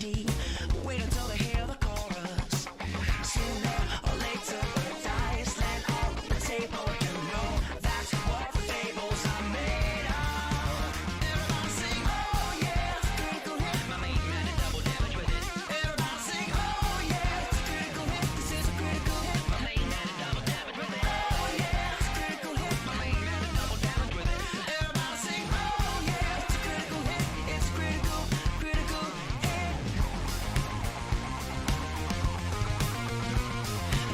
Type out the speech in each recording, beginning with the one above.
ready. Wait until they hear the chorus. Sooner or later, the dice land on the table. You know that's what fables are made of. Everybody sing, oh yeah, it's a critical hit. My main man did double damage with it. Everybody sing, oh yeah, it's a critical hit. This is a critical hit. My main man did double damage with it. Oh yeah, it's a critical hit. My main man did double damage with it. Everybody sing, oh yeah, it's a critical hit. It's a critical hit.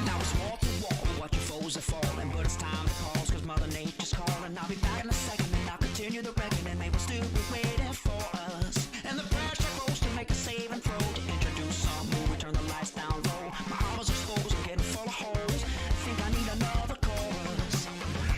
Now it's wall to wall, watch your foes are falling, but it's time to pause, cause Mother Nature's calling. I'll be back in a second and I'll continue the reckoning. They will still be waiting for us, and the pressure grows to make a save and throw, to introduce some move, turn the lights down low. My armor's exposed, I'm getting full of holes. Think I need another chorus.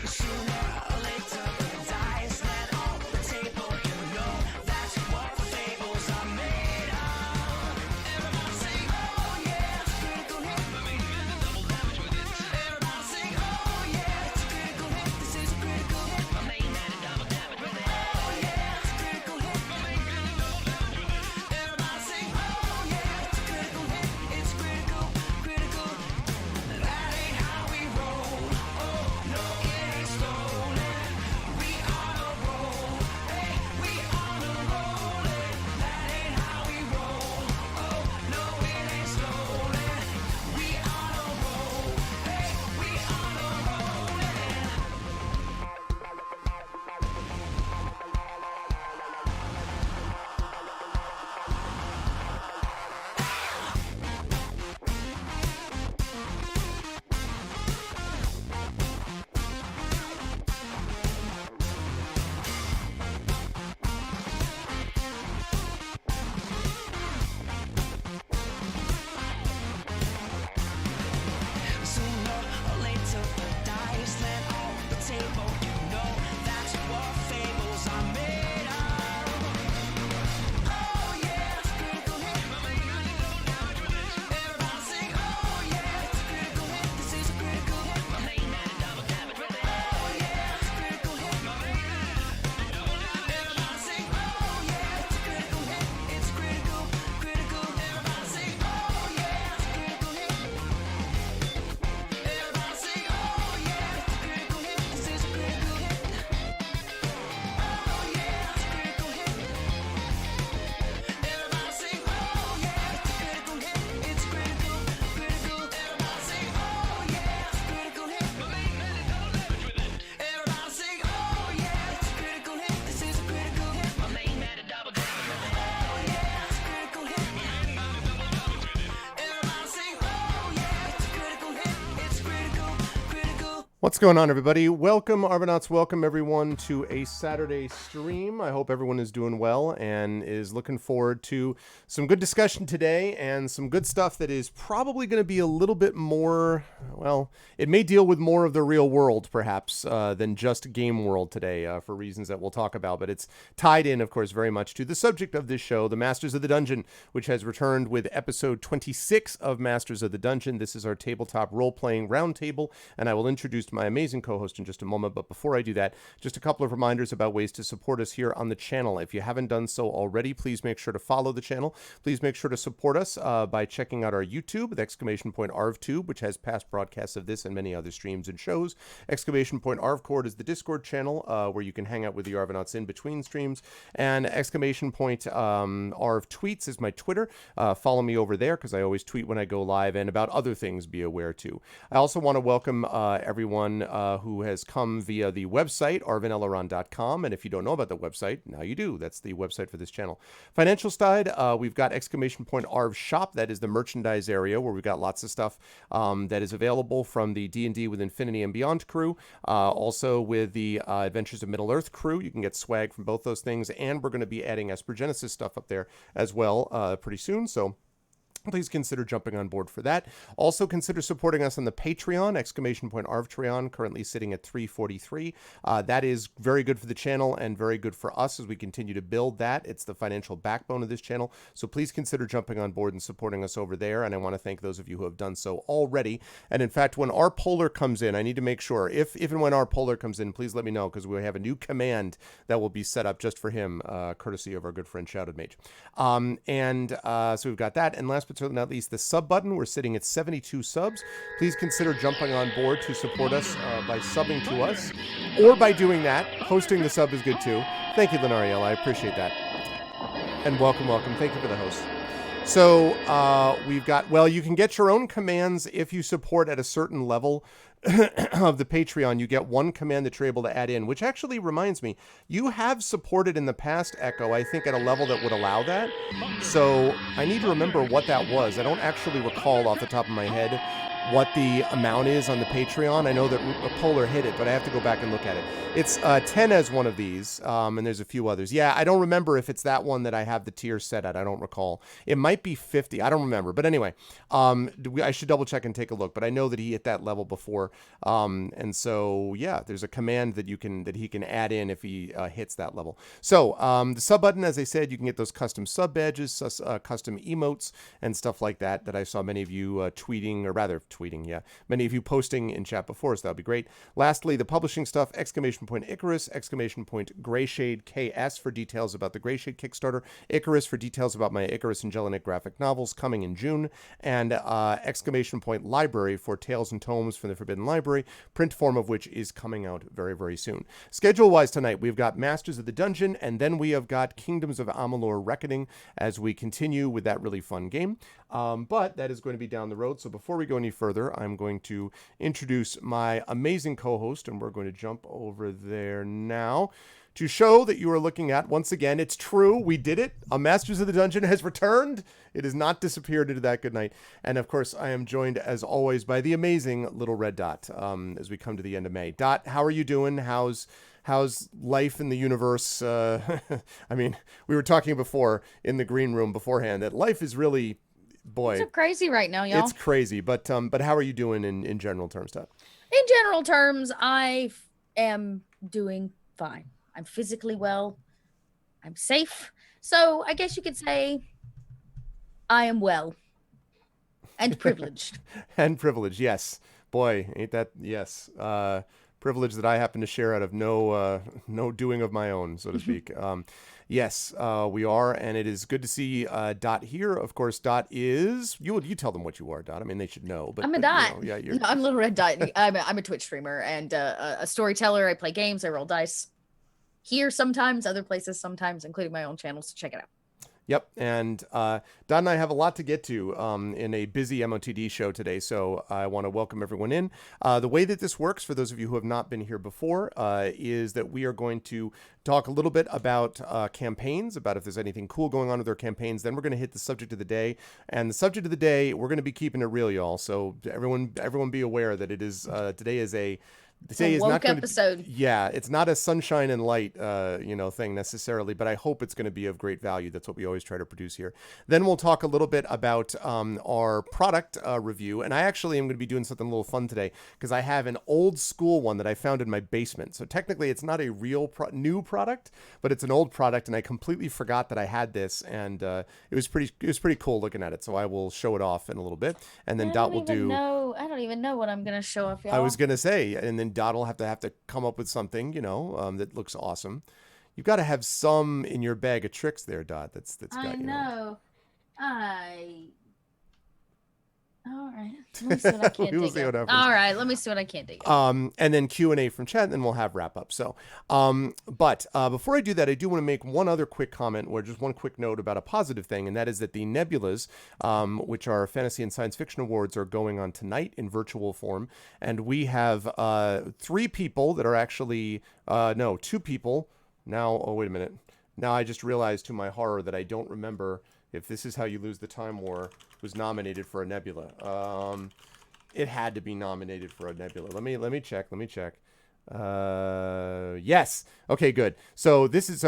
Sooner or later, the dice land on the table. You know that's what fables are made of. Everybody sing, oh yeah, it's a critical hit. My main man did double damage with it. Everybody sing, oh yeah, it's a critical hit. This is a critical hit. My main man did double damage with it. Oh yeah, it's a critical hit. My main man did double damage with it. Everybody sing, oh yeah, it's a critical hit. It's critical. That ain't how we roll. Oh no, it ain't stolen. We on a roll. Hey, we on a rollin'. That ain't how we roll. Oh no, it ain't stolen. We on a roll. Hey, we on a rollin'. Sooner or later, the dice land on the table. You know that's what fables are made of. Oh yeah, it's a critical hit. My main man did double damage with it. Everybody sing, oh yeah, it's a critical hit. This is a critical hit. My main man did double damage with it. Oh yeah, it's a critical hit. My main man did double damage. Everybody sing, oh yeah, it's a critical hit. It's critical. Everybody sing, oh yeah, it's a critical hit. Everybody sing, oh yeah, it's a critical hit. This is a critical hit. Oh yeah, it's a critical hit. Everybody sing, oh yeah, it's a critical hit. It's critical. Everybody sing, oh yeah, it's a critical hit. My main man did double damage with it. Everybody sing, oh yeah, it's a critical hit. This is a critical hit. My main man did double damage with it. Oh yeah, it's a critical hit. My main man did double damage with it. Everybody sing, oh yeah, it's a critical hit. It's critical. What's going on, everybody? Welcome, Arbonauts. Welcome, everyone, to a Saturday stream. I hope everyone is doing well and is looking forward to some good discussion today and some good stuff that is probably going to be a little bit more, well, it may deal with more of the real world, perhaps, than just game world today, for reasons that we'll talk about. But it's tied in, of course, very much to the subject of this show, the Masters of the Dungeon, which has returned with episode 26 of Masters of the Dungeon. This is our tabletop role-playing roundtable, and I will introduce my amazing co-host in just a moment. But before I do that, just a couple of reminders about ways to support us here on the channel. If you haven't done so already, please make sure to follow the channel. Please make sure to support us by checking out our YouTube, the !ArvTube, which has past broadcasts of this and many other streams and shows. !ArvCord is the Discord channel where you can hang out with the Arvanauts in between streams. And !Arv Tweets is my Twitter. Follow me over there because I always tweet when I go live, and about other things, be aware too. I also want to welcome everyone who has come via the website, arvaneleron.com. And if you don't know about the website, now you do. That's the website for this channel. Financial side, we've got !Arv Shop. That is the merchandise area where we've got lots of stuff that is available from the D&D with Infinity and Beyond crew. Also with the Adventures of Middle-earth crew. You can get swag from both those things. And we're going to be adding Esper Genesis stuff up there as well pretty soon. So please consider jumping on board for that. Also consider supporting us on the Patreon, !Arvtreon, currently sitting at 343. That is very good for the channel and very good for us as we continue to build that. It's the financial backbone of this channel. So please consider jumping on board and supporting us over there. And I want to thank those of you who have done so already. And in fact, when our Polar comes in, I need to make sure, if and when our Polar comes in, please let me know, because we have a new command that will be set up just for him, courtesy of our good friend Shouted Mage. So we've got that. And last but certainly not least, the sub button. We're sitting at 72 subs. Please consider jumping on board to support us by subbing to us, or by doing that. Hosting the sub is good too. Thank you, Lenariel. I appreciate that. And welcome. Thank you for the host. So we've got, well, you can get your own commands if you support at a certain level of the Patreon. You get one command that you're able to add in, which actually reminds me, you have supported in the past, Echo, I think at a level that would allow that. So I need to remember what that was. I don't actually recall off the top of my head what the amount is on the Patreon. I know that Polar hit it, but I have to go back and look at it. It's 10 as one of these, and there's a few others. Yeah, I don't remember if it's that one that I have the tier set at. I don't recall. It might be 50. I don't remember. But anyway, I should double check and take a look. But I know that he hit that level before. And so, yeah, there's a command that he can add in if he hits that level. So the sub button, as I said, you can get those custom sub badges, custom emotes, and stuff like that I saw many of you tweeting, or rather tweeting, yeah, many of you posting in chat before, so that'd be great. Lastly, the publishing stuff, ! Icarus, ! Greyshade KS for details about the Greyshade Kickstarter, Icarus for details about my Icarus and Jelinek graphic novels coming in June, and ! Library for Tales and Tomes from the Forbidden Library, print form of which is coming out very, very soon. Schedule-wise tonight, we've got Masters of the Dungeon, and then we have got Kingdoms of Amalur Reckoning as we continue with that really fun game. But that is going to be down the road. So before we go any further, I'm going to introduce my amazing co-host, and we're going to jump over there now to show that you are looking at. Once again, it's true. We did it. A Masters of the Dungeon has returned. It has not disappeared into that good night. And of course, I am joined as always by the amazing little red Dot as we come to the end of May. Dot, how are you doing? How's life in the universe? I mean, we were talking before in the green room beforehand that life is really, boy, it's so crazy right now, y'all. It's crazy. But how are you doing in general terms, Dot? In general terms, I am doing fine. I'm physically well. I'm safe. So I guess you could say I am well and privileged. And privileged, yes. Boy, ain't that, yes. Privilege that I happen to share out of no doing of my own, so to speak. Yes, we are, and it is good to see Dot here. Of course, Dot is, you tell them what you are, Dot. I mean, they should know. But I'm a Dot. You know, yeah, No, I'm Little Red Dot. I'm a Twitch streamer and a storyteller. I play games. I roll dice. Here sometimes, other places sometimes, including my own channels. So check it out. Yep, and Dot and I have a lot to get to in a busy MOTD show today, so I want to welcome everyone in. The way that this works, for those of you who have not been here before, is that we are going to talk a little bit about campaigns, about if there's anything cool going on with our campaigns. Then we're going to hit the subject of the day, and the subject of the day, we're going to be keeping it real, y'all. So everyone be aware that it is today is a Today is not episode. Yeah, it's not a sunshine and light, thing necessarily, but I hope it's going to be of great value. That's what we always try to produce here. Then we'll talk a little bit about our product review, and I actually am going to be doing something a little fun today because I have an old school one that I found in my basement. So technically, it's not a real new product, but it's an old product, and I completely forgot that I had this, and it was pretty cool looking at it. So I will show it off in a little bit, and then Dot will do. I don't even know what I'm going to show off, y'all. I was going to say, and then Dot will have to come up with something, that looks awesome. You've got to have some in your bag of tricks there, Dot. That's got, I know. All right. Let me see what I can't We will see what happens. All right. Let me see what I can't do. And then Q&A from chat, and then we'll have wrap up. So, but before I do that, I do want to make one other quick comment, or just one quick note about a positive thing, and that is that the Nebulas, which are Fantasy and Science Fiction Awards, are going on tonight in virtual form, and we have 3 people that are actually, no, 2 people. Now, oh, wait a minute. Now I just realized to my horror that I don't remember if This Is How You Lose the Time War was nominated for a Nebula. It had to be nominated for a Nebula. Let me check. Yes. Okay, good. So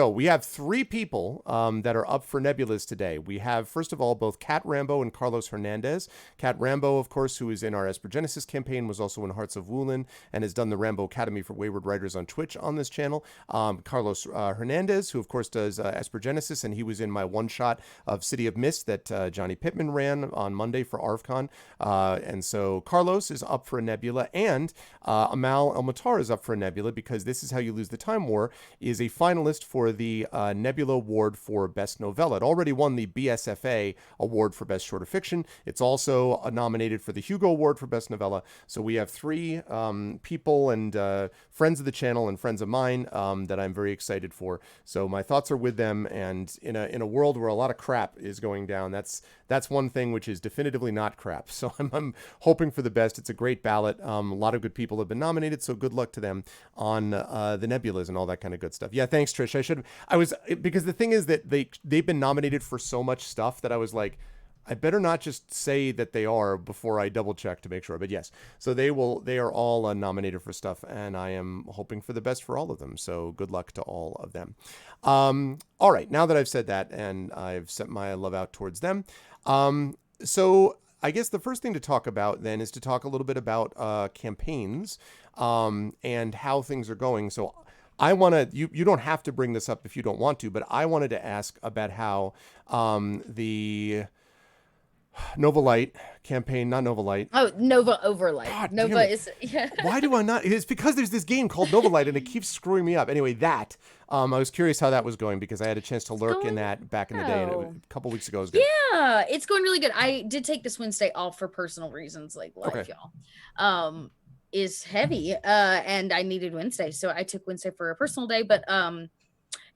we have three people that are up for Nebulas today. We have, first of all, both Kat Rambo and Carlos Hernandez. Kat Rambo, of course, who is in our Esper Genesis campaign, was also in Hearts of Wulin and has done the Rambo Academy for Wayward Writers on Twitch on this channel. Carlos Hernandez, who of course does Esper Genesis, and he was in my one shot of City of Mist that Johnny Pittman ran on Monday for ArvCon. And so Carlos is up for a Nebula, and Amal El-Matar is up for a Nebula, because This Is How You Lose the Time War is a finalist for the Nebula Award for Best Novella. It already won the BSFA Award for Best Shorter Fiction. It's also nominated for the Hugo Award for Best Novella. So we have three people and friends of the channel and friends of mine that I'm very excited for. So my thoughts are with them, and in a world where a lot of crap is going down, that's one thing which is definitively not crap. So I'm hoping for the best. It's a great ballot. A lot of good people have been nominated, so good luck to them on the Nebulas and all that kind of good stuff. Yeah, thanks, Trish. Because the thing is that they've been nominated for so much stuff that I was like, I better not just say that they are before I double check to make sure. But yes, so they are all nominated for stuff, and I am hoping for the best for all of them. So good luck to all of them. All right, now that I've said that and I've sent my love out towards them, so I guess the first thing to talk about then is to talk a little bit about campaigns and how things are going. So I want to, you don't have to bring this up if you don't want to, but I wanted to ask about how the Nova Light campaign, not Nova Light. Oh, Nova Overlight. God, Nova is, yeah. Why do I not? It's because there's this game called Nova Light and it keeps screwing me up. Anyway, I was curious how that was going, because I had a chance to lurk in that back in the day, and a couple weeks ago. It was good. Yeah, it's going really good. I did take this Wednesday off for personal reasons, like life, Okay. y'all. Is heavy, and I needed Wednesday, so I took Wednesday for a personal day. But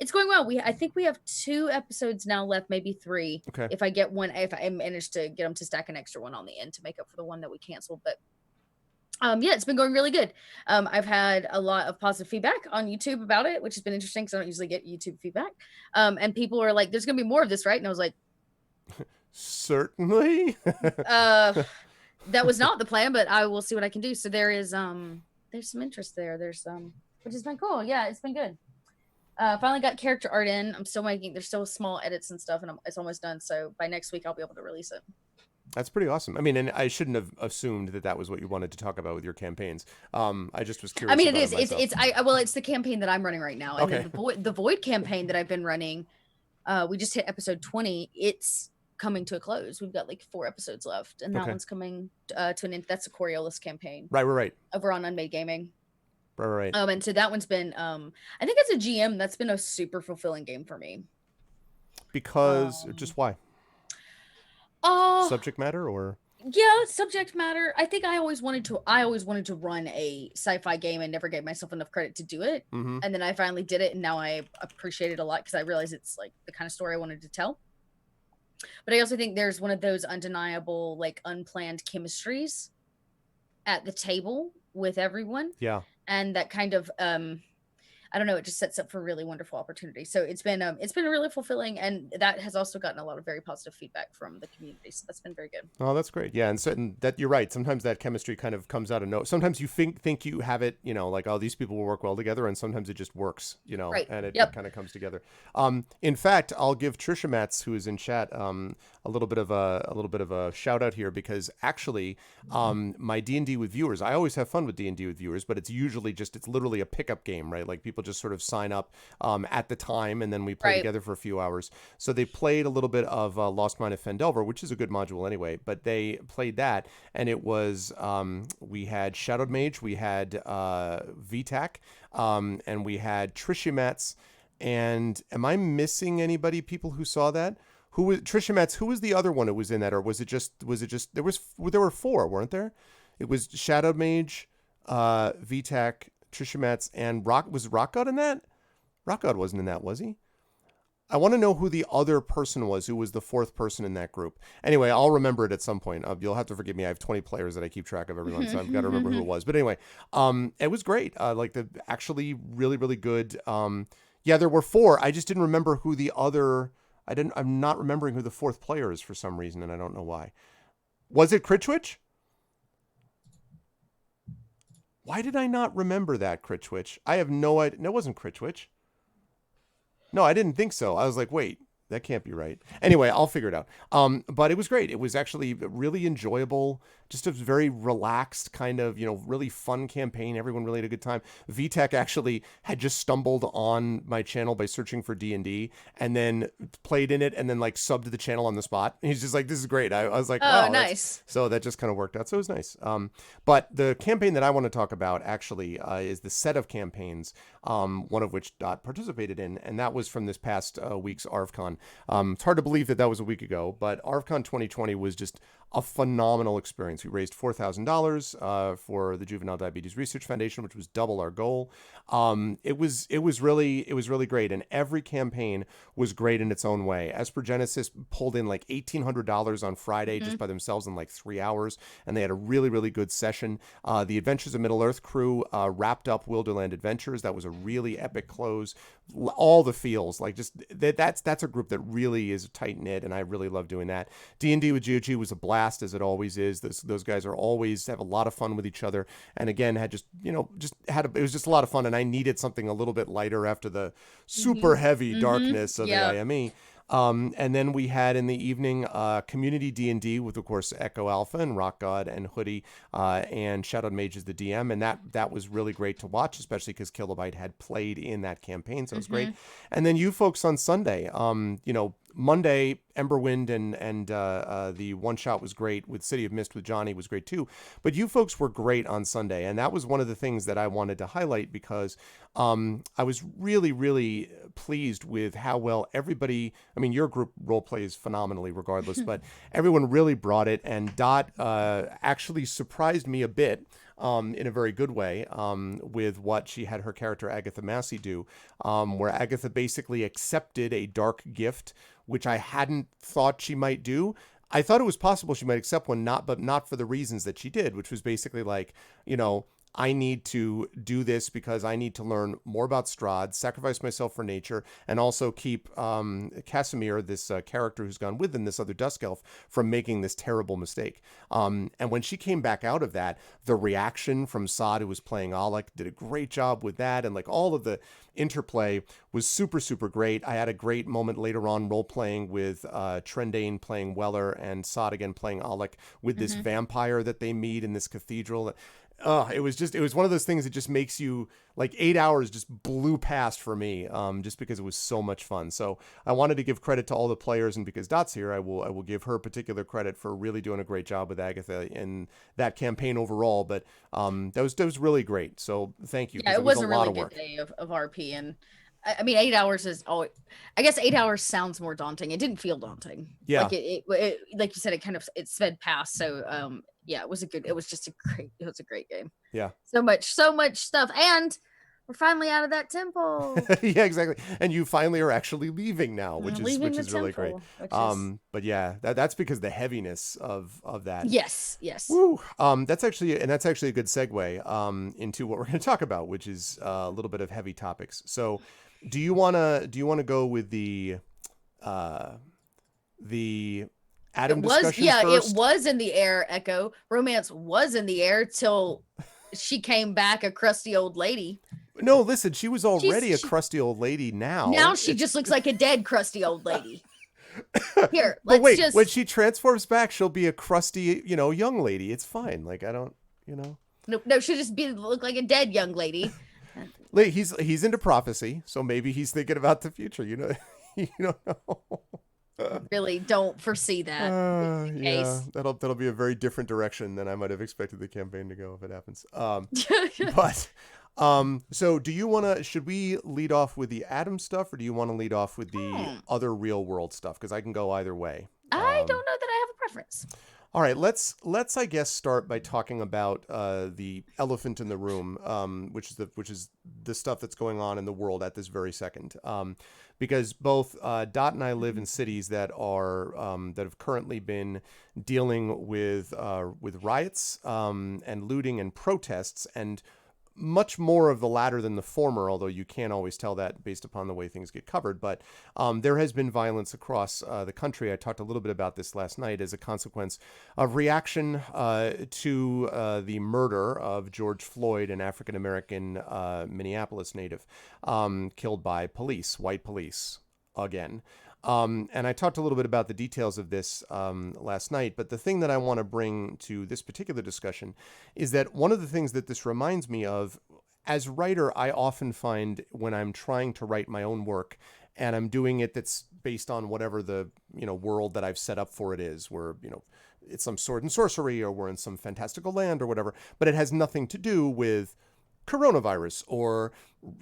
it's going well. I think we have 2 episodes now left, maybe 3. Okay. If I manage to get them to stack an extra one on the end to make up for the one that we canceled. But yeah, it's been going really good. I've had a lot of positive feedback on YouTube about it, which has been interesting because I don't usually get YouTube feedback. And people are like, "There's gonna be more of this, right?" And I was like, certainly. that was not the plan, but I will see what I can do. So there's some interest there. Which has been cool. Yeah, it's been good. Finally got character art in. There's still small edits and stuff, and it's almost done. So by next week, I'll be able to release it. That's pretty awesome. I mean, and I shouldn't have assumed that was what you wanted to talk about with your campaigns. I just was curious. I mean, about it is. It's the campaign that I'm running right now, and Okay. then the Void campaign that I've been running. We just hit episode 20. It's coming to a close. We've got like 4 episodes left, and that Okay. one's coming to an end. That's a Coriolis campaign Right. over on Unmade Gaming. Right. And so that one's been I think as a GM, that's been a super fulfilling game for me. Because just why? Subject matter, or yeah, subject matter. I think I always wanted to run a sci-fi game and never gave myself enough credit to do it. Mhm. And then I finally did it, and now I appreciate it a lot because I realize it's like the kind of story I wanted to tell. But I also think there's one of those undeniable, like unplanned chemistries at the table with everyone. Yeah. And that kind of I don't know, it just sets up for really wonderful opportunities. So it's been really fulfilling, and that has also gotten a lot of very positive feedback from the community. So that's been very good. Oh, that's great. Yeah, and that you're right. Sometimes that chemistry kind of comes out of nowhere. Sometimes you think you have it, like, oh, these people will work well together, and sometimes it just works, Right. and it Yep. kind of comes together. In fact, I'll give Trisha Metz, who is in chat, a little bit of a shout out here, because actually, my D&D with viewers, I always have fun with D&D with viewers, but it's literally a pickup game, right? Like people just sort of sign up at the time, and then we play Right. together for a few hours. So they played a little bit of Lost Mine of Fendelver, which is a good module anyway, but they played that, and it was we had Shadowed Mage, we had VTAC, and we had Trisha Metz. And am I missing anybody? People who saw that? Who was Trisha Metz? Who was the other one who was in that, or was it just there were 4, weren't there? It was Shadowed Mage, VTAC, Trisha Metz, and was Rock God in that? Rock God wasn't in that, was he? I want to know who the other person was, who was the 4th person in that group. Anyway, I'll remember it at some point. You'll have to forgive me. I have 20 players that I keep track of every month, so I've got to remember who it was. But anyway, it was great. Actually really, really good. Yeah, there were 4. I just didn't remember who the other. I'm not remembering who the 4th player is for some reason, and I don't know why. Was it Critchwich? Why did I not remember that, Crit Twitch? I have no idea. No, it wasn't Crit Twitch. No, I didn't think so. I was like, wait, that can't be right. Anyway, I'll figure it out. But it was great. It was actually really enjoyable. Just a very relaxed kind of, really fun campaign. Everyone really had a good time. VTech actually had just stumbled on my channel by searching for D&D and then played in it and then like subbed the channel on the spot. He's just like, this is great. I was like, Oh, wow. nice. So that just kind of worked out. So it was nice. But the campaign that I want to talk about actually is the set of campaigns, one of which Dot participated in, and that was from this past week's ArvCon. It's hard to believe that was a week ago, but ArvCon 2020 was just a phenomenal experience. We raised $4,000 for the Juvenile Diabetes Research Foundation, which was double our goal. It was really great, and every campaign was great in its own way. Esper Genesis pulled in like $1,800 on Friday just by themselves in like 3 hours, and they had a really good session. The Adventures of Middle Earth crew wrapped up Wilderland Adventures. That was a really epic close. All the feels, like just that's a group that really is tight knit, and I really love doing that. D&D with GOG was a blast, as it always is. Those guys are always have a lot of fun with each other, and again had it was just a lot of fun, and I needed something a little bit lighter after the super heavy darkness of the IME. And then we had in the evening community D&D with, of course, Echo Alpha and Rock God and Hoodie and Shadowed Mage as the DM, and that was really great to watch, especially because Kilobyte had played in that campaign, so it was great. And then you folks on Sunday, Monday, Emberwind and the one shot was great with City of Mist with Johnny was great too. But you folks were great on Sunday, and that was one of the things that I wanted to highlight because I was really pleased with how well everybody. I mean, your group role plays phenomenally, regardless, but everyone really brought it. And Dot actually surprised me a bit. In a very good way, with what she had her character Agatha Massey do, where Agatha basically accepted a dark gift, which I hadn't thought she might do. I thought it was possible she might accept one, but not for the reasons that she did, which was basically like, I need to do this because I need to learn more about Strahd, sacrifice myself for nature, and also keep Casimir, this character who's gone with them, this other Dusk Elf, from making this terrible mistake. And when she came back out of that, the reaction from Saad, who was playing Alec, did a great job with that, and like all of the interplay was super great. I had a great moment later on role-playing with Trendane playing Weller and Saad again playing Alec with this vampire that they meet in this cathedral. It was one of those things that just makes you like 8 hours just blew past for me, just because it was so much fun. So I wanted to give credit to all the players, and because Dot's here, I will give her particular credit for really doing a great job with Agatha in that campaign overall. But that was really great. So thank you. Yeah, it was a really good day of RP, and I mean 8 hours is always. I guess 8 hours sounds more daunting. It didn't feel daunting. Yeah, like it like you said, it sped past. So yeah, it was a great game. Yeah. So much stuff. And we're finally out of that temple. Yeah, exactly. And you finally are actually leaving now, which is really great. But yeah, that's because the heaviness of that. Yes. Woo. That's actually a good segue into what we're going to talk about, which is a little bit of heavy topics. So, do you want to go with the Adam discussion first? It was in the air, Echo. Romance was in the air till she came back a crusty old lady. No, listen, she was already a crusty old lady now. Now she just looks like a dead crusty old lady. Here, but wait, when she transforms back, she'll be a crusty, young lady. It's fine. Like, I don't, No, she'll just look like a dead young lady. He's into prophecy, so maybe he's thinking about the future, you don't know. Really don't foresee that. Yeah, that'll be a very different direction than I might have expected the campaign to go if it happens. But so should we lead off with the Adam stuff, or do you want to lead off with the other real world stuff? Because I can go either way. I don't know that I have a preference. All right, let's I guess start by talking about the elephant in the room, which is the stuff that's going on in the world at this very second. Because both Dot and I live in cities that have currently been dealing with riots and looting and protests, and much more of the latter than the former, although you can't always tell that based upon the way things get covered. But there has been violence across the country. I talked a little bit about this last night as a consequence of reaction to the murder of George Floyd, an African American Minneapolis native, killed by police, white police, again. And I talked a little bit about the details of this last night, but the thing that I want to bring to this particular discussion is that one of the things that this reminds me of, as writer, I often find when I'm trying to write my own work and I'm doing it that's based on whatever the, world that I've set up for it is, where, it's some sword and sorcery or we're in some fantastical land or whatever, but it has nothing to do with coronavirus or,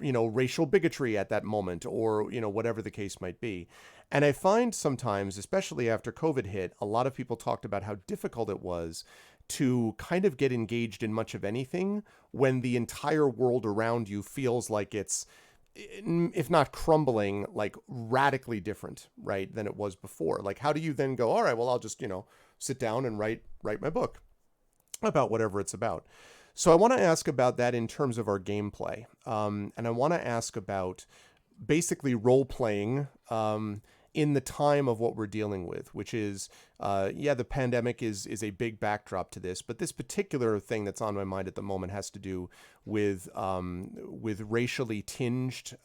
racial bigotry at that moment or, whatever the case might be. And I find sometimes, especially after COVID hit, a lot of people talked about how difficult it was to kind of get engaged in much of anything when the entire world around you feels like it's, if not crumbling, like radically different, right, than it was before. Like, how do you then go, all right, well, I'll just, sit down and write my book about whatever it's about. So I want to ask about that in terms of our gameplay. And I want to ask about basically role playing in the time of what we're dealing with, which is, the pandemic is a big backdrop to this, but this particular thing that's on my mind at the moment has to do with racially tinged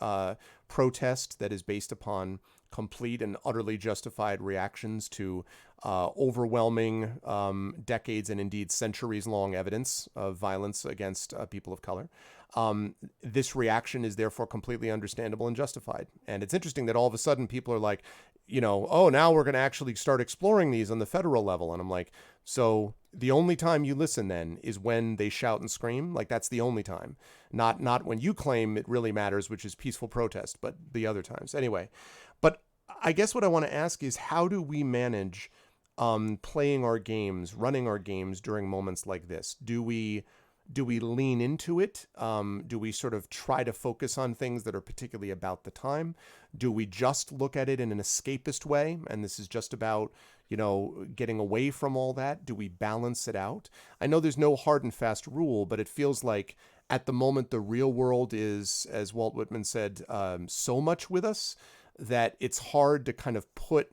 protest that is based upon complete and utterly justified reactions to overwhelming decades and indeed centuries-long evidence of violence against people of color. This reaction is therefore completely understandable and justified. And it's interesting that all of a sudden people are like, oh, now we're going to actually start exploring these on the federal level. And I'm like, so the only time you listen then is when they shout and scream? Like, that's the only time. Not when you claim it really matters, which is peaceful protest, but the other times. Anyway, but I guess what I want to ask is, how do we manage playing our games, running our games during moments like this? Do we lean into it? Do we sort of try to focus on things that are particularly about the time? Do we just look at it in an escapist way? And this is just about, getting away from all that? Do we balance it out? I know there's no hard and fast rule, but it feels like at the moment, the real world is, as Walt Whitman said, so much with us that it's hard to kind of put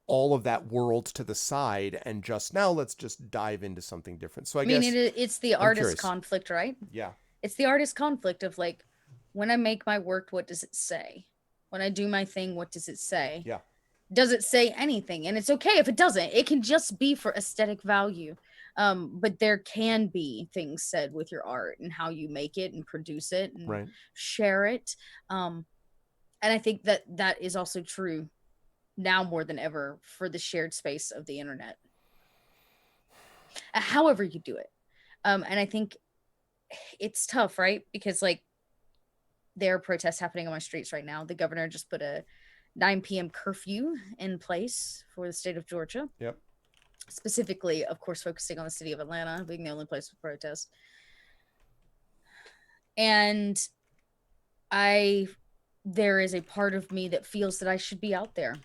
all of that world to the side and just, now let's just dive into something different. So I guess it's the artist conflict, right? Yeah. It's the artist conflict of like, when I make my work, what does it say? When I do my thing, what does it say? Yeah. Does it say anything? And it's okay if it doesn't. It can just be for aesthetic value. But there can be things said with your art and how you make it and produce it and share it. And I think that is also true now more than ever for the shared space of the internet. However you do it. And I think it's tough, right? Because like there are protests happening on my streets right now. The governor just put a 9 p.m. curfew in place for the state of Georgia. Yep. Specifically, of course, focusing on the city of Atlanta being the only place for protest. And there is a part of me that feels that I should be out there.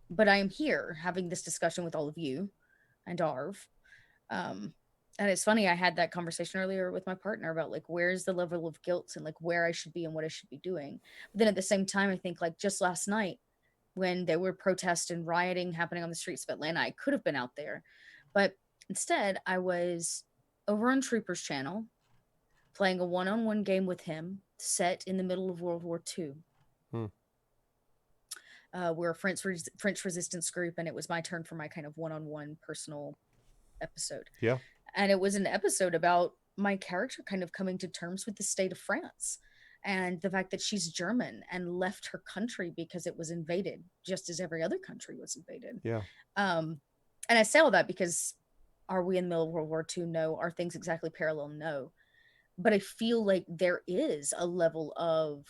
But I am here having this discussion with all of you and Arv. And it's funny, I had that conversation earlier with my partner about like, where's the level of guilt and like where I should be and what I should be doing. But then at the same time, I think like just last night when there were protests and rioting happening on the streets of Atlanta, I could have been out there. But instead, I was over on Trooper's channel playing a one-on-one game with him set in the middle of World War II. We're a French resistance group, and it was my turn for my kind of one-on-one personal episode. Yeah. And it was an episode about my character kind of coming to terms with the state of France and the fact that she's German and left her country because it was invaded, just as every other country was invaded. Yeah. And I say all that because are we in the middle of World War II? No. Are things exactly parallel? No. But I feel like there is a level of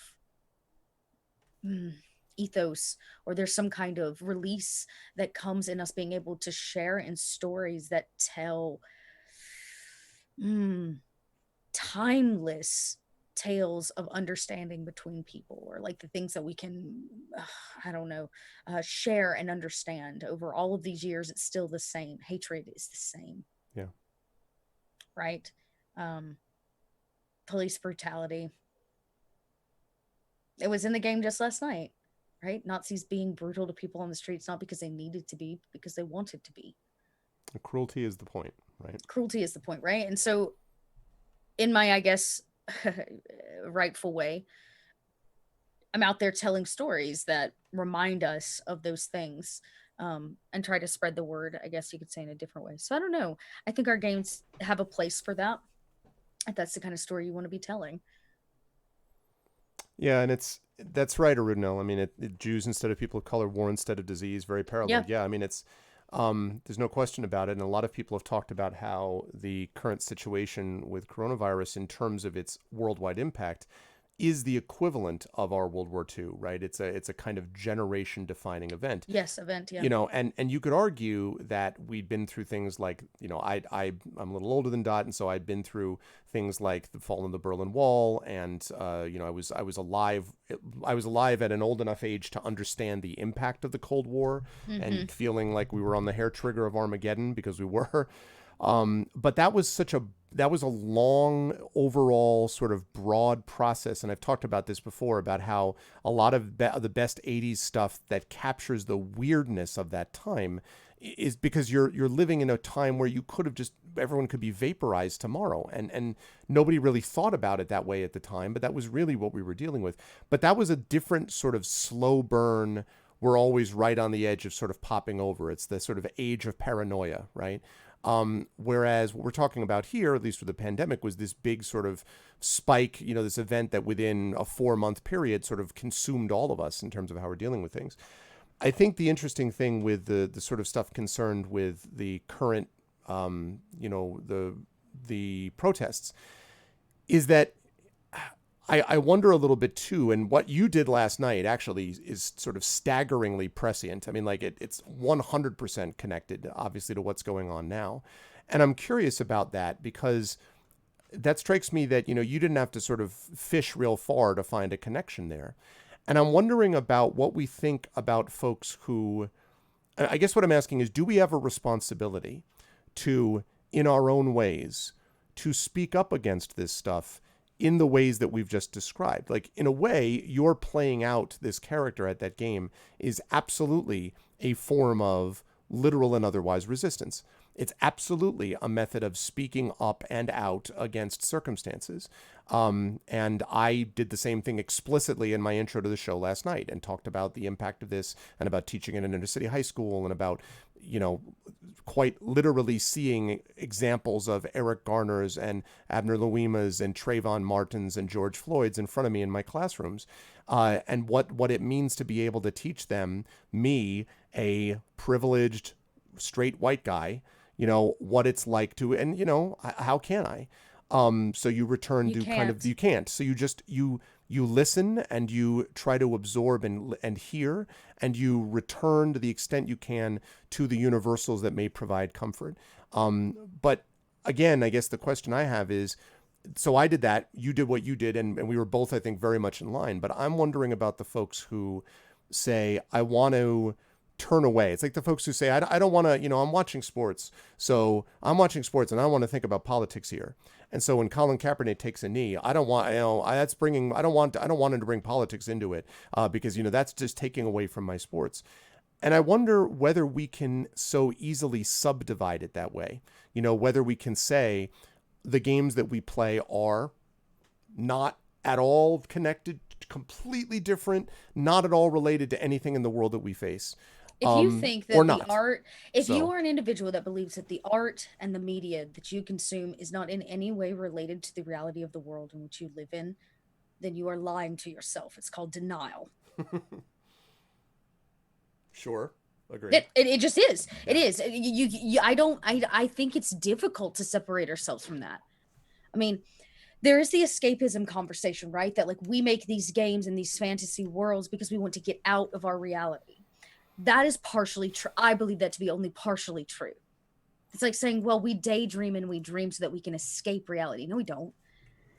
ethos, or there's some kind of release that comes in us being able to share in stories that tell timeless tales of understanding between people, or like the things that we can share and understand over all of these years. It's still the same. Hatred is the same. Yeah. Right. police brutality. It was in the game just last night, right? Nazis being brutal to people on the streets, not because they needed to be, but because they wanted to be. Cruelty is the point, right? Cruelty is the point, right? And so, in my, I guess, rightful way, I'm out there telling stories that remind us of those things, and try to spread the word, I guess you could say, in a different way. So I don't know. I think our games have a place for that, if that's the kind of story you want to be telling. Yeah, and that's right, Arudnell. I mean, Jews instead of people of color, war instead of disease, very parallel. Yeah. Yeah, I mean, it's there's no question about it, and a lot of people have talked about how the current situation with coronavirus, in terms of its worldwide impact, is the equivalent of our World War II, right? It's a kind of generation defining event. Yes, event. Yeah. You know, and you could argue that we'd been through things like, you know, I'm a little older than Dot, and so I'd been through things like the fall of the Berlin Wall, and you know, I was alive at an old enough age to understand the impact of the Cold War, and feeling like we were on the hair trigger of Armageddon, because we were. But that was a long overall sort of broad process. And I've talked about this before, about how a lot of the best 80s stuff that captures the weirdness of that time is because you're living in a time where you could have everyone could be vaporized tomorrow. And nobody really thought about it that way at the time, but that was really what we were dealing with. But that was a different sort of slow burn. We're always right on the edge of sort of popping over. It's the sort of age of paranoia, right? Whereas what we're talking about here, at least with the pandemic, was this big sort of spike, you know, this event that within a 4-month period sort of consumed all of us in terms of how we're dealing with things. I think the interesting thing with the sort of stuff concerned with the current, you know, the protests is that I wonder a little bit too, and what you did last night actually is sort of staggeringly prescient. I mean, like it's 100% connected, obviously, to what's going on now. And I'm curious about that, because that strikes me that, you know, you didn't have to sort of fish real far to find a connection there. And I'm wondering about what we think about folks who, I guess what I'm asking is, do we have a responsibility to, in our own ways, to speak up against this stuff in the ways that we've just described? Like, in a way, you're playing out this character at that game is absolutely a form of literal and otherwise resistance. It's absolutely a method of speaking up and out against circumstances. And I did the same thing explicitly in my intro to the show last night, and talked about the impact of this, and about teaching in an inner city high school, and about, you know, quite literally seeing examples of Eric Garner's and Abner Louima's and Trayvon Martin's and George Floyd's in front of me in my classrooms, and what it means to be able to teach them, me, a privileged straight white guy, you know, what it's like to, and, you know, how can I? So you return to kind of, you can't. So you listen, and you try to absorb and hear, and you return to the extent you can to the universals that may provide comfort. But again, I guess the question I have is, so I did that, you did what you did, and we were both, I think, very much in line. But I'm wondering about the folks who say, I want to turn away. It's like the folks who say, I don't want to, you know, I'm watching sports. So I'm watching sports and I don't want to think about politics here. And so when Colin Kaepernick takes a knee, I don't want, you know, I don't want him to bring politics into it, because, you know, that's just taking away from my sports. And I wonder whether we can so easily subdivide it that way. You know, whether we can say the games that we play are not at all connected, completely different, not at all related to anything in the world that we face. If you think that or the not. art, if So- you are an individual that believes that the art and the media that you consume is not in any way related to the reality of the world in which you live in, then you are lying to yourself. It's called denial. Sure. Agree. It just is. Yeah. It is. I think it's difficult to separate ourselves from that. I mean, there is the escapism conversation, right? That like we make these games and these fantasy worlds because we want to get out of our reality. That is partially true. I believe that to be only partially true. It's like saying, well, we daydream and we dream so that we can escape reality. No, we don't.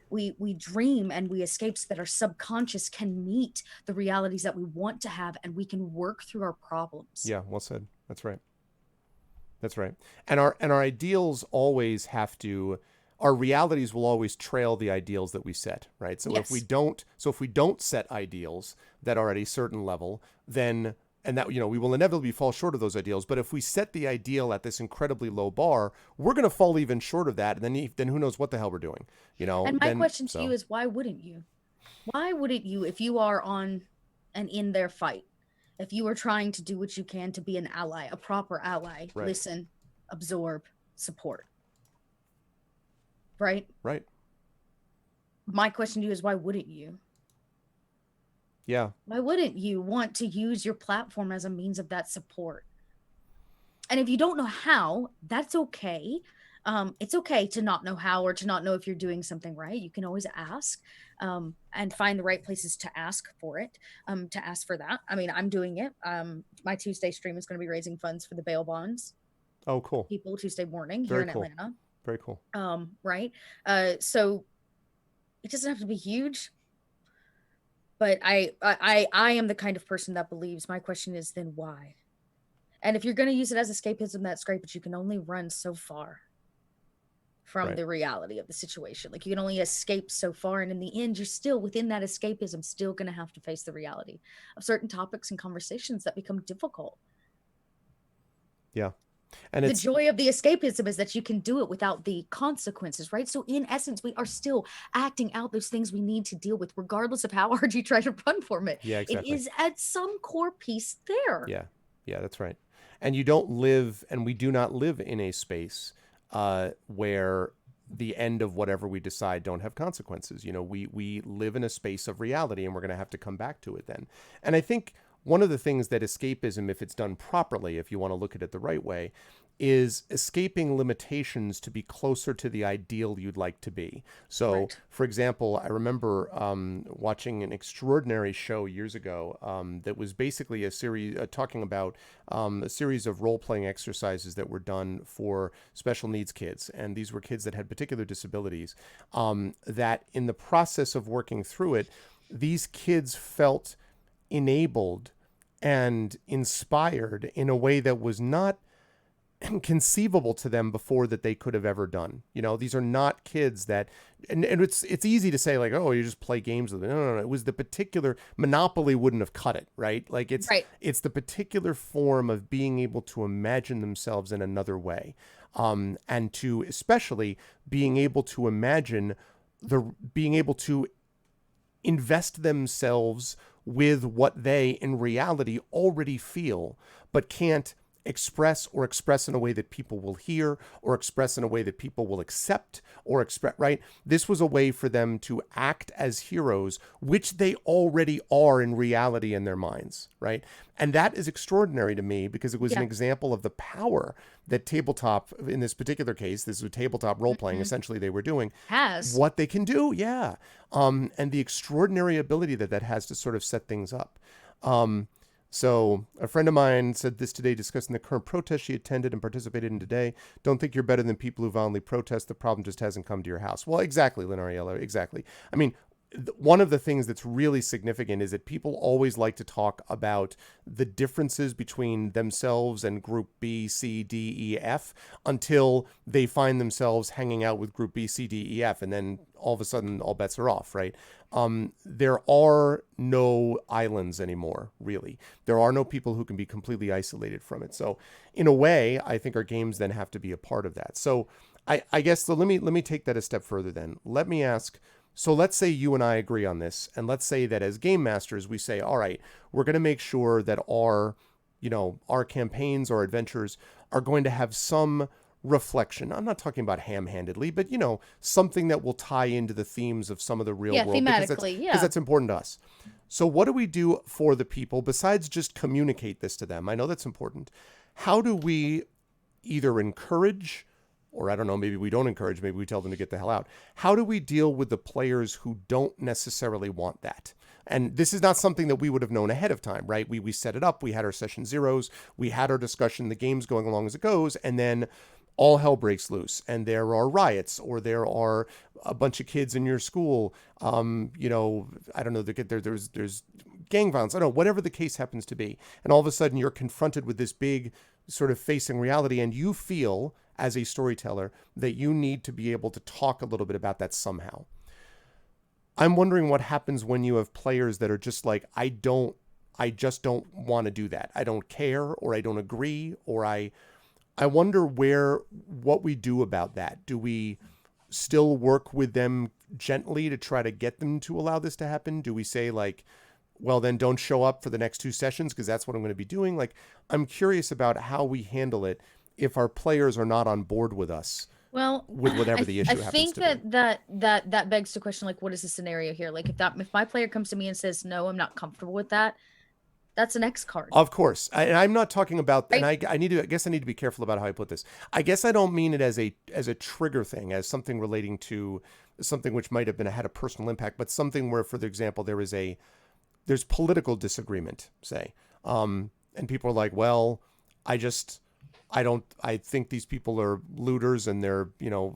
We dream and we escape so that our subconscious can meet the realities that we want to have, and we can work through our problems. Yeah, well said. That's right. That's right. And our ideals always have to our realities will always trail the ideals that we set, right? So if Yes. we don't set ideals that are at a certain level, then and that we will inevitably fall short of those ideals. But if we set the ideal at this incredibly low bar, we're going to fall even short of that, and then who knows what the hell we're doing, And my Then question to you is, why wouldn't you? Why wouldn't you, if you are on and in their fight, if you are trying to do what you can to be an ally, a proper ally, Right. listen, absorb, support, right? right, My question to you is, why wouldn't you? yeah, Why wouldn't you want to use your platform as a means of that support? And if you don't know how, that's okay. It's okay to not know how or to not know if you're doing something right. You can always ask and find the right places to ask for it, to ask for that. I mean, I'm doing it. My Tuesday stream is going to be raising funds for the bail bonds oh, cool, people Tuesday morning here Very in cool. Atlanta. very cool. Right. So it doesn't have to be huge. But I am the kind of person that believes. My question is then why? And if you're going to use it as escapism, that's great, but you can only run so far from Right. the reality of the situation. Like you can only escape so far, and in the end, you're still within that escapism, still going to have to face the reality of certain topics and conversations that become difficult. Yeah, and The it's joy of the escapism is that you can do it without the consequences, right? So in essence, we are still acting out those things we need to deal with, regardless of how hard you try to run from it. yeah, exactly. It is at some core piece there. Yeah, that's right. And you don't live, and we do not live in a space where the end of whatever we decide don't have consequences. We live in a space of reality, and we're going to have to come back to it then. And I think one of the things that escapism, if it's done properly, if you want to look at it the right way, is escaping limitations to be closer to the ideal you'd like to be. So, Right. for example, I remember watching an extraordinary show years ago that was basically a series talking about a series of role-playing exercises that were done for special needs kids. And these were kids that had particular disabilities that in the process of working through it, these kids felt enabled and inspired in a way that was not conceivable to them before that they could have ever done. These are not kids that, and it's easy to say like, oh, you just play games with it. No. It was the particular Monopoly wouldn't have cut it, right? Like Right. it's the particular form of being able to imagine themselves in another way, and to especially being able to imagine being able to invest themselves with what they in reality already feel, but can't express in a way that people will hear, or express in a way that people will accept, or express, right? This was a way for them to act as heroes, which they already are in reality in their minds, right? And that is extraordinary to me because it was an Yeah. example of the power that tabletop, in this particular case, this was tabletop role playing, Mhm. essentially they were doing, Has. what they can do, yeah. And the extraordinary ability that has to sort of set things up. So a friend of mine said this today, discussing the current protest she attended and participated in today. Don't think you're better than people who violently protest. The problem just hasn't come to your house. Well, exactly, Lenariella, exactly. I mean, one of the things that's really significant is that people always like to talk about the differences between themselves and group B, C, D, E, F until they find themselves hanging out with group B, C, D, E, F, and then all of a sudden all bets are off, right? There are no islands anymore, really. There are no people who can be completely isolated from it. So in a way, I think our games then have to be a part of that. So I guess, so let me take that a step further then. Let me ask, so let's say you and I agree on this, and let's say that as game masters, we say, all right, we're going to make sure that our campaigns, our adventures are going to have some reflection. I'm not talking about ham-handedly, but something that will tie into the themes of some of the real world. Thematically, because that's important to us. So what do we do for the people besides just communicate this to them? I know that's important. How do we either encourage, or I don't know, maybe we don't encourage, maybe we tell them to get the hell out. How do we deal with the players who don't necessarily want that? And this is not something that we would have known ahead of time, right? We set it up, we had our session zeros, we had our discussion, the game's going along as it goes, and then all hell breaks loose, and there are riots, or there are a bunch of kids in your school. I don't know, there's gang violence. I don't know, whatever the case happens to be. And all of a sudden you're confronted with this big sort of facing reality, and you feel, as a storyteller that you need to be able to talk a little bit about that somehow. I'm wondering what happens when you have players that are just like, I just don't want to do that. I don't care, or I don't agree, or I wonder what we do about that. Do we still work with them gently to try to get them to allow this to happen? Do we say like, well, then don't show up for the next 2 sessions because that's what I'm going to be doing? Like, I'm curious about how we handle it if our players are not on board with us. Well, with whatever the issue happens to be. I think that begs the question, like, what is the scenario here? Like, if my player comes to me and says, no, I'm not comfortable with that, that's an X card. Of course. I'm not talking about, right? And I guess I need to be careful about how I put this. I guess I don't mean it as a trigger thing, as something relating to something which might have had a personal impact, but something where, for example, there's political disagreement, say. And people are like, well, I think these people are looters and they're,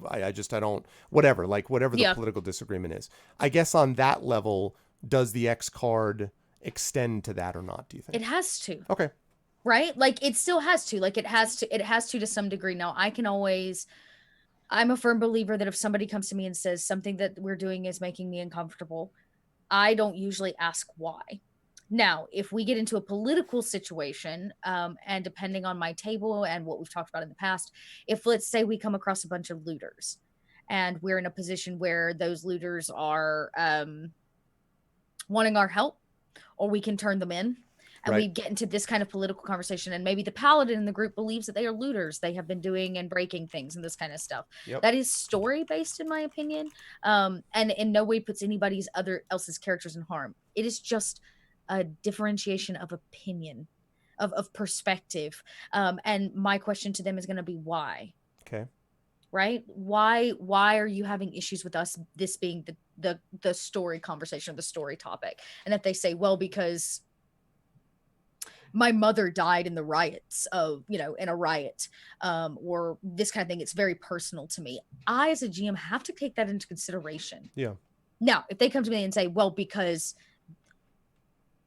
I don't, whatever the political disagreement is. I guess on that level, does the X card extend to that or not, do you think? It has to. Okay. Right? Like, it still has to. Like, it has to some degree. Now, I'm a firm believer that if somebody comes to me and says something that we're doing is making me uncomfortable, I don't usually ask why. Now, if we get into a political situation, and depending on my table and what we've talked about in the past, if let's say we come across a bunch of looters and we're in a position where those looters are wanting our help, or we can turn them in, and we get into this kind of political conversation, and maybe the paladin in the group believes that they are looters. They have been doing and breaking things and this kind of stuff. Yep. That is story based, in my opinion, and in no way puts anybody's else's characters in harm. It is just a differentiation of opinion, of perspective. And my question to them is going to be why. Okay. Right? Why are you having issues with us, this being the story conversation, the story topic? And if they say, well, because my mother died in the riots in a riot, or this kind of thing, it's very personal to me. I, as a GM, have to take that into consideration. Yeah. Now, if they come to me and say, well, because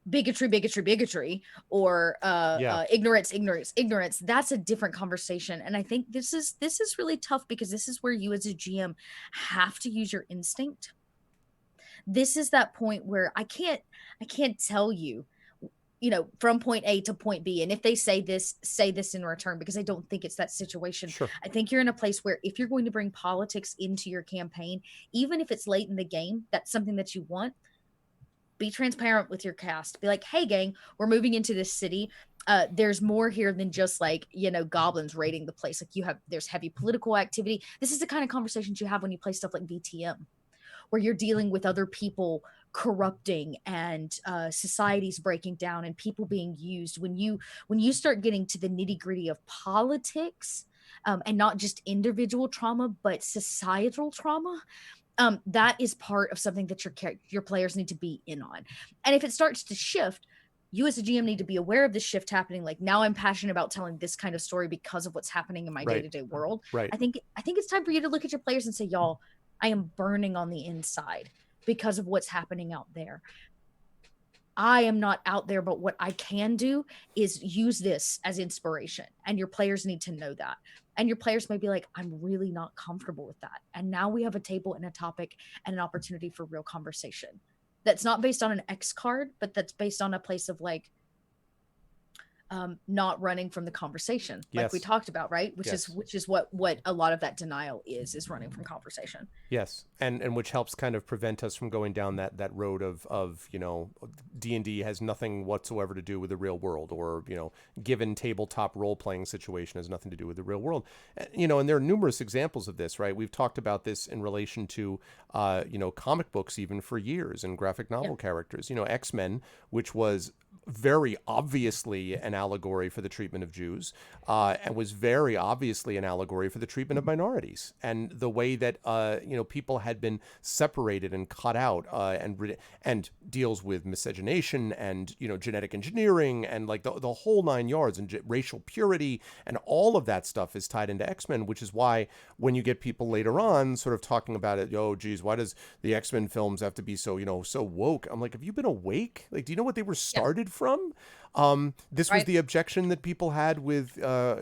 bigotry, or ignorance, that's a different conversation. And I think this is really tough, because this is where you as a GM have to use your instinct. This is that point where I can't tell you, from point A to point B, and if they say this in return, because I don't think it's that situation. Sure. I think you're in a place where if you're going to bring politics into your campaign, even if it's late in the game, that's something that you want. Be transparent with your cast. Be like, hey, gang, we're moving into this city. There's more here than just goblins raiding the place. There's heavy political activity. This is the kind of conversations you have when you play stuff like VTM, where you're dealing with other people corrupting and societies breaking down and people being used. When you start getting to the nitty gritty of politics, and not just individual trauma, but societal trauma, that is part of something that your players need to be in on. And if it starts to shift, you as a GM need to be aware of this shift happening. Like, now I'm passionate about telling this kind of story because of what's happening in my day-to-day world. Right. I think it's time for you to look at your players and say, y'all, I am burning on the inside because of what's happening out there. I am not out there, but what I can do is use this as inspiration. And your players need to know that. And your players may be like, I'm really not comfortable with that. And now we have a table and a topic and an opportunity for real conversation. That's not based on an X card, but that's based on a place of not running from the conversation, like we talked about, right? Which is what a lot of that denial is running from conversation. Yes, and which helps kind of prevent us from going down that road of D&D has nothing whatsoever to do with the real world, or given tabletop role playing situation has nothing to do with the real world. And there are numerous examples of this, right? We've talked about this in relation to comic books even for years, and graphic novel characters. X-Men, which was very obviously an allegory for the treatment of Jews, and was very obviously an allegory for the treatment of minorities, and the way that people had been separated and cut out, and deals with miscegenation and genetic engineering and the whole 9 yards, and racial purity, and all of that stuff is tied into X-Men, which is why when you get people later on sort of talking about it, oh geez, why does the X-Men films have to be so so woke? I'm like, have you been awake? Like, do you know what they were started benefited from. This was Right. the objection that people had with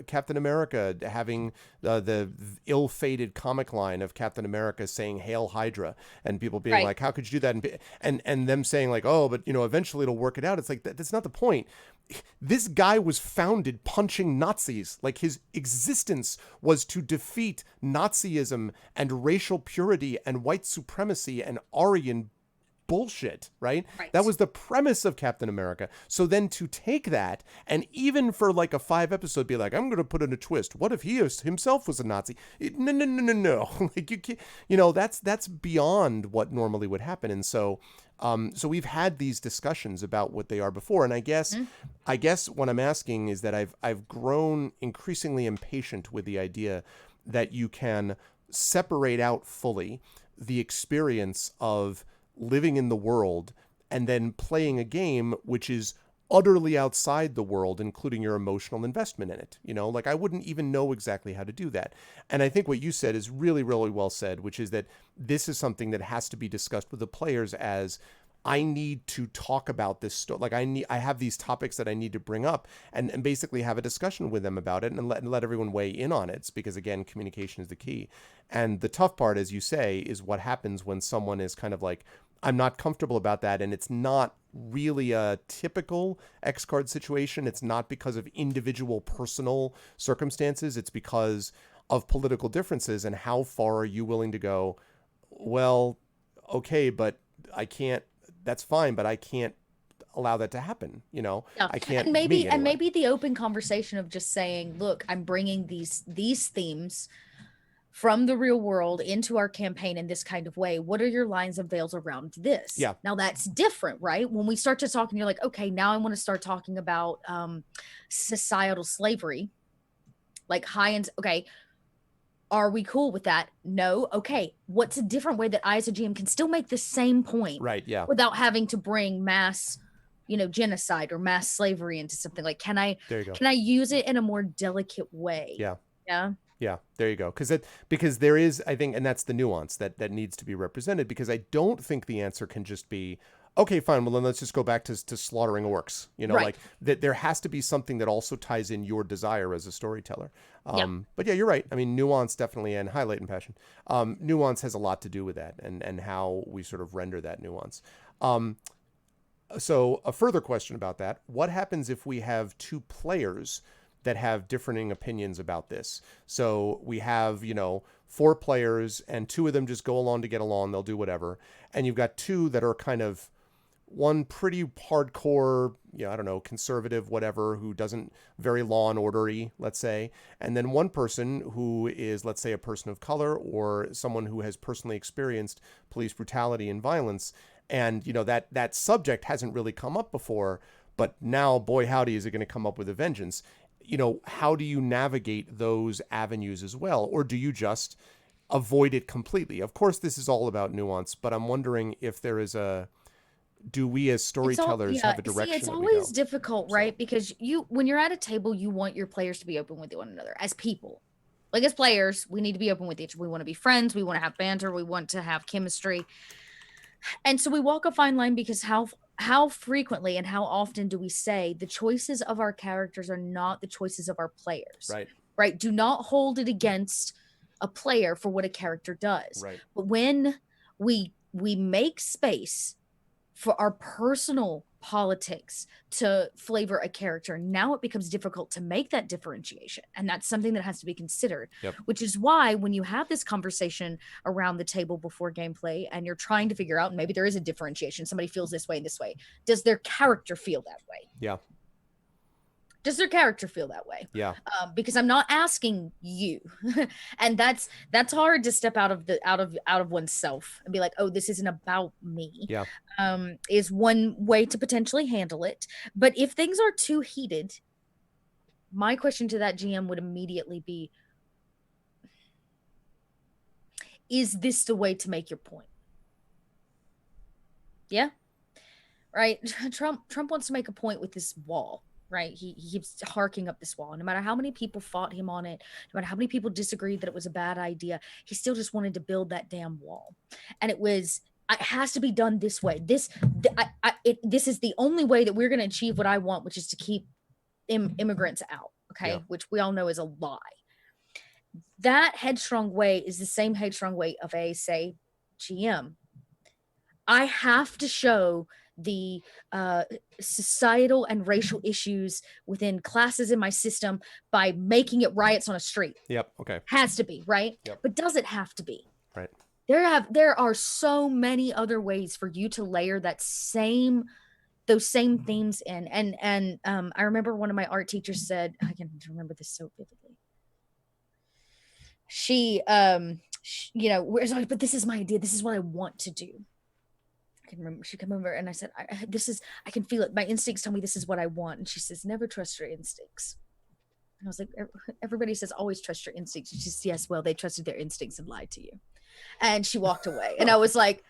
Captain America having the ill-fated comic line of Captain America saying "Hail Hydra," and people being Right. like, "How could you do that?" And them saying like, "Oh, but eventually it'll work it out." It's like that's not the point. This guy was founded punching Nazis. Like his existence was to defeat Nazism and racial purity and white supremacy and Aryan bullshit, right? Right. That was the premise of Captain America. So then to take that and even for like a 5 episode be like, I'm going to put in a twist. What if he himself was a Nazi? No. Like you can't, that's beyond what normally would happen. And so we've had these discussions about what they are before. And I guess what I'm asking is that I've grown increasingly impatient with the idea that you can separate out fully the experience of living in the world and then playing a game which is utterly outside the world, including your emotional investment in it. Like I wouldn't even know exactly how to do that. And I think what you said is really, really well said, which is that this is something that has to be discussed with the players as I need to talk about this stuff. Like I have these topics that I need to bring up and basically have a discussion with them about it and let everyone weigh in on it. It's because again, communication is the key. And the tough part, as you say, is what happens when someone is kind of like, I'm not comfortable about that. And it's not really a typical X card situation. It's not because of individual personal circumstances. It's because of political differences. And how far are you willing to go? Well, okay, but I can't, that's fine, but I can't allow that to happen. Yeah. I can't. And maybe anyway. maybe the open conversation of just saying, look, I'm bringing these themes from the real world into our campaign in this kind of way. What are your lines and veils around this? Yeah. Now that's different, right? When we start to talk and you're like, okay, now I want to start talking about societal slavery, like okay, are we cool with that? No. Okay. What's a different way that I as a GM can still make the same point, right? Yeah. without having to bring mass, genocide or mass slavery into something? Like, can I use it in a more delicate way? Yeah. Yeah. Yeah, there you go. Because there is, I think, and that's the nuance that needs to be represented, because I don't think the answer can just be, okay, fine, well, then let's just go back to slaughtering orcs. Right. Like that there has to be something that also ties in your desire as a storyteller. Yeah. But yeah, you're right. I mean, nuance definitely, and highlight and passion. Nuance has a lot to do with that and how we sort of render that nuance. So a further question about that, what happens if we have two players that have differing opinions about this? So we have, 4 players and 2 of them just go along to get along. They'll do whatever. And you've got 2 that are kind of one pretty hardcore, I don't know, conservative, whatever, who doesn't very law and ordery, let's say. And then one person who is, let's say, a person of color or someone who has personally experienced police brutality and violence. And, that subject hasn't really come up before, but now, boy, howdy, is it going to come up with a vengeance. How do you navigate those avenues as well? Or do you just avoid it completely? Of course, this is all about nuance, but I'm wondering if there is do we as storytellers have a direction? See, it's always difficult, right? Because when you're at a table, you want your players to be open with one another as people. Like as players, we need to be open with each other. We want to be friends. We want to have banter. We want to have chemistry. And so we walk a fine line, because how frequently and how often do we say the choices of our characters are not the choices of our players? Right. Do not hold it against a player for what a character does. Right. But when we make space for our personal politics to flavor a character, now it becomes difficult to make that differentiation. And that's something that has to be considered. Yep. Which is why when you have this conversation around the table before gameplay and you're trying to figure out, and maybe there is a differentiation, somebody feels this way and this way, does their character feel that way? Yeah. Does their character feel that way? Yeah. Because I'm not asking you, and that's hard to step out of oneself and be like, oh, this isn't about me. Yeah. Is one way to potentially handle it. But if things are too heated, my question to that GM would immediately be, is this the way to make your point? Yeah. Right. Trump wants to make a point with this wall. Right. He keeps harking up this wall. No matter how many people fought him on it, no matter how many people disagreed that it was a bad idea, he still just wanted to build that damn wall. And it has to be done this way. This is the only way that we're going to achieve what I want, which is to keep immigrants out. Okay. Yeah. Which we all know is a lie. That headstrong way is the same headstrong way of a, say, GM. I have to show the societal and racial issues within classes in my system by making it riots on a street. Yep. Okay. Has to be, right? Yep. But does it have to be? Right. There are so many other ways for you to layer those same themes in. And I remember one of my art teachers said, I can remember this so vividly. She you know, was like, but this is my idea. This is what I want to do. I can remember she came over and I said, I can feel it. My instincts tell me this is what I want. And she says, never trust your instincts. And I was like, everybody says always trust your instincts. She says, yes, well, they trusted their instincts and lied to you. And she walked away. And I was like,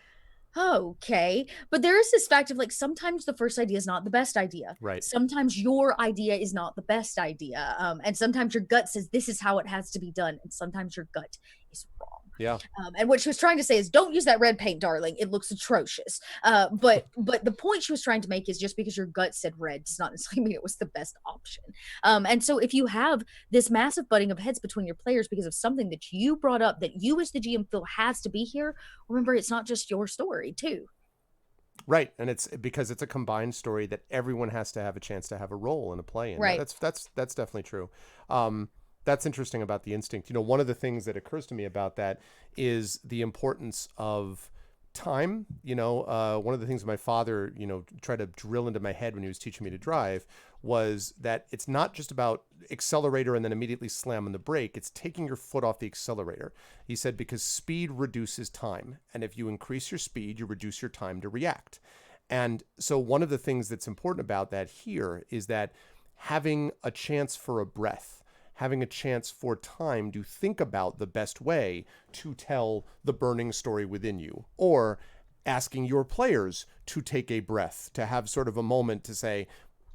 okay. But there is this fact of like, sometimes the first idea is not the best idea. Right. Sometimes your idea is not the best idea. And sometimes your gut says this is how it has to be done. And sometimes your gut is wrong. Yeah. And what she was trying to say is, don't use that red paint, darling. It looks atrocious. But the point she was trying to make is just because your gut said red does not necessarily mean it was the best option. And so if you have this massive butting of heads between your players because of something that you brought up that you as the GM feel has to be here, remember it's not just your story too. Right. And it's because it's a combined story that everyone has to have a chance to have a role and a play in. Right. That's definitely true. That's interesting about the instinct. You know, one of the things that occurs to me about that is the importance of time. You know, one of the things my father, you know, tried to drill into my head when he was teaching me to drive was that it's not just about accelerator and then immediately slam on the brake. It's taking your foot off the accelerator. He said, because speed reduces time. And if you increase your speed, you reduce your time to react. And so one of the things that's important about that here is that having a chance for a breath, having a chance for time to think about the best way to tell the burning story within you, or asking your players to take a breath, to have sort of a moment to say,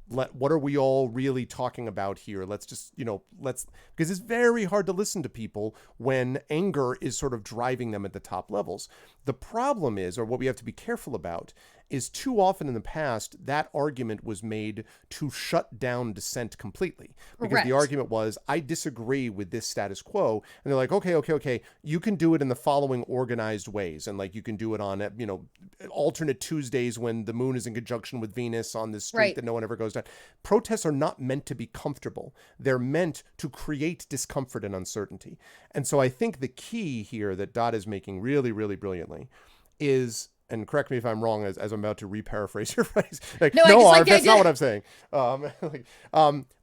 what are we all really talking about here? Let's just, you know, because it's very hard to listen to people when anger is sort of driving them at the top levels. The problem is, or what we have to be careful about, is too often in the past, that argument was made to shut down dissent completely. Because Correct. the argument was, I disagree with this status quo. And they're like, okay. You can do it in the following organized ways. And like, you can do it on, you know, alternate Tuesdays when the moon is in conjunction with Venus on this street that no one ever goes down. Protests are not meant to be comfortable. They're meant to create discomfort and uncertainty. And so I think the key here that Dot is making really, really brilliantly is, and correct me if I'm wrong as I'm about to re-paraphrase your phrase. Like, no, Arv, that's not what I'm saying.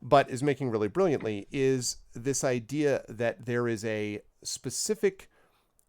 But is making really brilliantly is this idea that there is a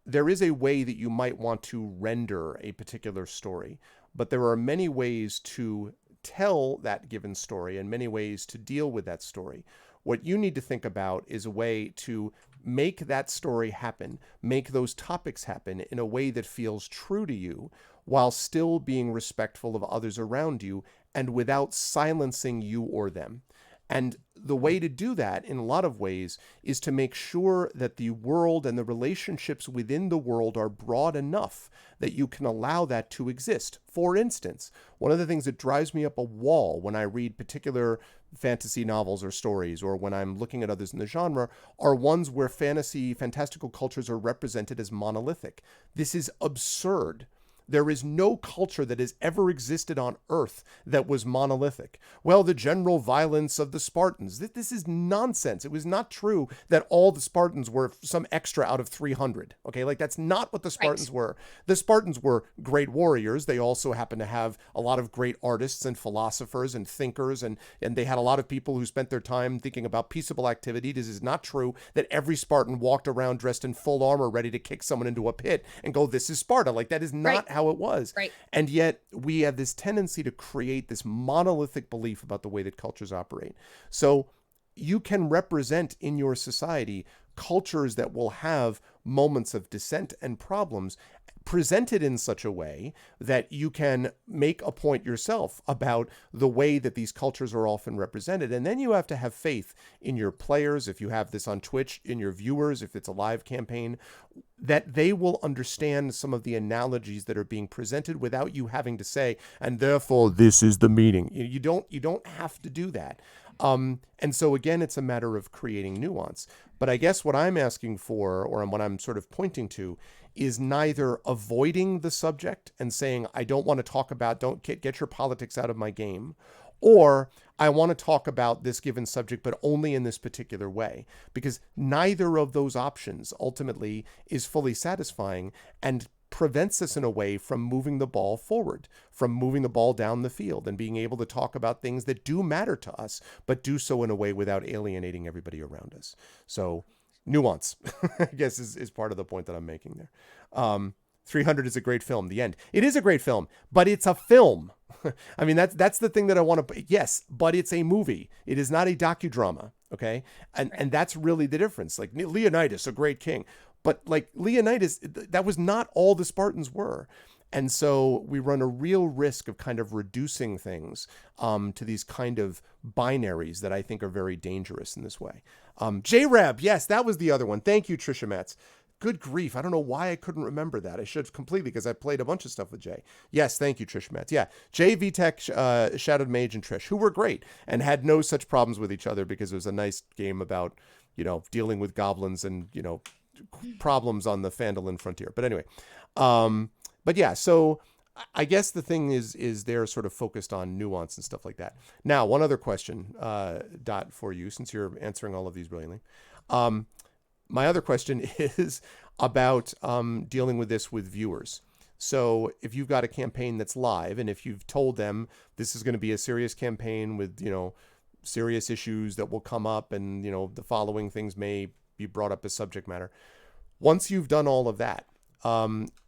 way that you might want to render a particular story, but there are many ways to tell that given story and many ways to deal with that story. What you need to think about is a way to make that story happen, make those topics happen in a way that feels true to you while still being respectful of others around you and without silencing you or them. And the way to do that in a lot of ways is to make sure that the world and the relationships within the world are broad enough that you can allow that to exist. For instance, one of the things that drives me up a wall when I read particular fantasy novels or stories, or when I'm looking at others in the genre, are ones where fantastical cultures are represented as monolithic. This is absurd. There is no culture that has ever existed on Earth that was monolithic. Well, the general violence of the Spartans. This is nonsense. It was not true that all the Spartans were some extra out of 300. Okay, like that's not what the Spartans were. The Spartans were great warriors. They also happened to have a lot of great artists and philosophers and thinkers, and they had a lot of people who spent their time thinking about peaceable activity. This is not true that every Spartan walked around dressed in full armor ready to kick someone into a pit and go, this is Sparta. Like that is not how it was. Right. And yet we have this tendency to create this monolithic belief about the way that cultures operate. So you can represent in your society cultures that will have moments of dissent and problems, present it in such a way that you can make a point yourself about the way that these cultures are often represented. And then you have to have faith in your players, if you have this on Twitch, in your viewers, if it's a live campaign, that they will understand some of the analogies that are being presented without you having to say, and therefore this is the meaning. You don't have to do that. And so again, it's a matter of creating nuance. But I guess what I'm asking for, or what I'm sort of pointing to, is neither avoiding the subject and saying, I don't want to talk about, don't get your politics out of my game, or I want to talk about this given subject, but only in this particular way, because neither of those options ultimately is fully satisfying and prevents us in a way from moving the ball forward, from moving the ball down the field and being able to talk about things that do matter to us, but do so in a way without alienating everybody around us. So nuance, I guess, is part of the point that I'm making there. 300 is a great film. The end. It is a great film, but it's a film. I mean, that's the thing that I want to, yes, but it's a movie. It is not a docudrama. Okay. And that's really the difference. Like Leonidas, a great king, but like Leonidas, that was not all the Spartans were. And so we run a real risk of kind of reducing things to these kind of binaries that I think are very dangerous in this way. J-Rab, yes, that was the other one. Thank you, Trisha Metz. Good grief. I don't know why I couldn't remember that. I should completely, because I played a bunch of stuff with Jay. Yes, thank you, Trish Metz. Yeah, Jay, VTech, Shadowed Mage, and Trish, who were great and had no such problems with each other because it was a nice game about, dealing with goblins and, problems on the Phandalin frontier. But anyway, but yeah, so I guess the thing is they're sort of focused on nuance and stuff like that. Now, one other question, Dot, for you, since you're answering all of these brilliantly. My other question is about dealing with this with viewers. So if you've got a campaign that's live, and if you've told them this is going to be a serious campaign with, serious issues that will come up, and, the following things may be brought up as subject matter. Once you've done all of that,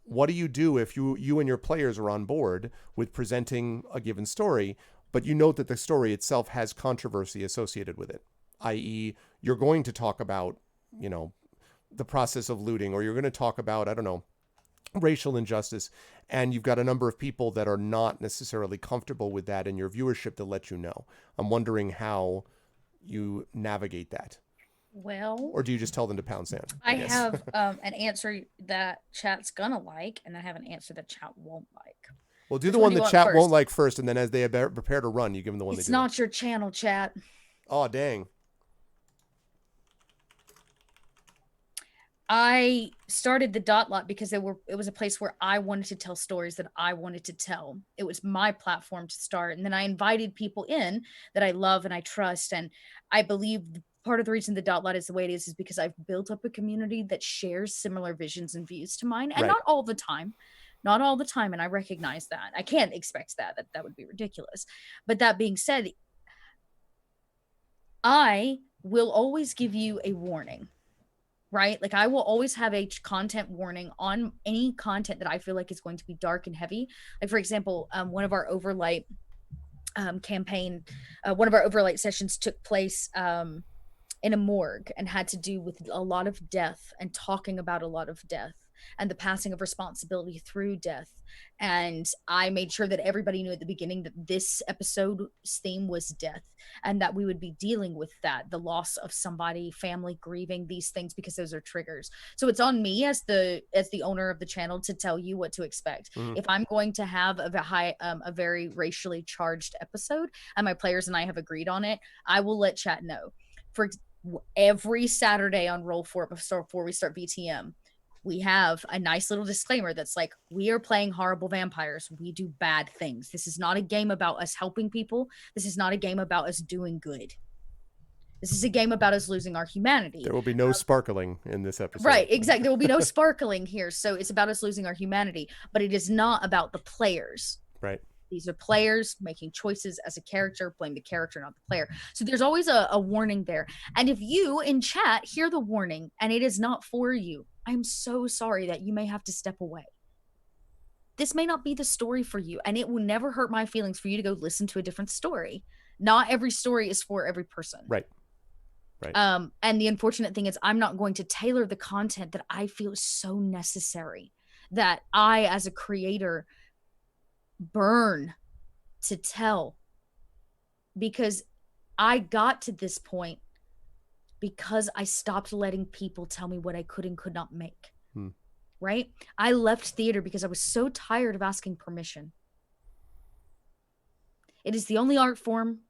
what do you do if you and your players are on board with presenting a given story, but you note that the story itself has controversy associated with it, i.e. you're going to talk about the process of looting, or you're going to talk about, I don't know, racial injustice, and you've got a number of people that are not necessarily comfortable with that in your viewership to let you know. I'm wondering how you navigate that. Well, or do you just tell them to pound sand? I have an answer that chat's gonna like, and I have an answer that chat won't like. Well, do the one that chat won't like first, and then as they prepare to run, you give them the one they do. It's not your channel, chat. Oh, dang. I started the Dot Lot because it was a place where I wanted to tell stories that I wanted to tell. It was my platform to start. And then I invited people in that I love and I trust. And I believe part of the reason the Dot Lot is the way it is because I've built up a community that shares similar visions and views to mine. And not all the time. Not all the time. And I recognize that. I can't expect that. That would be ridiculous. But that being said, I will always give you a warning. Right? Like I will always have a content warning on any content that I feel like is going to be dark and heavy. Like for example, one of our Overlight campaign, one of our Overlight sessions took place in a morgue and had to do with a lot of death and talking about a lot of death and the passing of responsibility through death. And I made sure that everybody knew at the beginning that this episode's theme was death, and that we would be dealing with that, the loss of somebody, family, grieving, these things, because those are triggers. So it's on me as the owner of the channel to tell you what to expect. If I'm going to have a very racially charged episode, and my players and I have agreed on it, I will let chat know. For every Saturday on Roll4 before we start BTM, we have a nice little disclaimer that's like, we are playing horrible vampires. We do bad things. This is not a game about us helping people. This is not a game about us doing good. This is a game about us losing our humanity. There will be no sparkling in this episode. Right, exactly. There will be no sparkling here. So it's about us losing our humanity, but it is not about the players. Right. These are players making choices as a character. Blame the character, not the player. So there's always a warning there. And if you in chat hear the warning and it is not for you, I'm so sorry that you may have to step away. This may not be the story for you, and it will never hurt my feelings for you to go listen to a different story. Not every story is for every person. Right. And the unfortunate thing is I'm not going to tailor the content that I feel is so necessary. that I, as a creator, burn to tell, because I got to this point because I stopped letting people tell me what I could and could not make. Right? I left theater because I was so tired of asking permission. It is the only art form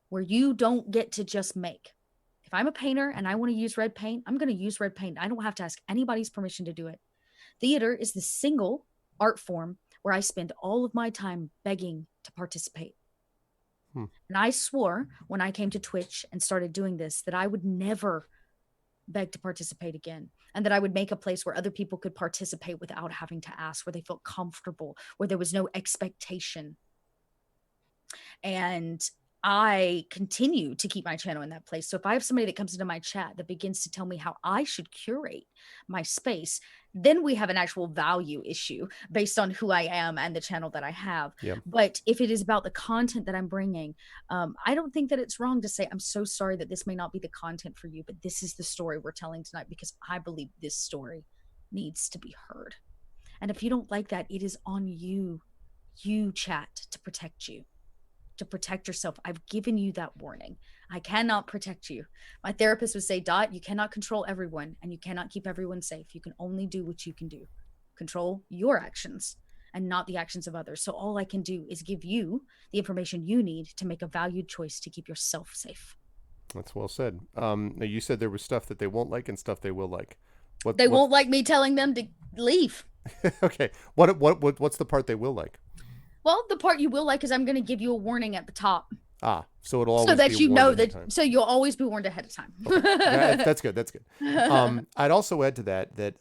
where you don't get to just make. If I'm a painter and I want to use red paint, I'm going to use red paint. I don't have to ask anybody's permission to do it. Theater is the single art form where I spend all of my time begging to participate. And I swore when I came to Twitch and started doing this that I would never beg to participate again, and that I would make a place where other people could participate without having to ask, where they felt comfortable, where there was no expectation. And I continue to keep my channel in that place. So if I have somebody that comes into my chat that begins to tell me how I should curate my space, then we have an actual value issue based on who I am and the channel that I have. Yep. But if it is about the content that I'm bringing, I don't think that it's wrong to say, I'm so sorry that this may not be the content for you, but this is the story we're telling tonight because I believe this story needs to be heard. And if you don't like that, it is on you, chat, to protect you. To protect yourself. I've given you that warning. I cannot protect you. My therapist would say, Dot, you cannot control everyone and you cannot keep everyone safe. You can only do what you can do. Control your actions and not the actions of others. So all I can do is give you the information you need to make a valued choice to keep yourself safe. That's well said. Now you said there was stuff that they won't like and stuff they will like. They won't like me telling them to leave. Okay. What's the part they will like? Well, the part you will like is I'm going to give you a warning at the top. So it'll always so that be you warned know ahead of that, time. so you'll always be warned ahead of time. Okay. That's good. That's good. I'd also add to that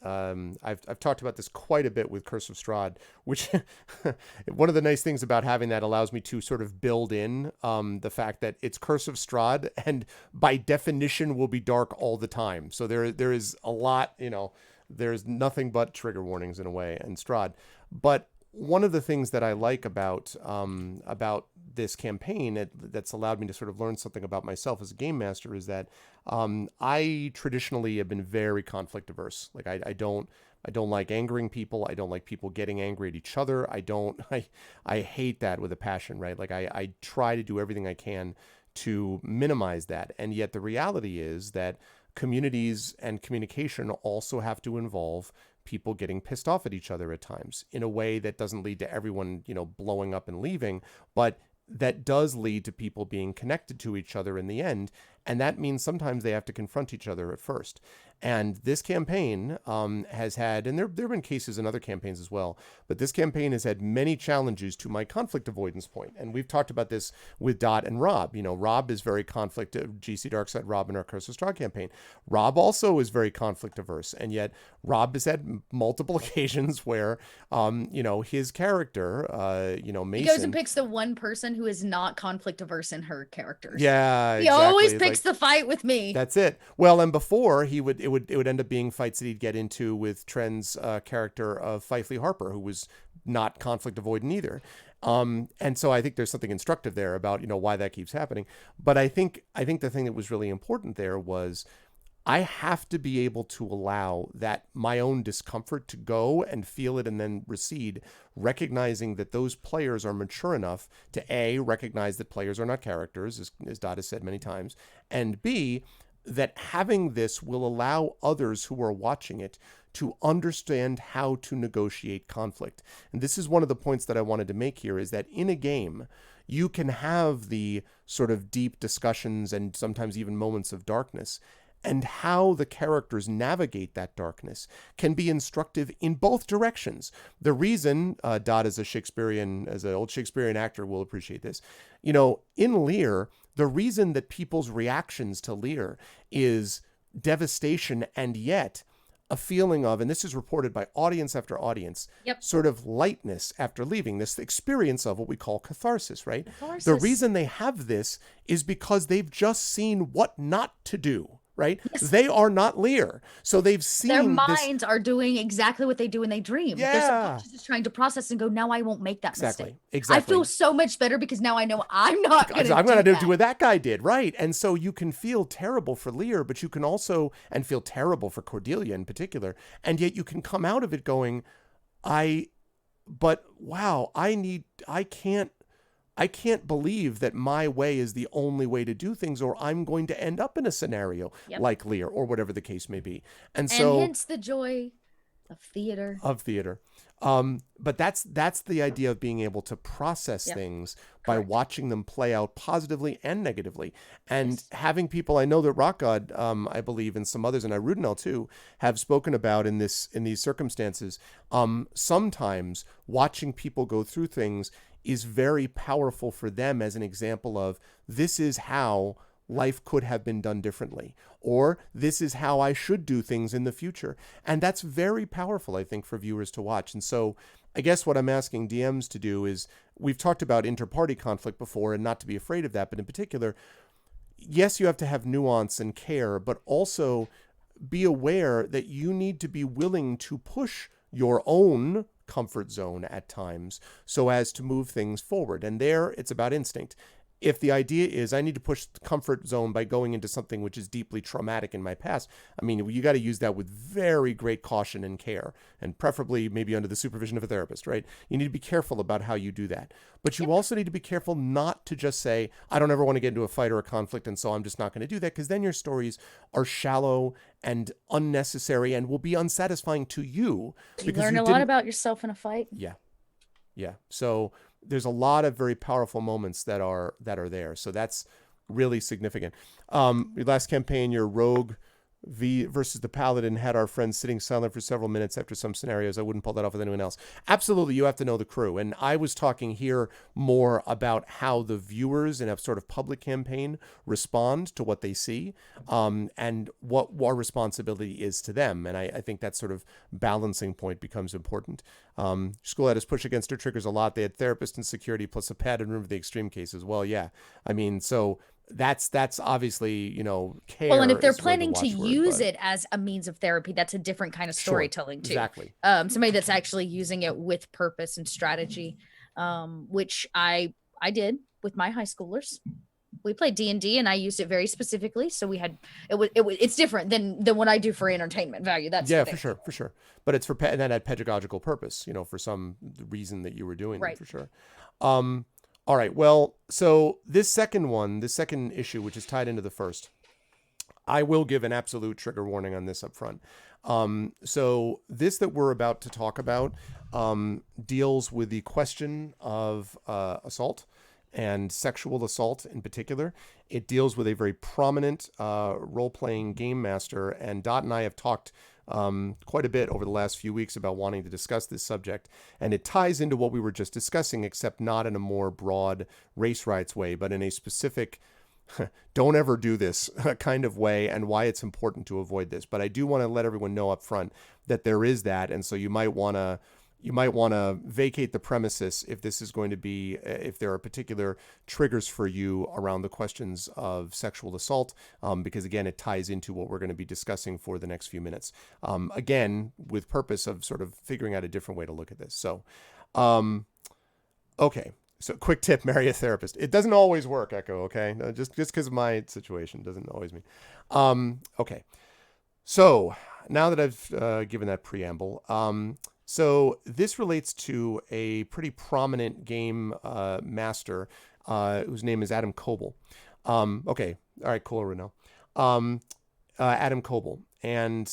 I've talked about this quite a bit with Curse of Strahd, which one of the nice things about having that allows me to sort of build in the fact that it's Curse of Strahd and by definition will be dark all the time. So there is a lot, there's nothing but trigger warnings in a way in Strahd. But one of the things that I like about this campaign that's allowed me to sort of learn something about myself as a game master is that I traditionally have been very conflict averse. Like I don't like angering people. I don't like people getting angry at each other. I hate that with a passion, right? Like I try to do everything I can to minimize that. And yet the reality is that communities and communication also have to involve people getting pissed off at each other at times in a way that doesn't lead to everyone, blowing up and leaving, but that does lead to people being connected to each other in the end. And that means sometimes they have to confront each other at first. And this campaign has had, and there have been cases in other campaigns as well, but this campaign has had many challenges to my conflict avoidance point. And we've talked about this with Dot and Rob. Rob is very GC Darkside Rob in our Curse of Strahd campaign. Rob also is very conflict averse. And yet Rob has had multiple occasions where, his character, Mason. He goes and picks the one person who is not conflict averse in her characters. Yeah, he always picks the fight with me. That's it. Well, and before it would end up being fights that he'd get into with Tren's character of Fifely Harper, who was not conflict avoidant either. And so I think there's something instructive there about why that keeps happening. But I think the thing that was really important there was I have to be able to allow that my own discomfort to go and feel it and then recede, recognizing that those players are mature enough to A, recognize that players are not characters, as Dot has said many times, and B, that having this will allow others who are watching it to understand how to negotiate conflict. And this is one of the points that I wanted to make here, is that in a game, you can have the sort of deep discussions and sometimes even moments of darkness, and how the characters navigate that darkness can be instructive in both directions. The reason, Dot as an old Shakespearean actor will appreciate this, in Lear, the reason that people's reactions to Lear is devastation and yet a feeling of, and this is reported by audience after audience, sort of lightness after leaving, this experience of what we call catharsis, right? The reason they have this is because they've just seen what not to do right? Yes. They are not Lear. So they've seen Their this. minds are doing exactly what they do when they dream. Their Yeah. subconscious is trying to process and go, now I won't make that Exactly. mistake. Exactly. I feel so much better because now I know I'm not going to I'm going to do that. what that guy did, right? And so you can feel terrible for Lear, but you can also, and feel terrible for Cordelia in particular, and yet you can come out of it going, but wow, I can't believe that my way is the only way to do things, or I'm going to end up in a scenario like Lear, or whatever the case may be. And so, hence the joy of theater. But that's the idea of being able to process things by watching them play out positively and negatively, and having people. I know that Rock God, I believe, and some others, and I Rudinell too, have spoken about in these circumstances. Sometimes watching people go through things is very powerful for them as an example of, this is how life could have been done differently, or this is how I should do things in the future. And that's very powerful, I think, for viewers to watch. And so I guess what I'm asking DMs to do is, we've talked about inter-party conflict before, and not to be afraid of that, but in particular, yes, you have to have nuance and care, but also be aware that you need to be willing to push your own comfort zone at times so as to move things forward. And there, it's about instinct. If the idea is, I need to push the comfort zone by going into something which is deeply traumatic in my past, I mean, you got to use that with very great caution and care, and preferably maybe under the supervision of a therapist, right? You need to be careful about how you do that. But you also need to be careful not to just say, I don't ever want to get into a fight or a conflict, and so I'm just not going to do that, because then your stories are shallow and unnecessary and will be unsatisfying to you. You learn a lot about yourself in a fight. Yeah. So there's a lot of very powerful moments that are there. So that's really significant. Your last campaign, your rogue versus the paladin had our friends sitting silent for several minutes after some scenarios. I wouldn't pull that off with anyone else. Absolutely, you have to know the crew. And I was talking here more about how the viewers in a sort of public campaign respond to what they see, and what our responsibility is to them. And I think that sort of balancing point becomes important. School had us push against her triggers a lot. They had therapist and security plus a padded room for the extreme cases. Well, yeah. I mean, so that's obviously, care. Well, and if they're planning to use it as a means of therapy, that's a different kind of storytelling too. Exactly. Somebody that's actually using it with purpose and strategy, which I did with my high schoolers. We played D&D, and I used it very specifically. So we had it's different than what I do for entertainment value. That's for sure. But it's and that had pedagogical purpose, for some reason that you were doing it, for sure. All right. Well, so this second issue, which is tied into the first, I will give an absolute trigger warning on this up front. So this that we're about to talk about deals with the question of assault and sexual assault in particular. It deals with a very prominent role-playing game master, and Dot and I have talked quite a bit over the last few weeks about wanting to discuss this subject, and it ties into what we were just discussing, except not in a more broad race rights way, but in a specific don't ever do this kind of way, and why it's important to avoid this. But I do want to let everyone know up front that there is that, and so you might want to vacate the premises if this is going to be, if there are particular triggers for you around the questions of sexual assault, because again, it ties into what we're going to be discussing for the next few minutes. Again, with purpose of sort of figuring out a different way to look at this. So, okay. So quick tip, marry a therapist. It doesn't always work, Echo, okay? Just because of my situation doesn't always mean. Okay. So now that I've given that preamble, so this relates to a pretty prominent game master whose name is Adam Koebel. Okay. All right, cool, Rudinell. Adam Koebel. And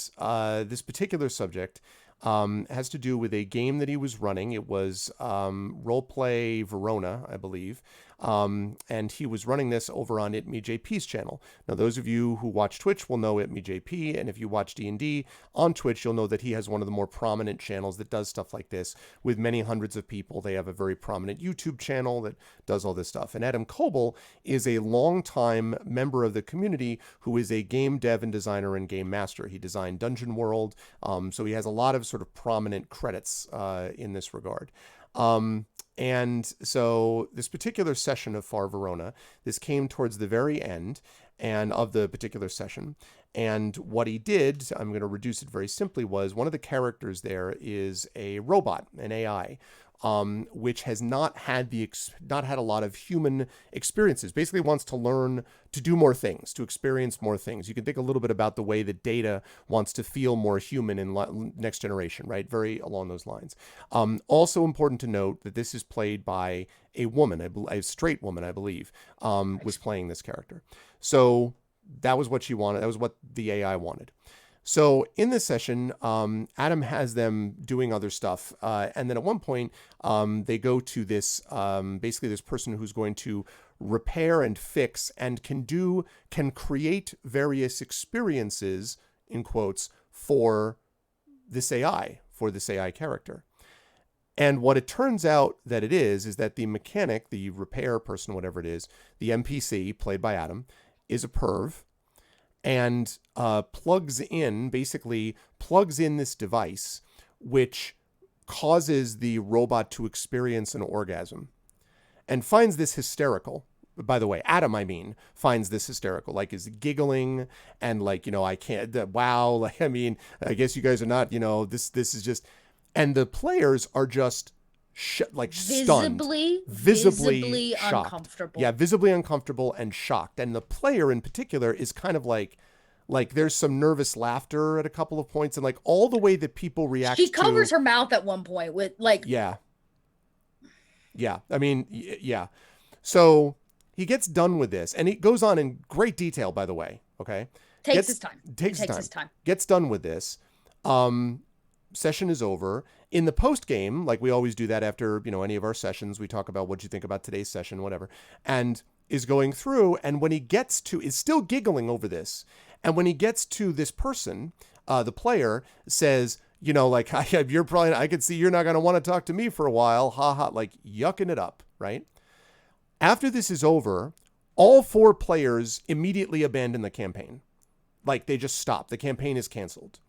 this particular subject has to do with a game that he was running. It was Roleplay Verona, I believe. And he was running this over on ItMeJP's channel. Now, those of you who watch Twitch will know ItMeJP, and if you watch D&D on Twitch, you'll know that he has one of the more prominent channels that does stuff like this with many hundreds of people. They have a very prominent YouTube channel that does all this stuff. And Adam Koebel is a longtime member of the community who is a game dev and designer and game master. He designed Dungeon World, so he has a lot of sort of prominent credits in this regard. And so this particular session of Far Verona, this came towards the very end and of the particular session. And what he did, I'm going to reduce it very simply, was one of the characters there is a robot, an AI, which has not had a lot of human experiences. Basically, wants to learn to do more things, to experience more things. You can think a little bit about the way that Data wants to feel more human in Next Generation, right? Very along those lines. Also important to note that this is played by a woman, a straight woman, I believe, was playing this character. So that was what she wanted. That was what the AI wanted. So in this session, Adam has them doing other stuff. And then at one point, they go to this, basically this person who's going to repair and fix and can create various experiences, in quotes, for this AI character. And what it turns out that it is that the mechanic, the repair person, whatever it is, the NPC played by Adam, is a perv, and plugs in this device, which causes the robot to experience an orgasm, and finds this hysterical. By the way, Adam, finds this hysterical, like is giggling and like, I can't, wow. Like, I guess you guys are not, this is just, and the players are just stunned, visibly shocked. Uncomfortable. Yeah, visibly uncomfortable and shocked. And the player in particular is kind of like there's some nervous laughter at a couple of points, and like all the way that people react. She covers her mouth at one point with like. Yeah. Yeah. So he gets done with this, and he goes on in great detail, by the way. Okay. Takes his time. Gets done with this. Session is over. In the post game, like we always do that after, any of our sessions, we talk about what you think about today's session, whatever, and is going through. And when he gets to, is still giggling over this. And when he gets to this person, the player says, like, I could see you're not going to want to talk to me for a while. Ha ha, like yucking it up. Right. After this is over, all 4 players immediately abandon the campaign. Like they just stop. The campaign is canceled.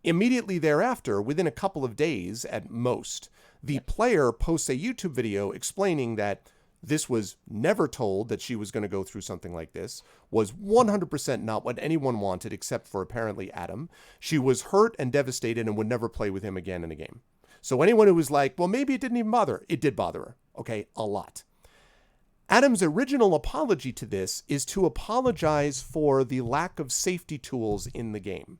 Immediately thereafter, within a couple of days at most, the player posts a YouTube video explaining that this was never told that she was going to go through something like this, was 100% not what anyone wanted except for apparently Adam. She was hurt and devastated and would never play with him again in a game. So anyone who was like, well, maybe it didn't even bother her, it did bother her. Okay, a lot. Adam's original apology to this is to apologize for the lack of safety tools in the game.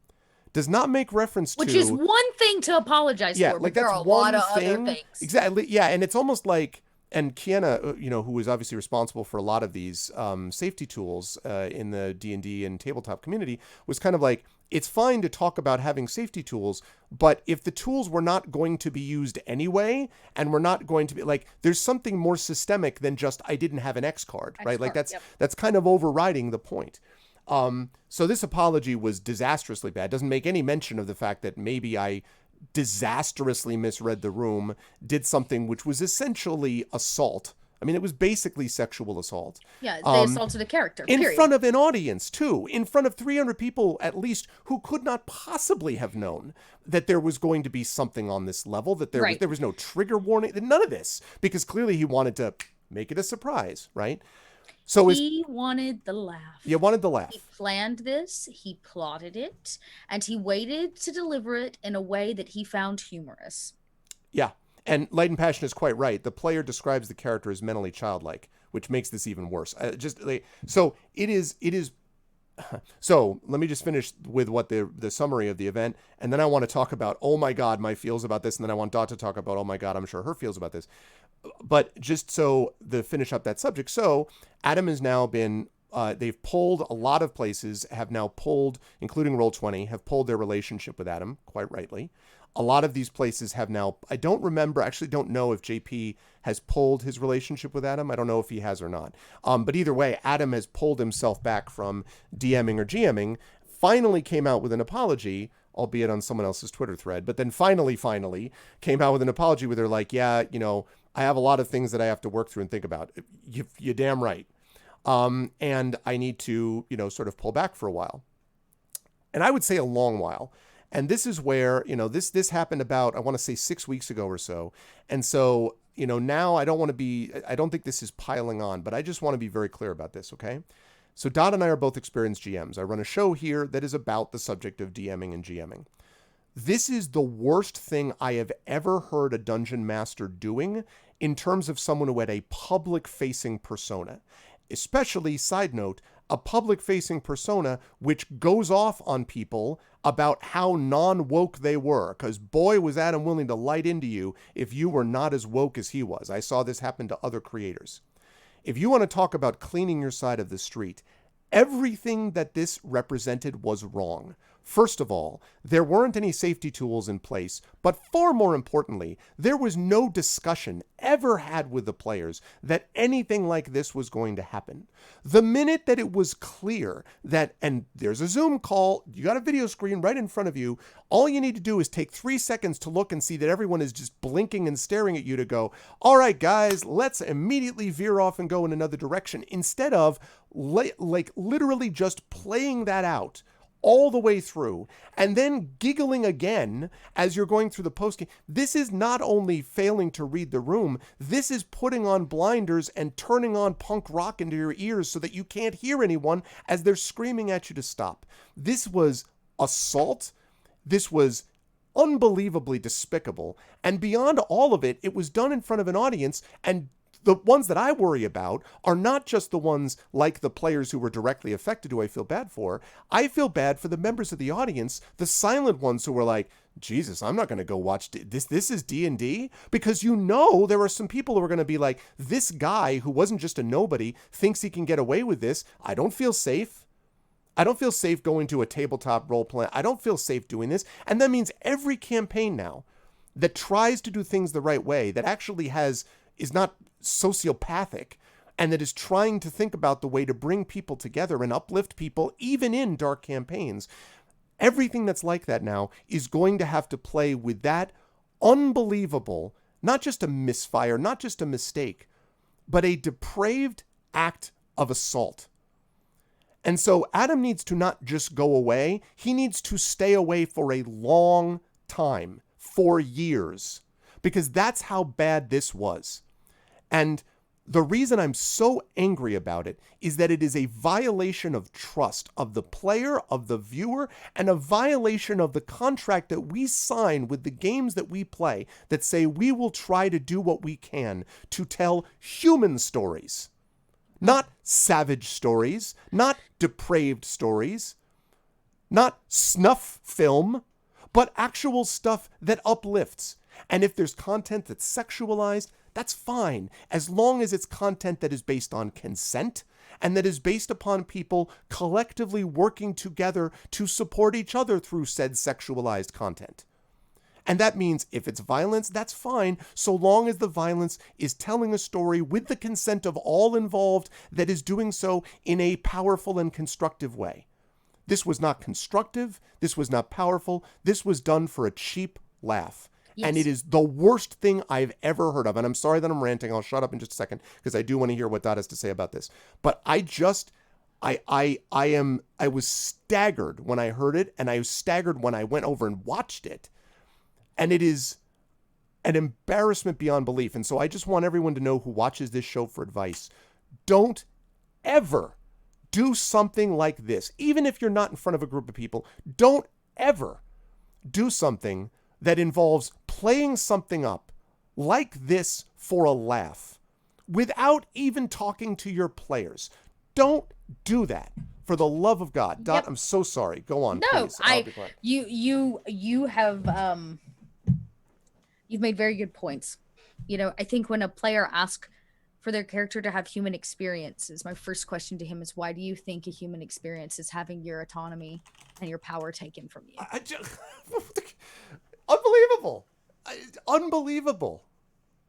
Does not make reference Which to... is one thing to apologize for, but there are a lot of other things. Exactly, yeah, and it's almost like... And Kiana, who is obviously responsible for a lot of these safety tools in the D&D and tabletop community, was kind of like, it's fine to talk about having safety tools, but if the tools were not going to be used anyway, and we're not going to be like, there's something more systemic than just, I didn't have an X card, right? Like that's kind of overriding the point. So this apology was disastrously bad. Doesn't make any mention of the fact that maybe I disastrously misread the room, did something which was essentially assault. I mean, it was basically sexual assault. Yeah, they assaulted a character, in front of an audience, too. In front of 300 people, at least, who could not possibly have known that there was going to be something on this level, that there was no trigger warning, none of this, because clearly he wanted to make it a surprise, right? So he wanted the laugh. You wanted the laugh. He planned this, he plotted it, and he waited to deliver it in a way that he found humorous. Yeah. And Light and Passion is quite right. The player describes the character as mentally childlike, which makes this even worse. So it is. So let me just finish with what the summary of the event, and then I want to talk about, oh my God, my feels about this, and then I want Dot to talk about, oh my God, I'm sure her feels about this. But just so to finish up that subject, so Adam has now been, they've pulled a lot of places, have now pulled, including Roll20, have pulled their relationship with Adam, quite rightly. A lot of these places have now, I don't know if JP has pulled his relationship with Adam. I don't know if he has or not. But either way, Adam has pulled himself back from DMing or GMing, finally came out with an apology, albeit on someone else's Twitter thread, but then finally came out with an apology where they're like, yeah, I have a lot of things that I have to work through and think about. You're damn right. And I need to, sort of pull back for a while. And I would say a long while. And this is where, this happened about, I want to say 6 weeks ago or so. And so, now I don't think this is piling on, but I just want to be very clear about this, okay? So Dot and I are both experienced GMs. I run a show here that is about the subject of DMing and GMing. This is the worst thing I have ever heard a dungeon master doing in terms of someone who had a public-facing persona. Especially, side note, a public-facing persona which goes off on people about how non-woke they were, because boy was Adam willing to light into you if you were not as woke as he was. I saw this happen to other creators. If you want to talk about cleaning your side of the street, everything that this represented was wrong. First of all, there weren't any safety tools in place, but far more importantly, there was no discussion ever had with the players that anything like this was going to happen. The minute that it was clear that, and there's a Zoom call, you got a video screen right in front of you, all you need to do is take 3 seconds to look and see that everyone is just blinking and staring at you to go, all right, guys, let's immediately veer off and go in another direction, instead of like literally just playing that out all the way through, and then giggling again as you're going through the post-game. This is not only failing to read the room, this is putting on blinders and turning on punk rock into your ears so that you can't hear anyone as they're screaming at you to stop. This was assault. This was unbelievably despicable. And beyond all of it, it was done in front of an audience, and the ones that I worry about are not just the ones like the players who were directly affected who I feel bad for. I feel bad for the members of the audience, the silent ones who were like, Jesus, I'm not going to go watch this. This is D&D? Because you know there are some people who are going to be like, this guy who wasn't just a nobody thinks he can get away with this. I don't feel safe. I don't feel safe going to a tabletop role play. I don't feel safe doing this. And that means every campaign now that tries to do things the right way, that actually is not sociopathic, and that is trying to think about the way to bring people together and uplift people, even in dark campaigns, everything that's like that now is going to have to play with that unbelievable, not just a misfire, not just a mistake, but a depraved act of assault. And so Adam needs to not just go away, he needs to stay away for a long time, for years, because that's how bad this was. And the reason I'm so angry about it is that it is a violation of trust of the player, of the viewer, and a violation of the contract that we sign with the games that we play that say we will try to do what we can to tell human stories. Not savage stories, not depraved stories, not snuff film, but actual stuff that uplifts. And if there's content that's sexualized, that's fine, as long as it's content that is based on consent and that is based upon people collectively working together to support each other through said sexualized content. And that means if it's violence, that's fine, so long as the violence is telling a story with the consent of all involved that is doing so in a powerful and constructive way. This was not constructive. This was not powerful. This was done for a cheap laugh. Yes. And it is the worst thing I've ever heard of. And I'm sorry that I'm ranting. I'll shut up in just a second because I do want to hear what Dot has to say about this. But I was staggered when I heard it, and I was staggered when I went over and watched it. And it is an embarrassment beyond belief. And so I just want everyone to know who watches this show for advice. Don't ever do something like this. Even if you're not in front of a group of people, don't ever do something that involves playing something up like this for a laugh without even talking to your players. Don't do that. For the love of God. Dot, yep. I'm so sorry. Go on, no, please. You have you've made very good points. You know, I think when a player asks for their character to have human experiences, my first question to him is, why do you think a human experience is having your autonomy and your power taken from you? Unbelievable. Unbelievable.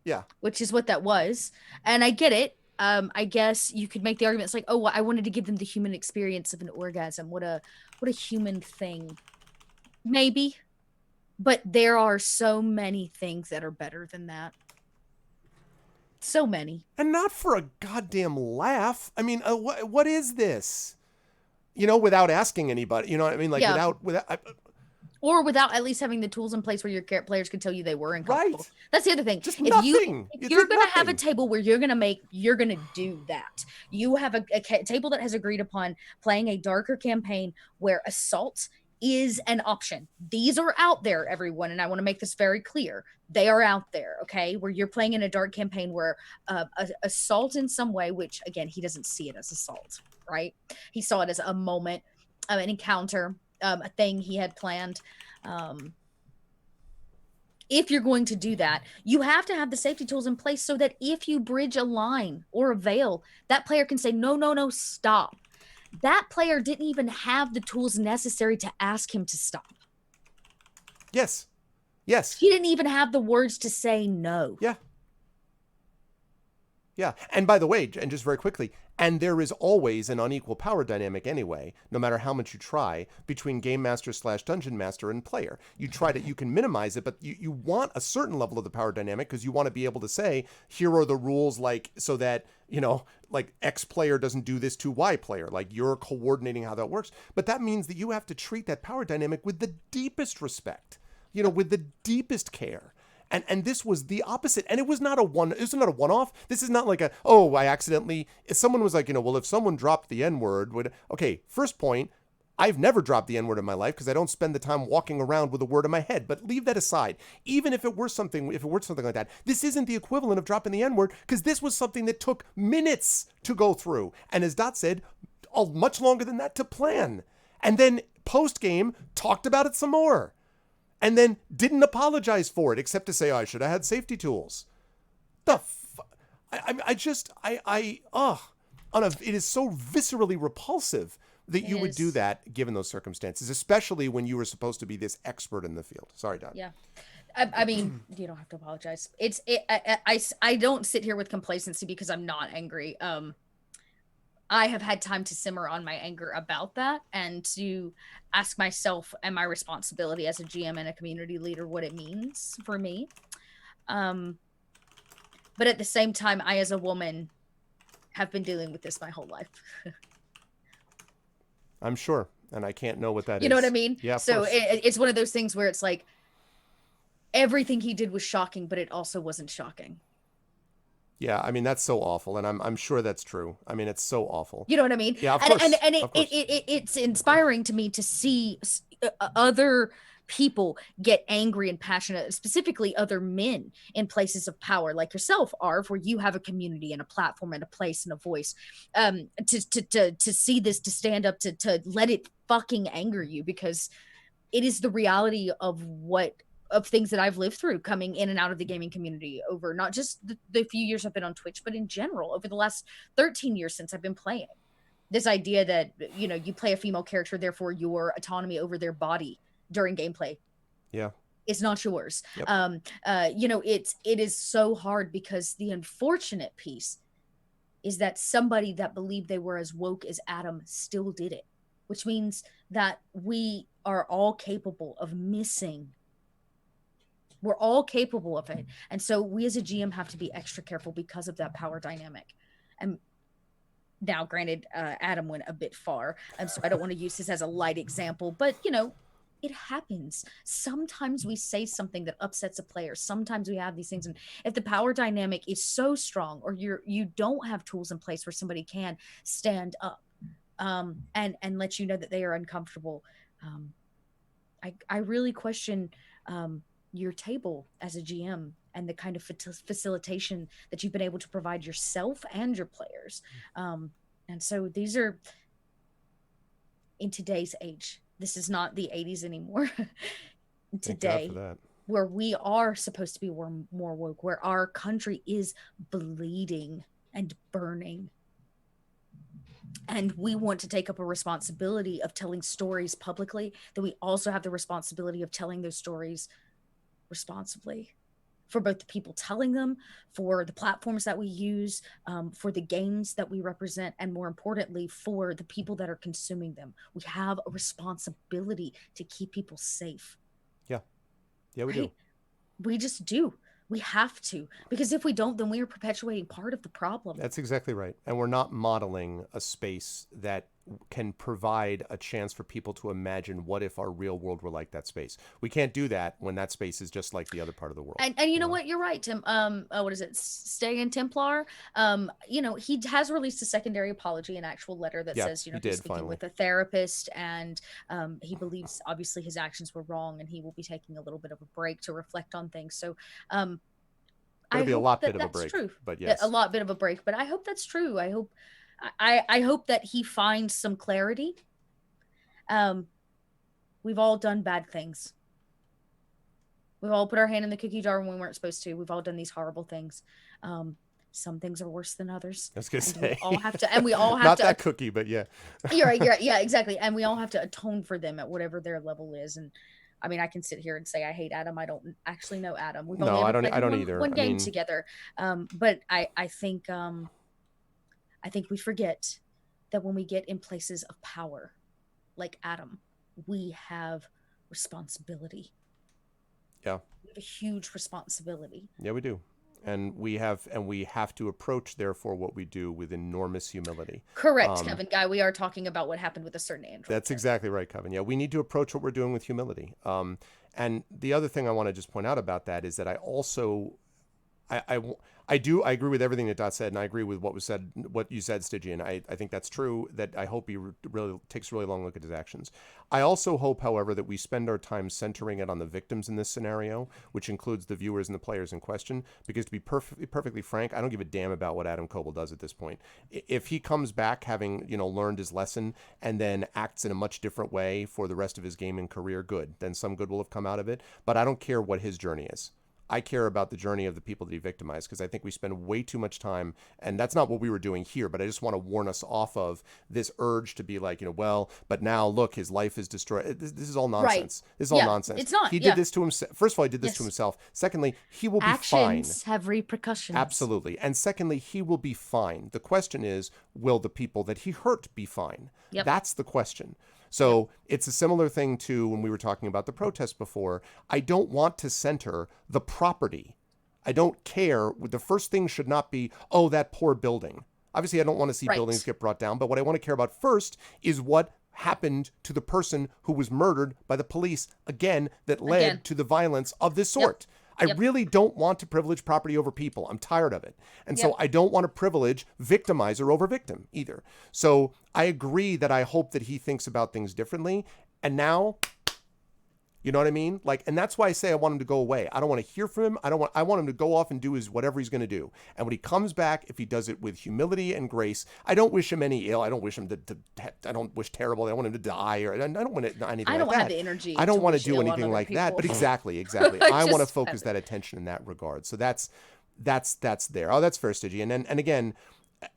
Yeah. Which is what that was. And I get it. I guess you could make the argument. It's like, oh, well, I wanted to give them the human experience of an orgasm. What a human thing. Maybe. But there are so many things that are better than that. So many. And not for a goddamn laugh. I mean, what is this? You know, without asking anybody. You know what I mean? Like, yeah. without or without at least having the tools in place where your players can tell you they were uncomfortable. Right. That's the other thing. Just If nothing. You you're did going to have a nothing. table where you're going to do that. You have a table that has agreed upon playing a darker campaign where assault is an option. These are out there, everyone, and I want to make this very clear. They are out there, okay? Where you're playing in a dark campaign where assault in some way, which again, he doesn't see it as assault, right? He saw it as a moment, an encounter, a thing he had planned. If you're going to do that, you have to have the safety tools in place so that if you bridge a line or a veil, that player can say, no, stop. That player didn't even have the tools necessary to ask him to stop. Yes. He didn't even have the words to say no. Yeah. And by the way, and just very quickly, and there is always an unequal power dynamic anyway, no matter how much you try, between game master / dungeon master and player. You can minimize it, but you want a certain level of the power dynamic because you want to be able to say, here are the rules, like, so that, like X player doesn't do this to Y player, like you're coordinating how that works. But that means that you have to treat that power dynamic with the deepest respect, with the deepest care. And this was the opposite. And it was not a one-off. This is not like I accidentally, if someone was like, well, if someone dropped the N-word, okay, first point, I've never dropped the N-word in my life because I don't spend the time walking around with a word in my head. But leave that aside. Even if it were something like that, this isn't the equivalent of dropping the N-word because this was something that took minutes to go through. And as Dot said, much longer than that to plan. And then post-game, talked about it some more. And then didn't apologize for it, except to say, I should have had safety tools. It is so viscerally repulsive that you would do that given those circumstances, especially when you were supposed to be this expert in the field. Sorry, Dot. Yeah. I mean, you don't have to apologize. I don't sit here with complacency because I'm not angry. I have had time to simmer on my anger about that and to ask myself and my responsibility as a GM and a community leader what it means for me. But at the same time, I, as a woman, have been dealing with this my whole life. I'm sure. And I can't know what that is. You know what I mean? Yeah. So it's one of those things where it's like everything he did was shocking, but it also wasn't shocking. Yeah, I mean, that's so awful, and I'm sure that's true. I mean, it's so awful. You know what I mean? Yeah, of course. And it's inspiring to me to see other people get angry and passionate, specifically other men in places of power like yourself, Arv, where you have a community and a platform and a place and a voice. To see this, to stand up, to let it fucking anger you, because it is the reality of things that I've lived through coming in and out of the gaming community over not just the few years I've been on Twitch, but in general over the last 13 years since I've been playing. This idea that, you play a female character, therefore your autonomy over their body during gameplay is not yours. Yep. It is so hard because the unfortunate piece is that somebody that believed they were as woke as Adam still did it, which means that we are all capable of missing. We're all capable of it. And so we as a GM have to be extra careful because of that power dynamic. And now, granted, Adam went a bit far, and so I don't want to use this as a light example, but, it happens. Sometimes we say something that upsets a player. Sometimes we have these things. And if the power dynamic is so strong, or you don't have tools in place where somebody can stand up and let you know that they are uncomfortable, I really question your table as a GM and the kind of facilitation that you've been able to provide yourself and your players. And so these are, in today's age, this is not the 80s anymore. Today, where we are supposed to be more woke, where our country is bleeding and burning. And we want to take up a responsibility of telling stories publicly, that we also have the responsibility of telling those stories responsibly, for both the people telling them, for the platforms that we use, for the games that we represent, and more importantly, for the people that are consuming them. We have a responsibility to keep people safe. Yeah, we do. We just do. We have to, because if we don't, then we are perpetuating part of the problem. That's exactly right. And we're not modeling a space that can provide a chance for people to imagine what if our real world were like that space. We can't do that when that space is just like the other part of the world. And you know what? You're right, Tim. What is it? Stay Templar. He has released a secondary apology, an actual letter that says, he he's did, speaking finally. with a therapist, and he believes obviously his actions were wrong, and he will be taking a little bit of a break to reflect on things. So, It'll be a lot bit of a that's break, true. but yes, a lot bit of a break. But I hope that's true. I hope that he finds some clarity. We've all done bad things. We've all put our hand in the cookie jar when we weren't supposed to. We've all done these horrible things. Some things are worse than others. I was gonna and say, we all have to, and we all have not to. that cookie, but yeah, You're right. Yeah, exactly. And we all have to atone for them at whatever their level is. And I mean, I can sit here and say I hate Adam. I don't actually know Adam. We've only ever played I don't one, either. one I game mean, together. But I think we forget that when we get in places of power, like Adam, we have responsibility. Yeah. We have a huge responsibility. Yeah, we do. And we have to approach, therefore, what we do with enormous humility. Correct, Kevin Guy. We are talking about what happened with a certain Android. That's exactly right, Kevin. Yeah, we need to approach what we're doing with humility. And the other thing I want to just point out about that is that I also, I agree with everything that Dot said, and I agree with what you said, Stygian. I think that's true, that I hope he really takes a really long look at his actions. I also hope, however, that we spend our time centering it on the victims in this scenario, which includes the viewers and the players in question, because to be perfectly frank, I don't give a damn about what Adam Koebel does at this point. If he comes back having, learned his lesson and then acts in a much different way for the rest of his gaming career, good. Then some good will have come out of it, but I don't care what his journey is. I care about the journey of the people that he victimized, because I think we spend way too much time, and that's not what we were doing here, but I just want to warn us off of this urge to be like, but now look, his life is destroyed. This is all nonsense. Right. This is all nonsense. It's not. He did this to himself. First of all, he did this to himself. Secondly, he will be fine. Actions have repercussions. Absolutely. And secondly, he will be fine. The question is, will the people that he hurt be fine? Yep. That's the question. So it's a similar thing to when we were talking about the protest before. I don't want to center the property. I don't care. The first thing should not be, that poor building. Obviously, I don't want to see buildings get brought down, but what I want to care about first is what happened to the person who was murdered by the police, that led to the violence of this sort. Yep. I really don't want to privilege property over people. I'm tired of it. And so I don't want to privilege victimizer over victim either. So I agree that I hope that he thinks about things differently. And now, you know what I mean? And that's why I say I want him to go away. I don't want to hear from him. I want him to go off and do whatever he's going to do. And when he comes back, if he does it with humility and grace, I don't wish him any ill. I don't wish him I don't wish terrible. I don't want him to die, or I don't want anything like that. I don't have the energy. I don't want to do anything like that. But exactly. I want to focus that attention in that regard. So that's there. Oh, that's fair, Stigi. And again,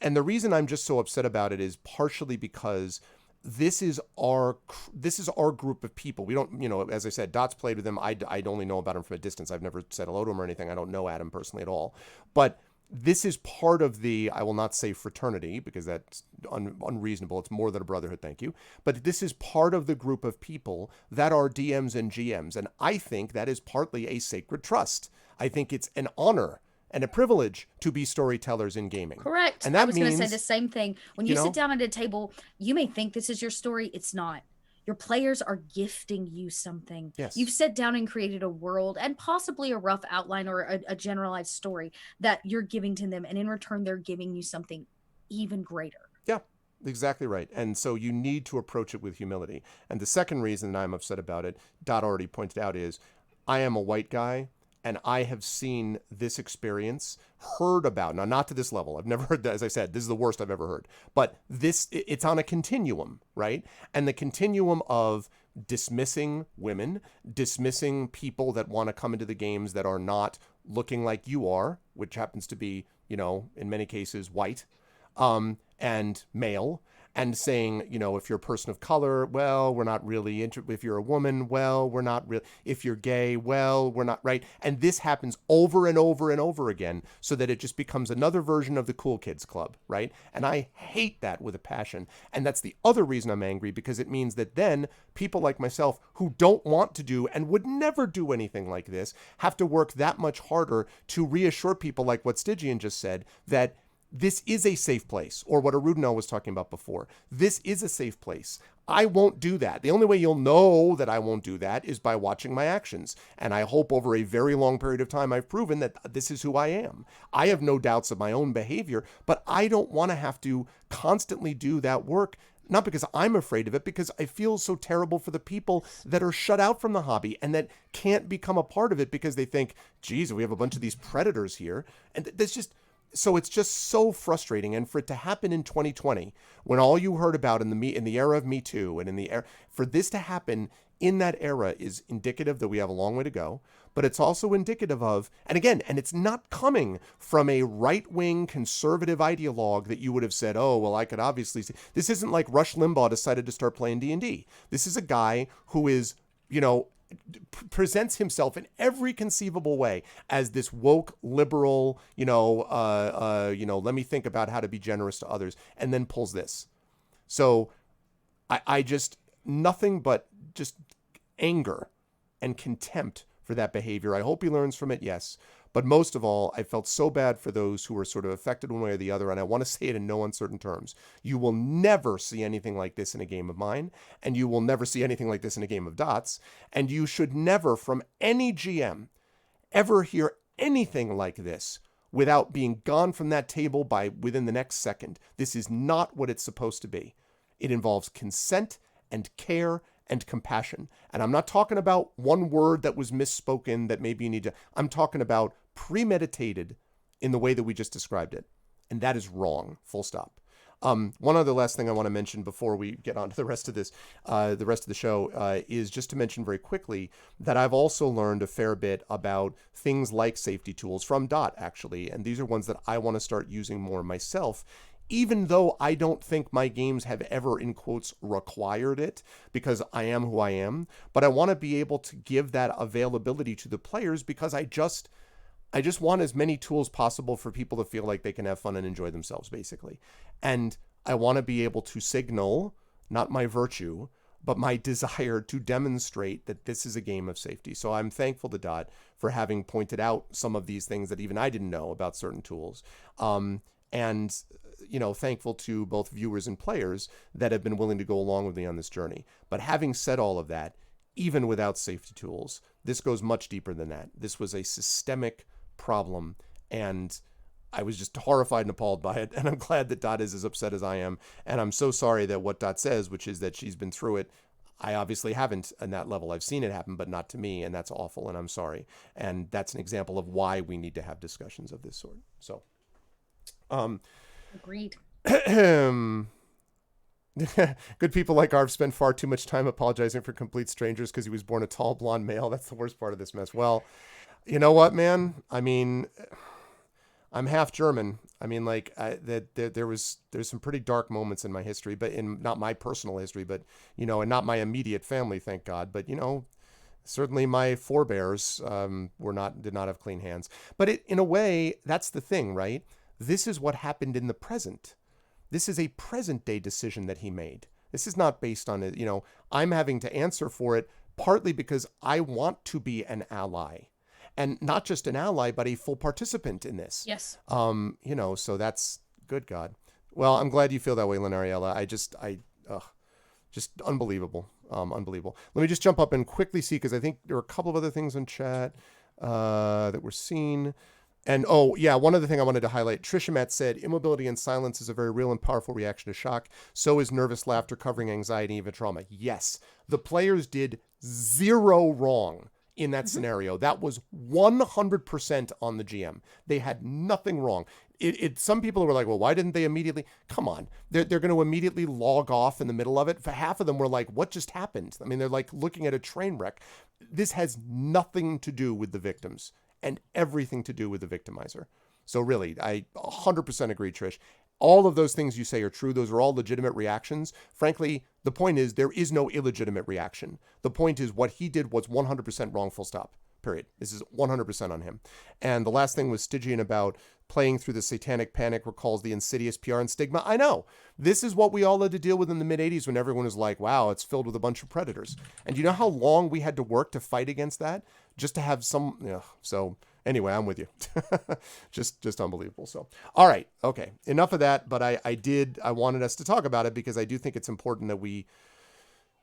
the reason I'm just so upset about it is partially because this is our group of people. We don't, as I said, Dot's played with him. I only know about him from a distance. I've never said hello to him or anything. I don't know Adam personally at all. But this is part of the, I will not say fraternity, because that's unreasonable. It's more than a brotherhood, thank you. But this is part of the group of people that are DMs and GMs. And I think that is partly a sacred trust. I think it's an honor and a privilege to be storytellers in gaming. Correct. And that I was going to means, say the same thing. When you sit down at a table, you may think this is your story. It's not. Your players are gifting you something. Yes. You've sat down and created a world and possibly a rough outline or a generalized story that you're giving to them. And in return, they're giving you something even greater. Yeah, exactly right. And so you need to approach it with humility. And the second reason that I'm upset about it, Dot already pointed out, is I am a white guy. And I have seen this experience, heard about, now not to this level. I've never heard that, as I said, this is the worst I've ever heard. But it's on a continuum, right? And the continuum of dismissing women, dismissing people that want to come into the games that are not looking like you are, which happens to be, in many cases, white, and male. And saying, if you're a person of color, well, we're not really if you're a woman, well, we're not really, if you're gay, well, we're not, right? And this happens over and over and over again, so that it just becomes another version of the cool kids club, right? And I hate that with a passion. And that's the other reason I'm angry, because it means that then people like myself who don't want to do and would never do anything like this have to work that much harder to reassure people like what Stygian just said, that this is a safe place, or what Arudinel was talking about before. This is a safe place. I won't do that. The only way you'll know that I won't do that is by watching my actions. And I hope over a very long period of time I've proven that this is who I am. I have no doubts of my own behavior, but I don't want to have to constantly do that work. Not because I'm afraid of it, because I feel so terrible for the people that are shut out from the hobby and that can't become a part of it because they think, geez, we have a bunch of these predators here. And that's just... So it's just so frustrating, and for it to happen in 2020, when all you heard about in the era of Me Too, and for this to happen in that era is indicative that we have a long way to go. But it's also indicative of, and again, and it's not coming from a right-wing conservative ideologue that you would have said, oh, well, I could obviously see. This isn't like Rush Limbaugh decided to start playing D&D. This is a guy who is, presents himself in every conceivable way as this woke liberal, let me think about how to be generous to others, and then pulls this. So I just, nothing but just anger and contempt for that behavior. I hope he learns from it, yes. But most of all, I felt so bad for those who were sort of affected one way or the other, and I want to say it in no uncertain terms. You will never see anything like this in a game of mine, and you will never see anything like this in a game of Dots, and you should never, from any GM, ever hear anything like this without being gone from that table within the next second. This is not what it's supposed to be. It involves consent and care and compassion. And I'm not talking about one word that was misspoken that maybe you need to... I'm talking about premeditated in the way that we just described it. And that is wrong, full stop. One other last thing I want to mention before we get on to the rest of this, the rest of the show, is just to mention very quickly that I've also learned a fair bit about things like safety tools from Dot, actually. And these are ones that I want to start using more myself, even though I don't think my games have ever, in quotes, required it, because I am who I am. But I want to be able to give that availability to the players because I just want as many tools possible for people to feel like they can have fun and enjoy themselves, basically. And I want to be able to signal, not my virtue, but my desire to demonstrate that this is a game of safety. So I'm thankful to Dot for having pointed out some of these things that even I didn't know about certain tools. And thankful to both viewers and players that have been willing to go along with me on this journey. But having said all of that, even without safety tools, this goes much deeper than that. This was a systemic problem, and I was just horrified and appalled by it. And I'm glad that Dot is as upset as I am. And I'm so sorry that what Dot says, which is that she's been through it, I obviously haven't on that level. I've seen it happen, but not to me. And that's awful. And I'm sorry. And that's an example of why we need to have discussions of this sort. So, Agreed. Good people like Arv spend far too much time apologizing for complete strangers because he was born a tall blonde male. That's the worst part of this mess. Well, you know what, man? I mean, I'm half German. I mean, like there's some pretty dark moments in my history, but in not my personal history, but and not my immediate family, thank God. But certainly my forebears did not have clean hands. But in a way, that's the thing, right? This is what happened in the present. This is a present day decision that he made. This is not based on it. I'm having to answer for it partly because I want to be an ally, and not just an ally, but a full participant in this. Yes. So that's good God. Well, I'm glad you feel that way, Lenariella. Just unbelievable. Unbelievable. Let me just jump up and quickly see, because I think there are a couple of other things in chat that we're seeing. And one other thing I wanted to highlight. Trisha Matt said, immobility and silence is a very real and powerful reaction to shock. So is nervous laughter covering anxiety, even trauma. Yes, the players did zero wrong in that scenario. That was 100% on the GM. They had nothing wrong. Some people were like, well, why didn't they immediately? Come on. They're going to immediately log off in the middle of it. For half of them were like, what just happened? I mean, they're like looking at a train wreck. This has nothing to do with the victims and everything to do with the victimizer. So really, I 100% agree, Trish. All of those things you say are true. Those are all legitimate reactions. Frankly, the point is there is no illegitimate reaction. The point is what he did was 100% wrong, full stop. Period. This is 100% on him. And the last thing was Stygian about playing through the Satanic Panic recalls the insidious PR and stigma. I know. This is what we all had to deal with in the mid-'80s when everyone was like, wow, it's filled with a bunch of predators. And you know how long we had to work to fight against that? Just to have some... So anyway, I'm with you. just unbelievable. So, all right. Okay. Enough of that. But I wanted us to talk about it because I do think it's important that we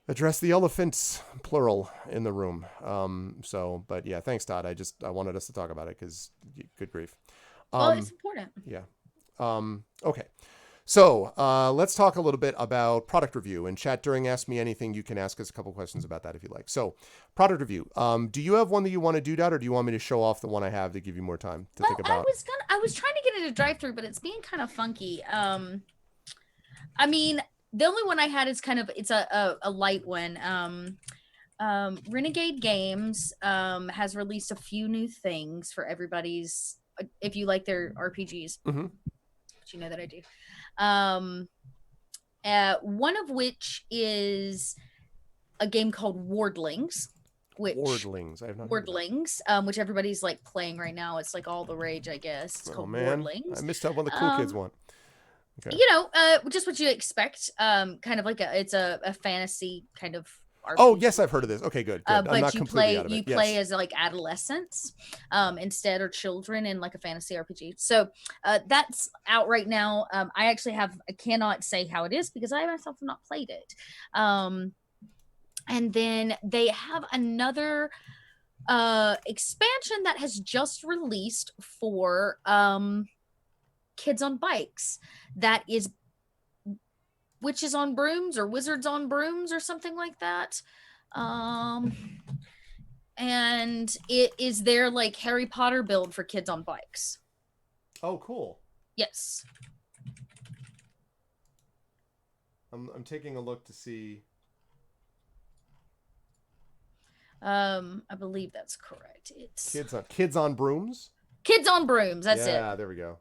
address the elephants, plural, in the room. But yeah, thanks, Todd. I wanted us to talk about it because good grief. Well, it's important. Yeah. Okay. So let's talk a little bit about product review. And chat during Ask Me Anything, you can ask us a couple questions about that if you like. So product review. Do you have one that you want to do, Dad, or do you want me to show off the one I have to give you more time to think about? I was trying to get it a drive-through, but it's being kind of funky. I mean, the only one I had is it's a light one. Renegade Games has released a few new things for everybody's, if you like their RPGs, which you know that I do. One of which is a game called Wardlings. Wardlings. I have not Wardlings, which everybody's like playing right now. It's like all the rage, I guess. It's called Wardlings. I missed out one of the cool kids one. Okay. Just what you expect. Kind of like it's a fantasy kind of RPG. Oh, yes, I've heard of this. Okay, good. But I'm not completely out of it. You play as like adolescents instead, or children in like a fantasy RPG. So that's out right now. I cannot say how it is because I myself have not played it. And then they have another expansion that has just released for Kids on Bikes. That is Witches on Brooms or Wizards on Brooms or something like that. And it is their like Harry Potter build for Kids on Bikes. Oh, cool. Yes. I'm taking a look to see. I believe that's correct. It's Kids on Brooms. Kids on Brooms. That's it. Yeah, there we go.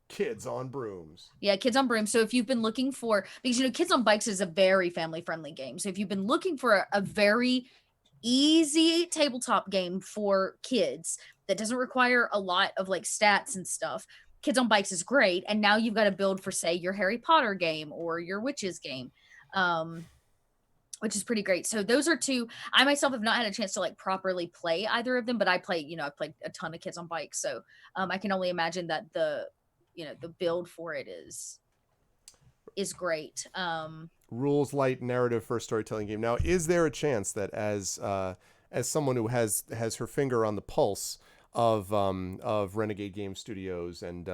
Kids on Brooms. Yeah, Kids on Brooms. So if you've been looking for, because Kids on Bikes is a very family friendly game. So if you've been looking for a very easy tabletop game for kids that doesn't require a lot of like stats and stuff, Kids on Bikes is great. And now you've got to build for, say, your Harry Potter game or your Witches game, which is pretty great. So those are two. I myself have not had a chance to like properly play either of them, but I played a ton of Kids on Bikes. So I can only imagine that the build for it is great. Rules light narrative first storytelling game. Now, is there a chance that as someone who has her finger on the pulse of Renegade Game Studios and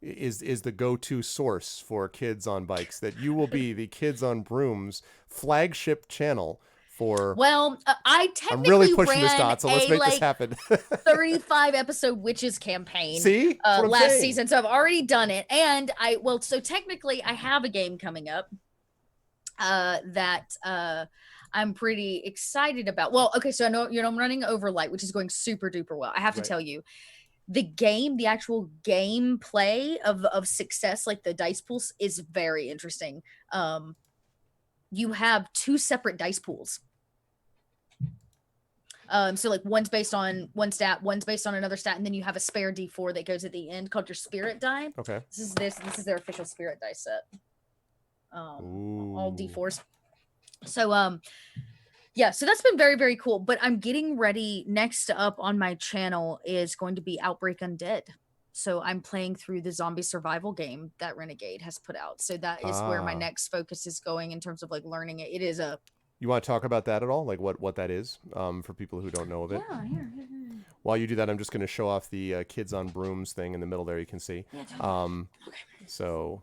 is the go-to source for Kids on Bikes, that you will be the Kids on Brooms flagship channel for... Well, I technically I'm really pushing this, ran Dot, so let's make this happen. 35 episode Witches campaign. See? Last season. So I've already done it. And so technically I have a game coming up that I'm pretty excited about. Well, okay, so I know I'm running Overlight, which is going super duper well. I have to tell you, the actual gameplay of success, like the dice pools, is very interesting. You have two separate dice pools. So like one's based on one stat, one's based on another stat, and then you have a spare D4 that goes at the end called your spirit die. Okay. This is their official spirit die set. All D4s. So so that's been very, very cool. But I'm getting ready. Next up on my channel is going to be Outbreak Undead. So I'm playing through the zombie survival game that Renegade has put out. So that is where my next focus is going in terms of like learning it. It is a... You want to talk about that at all? Like what that is for people who don't know of it? Yeah, here. While you do that, I'm just going to show off the Kids on Brooms thing in the middle there. You can see. Yeah, okay. So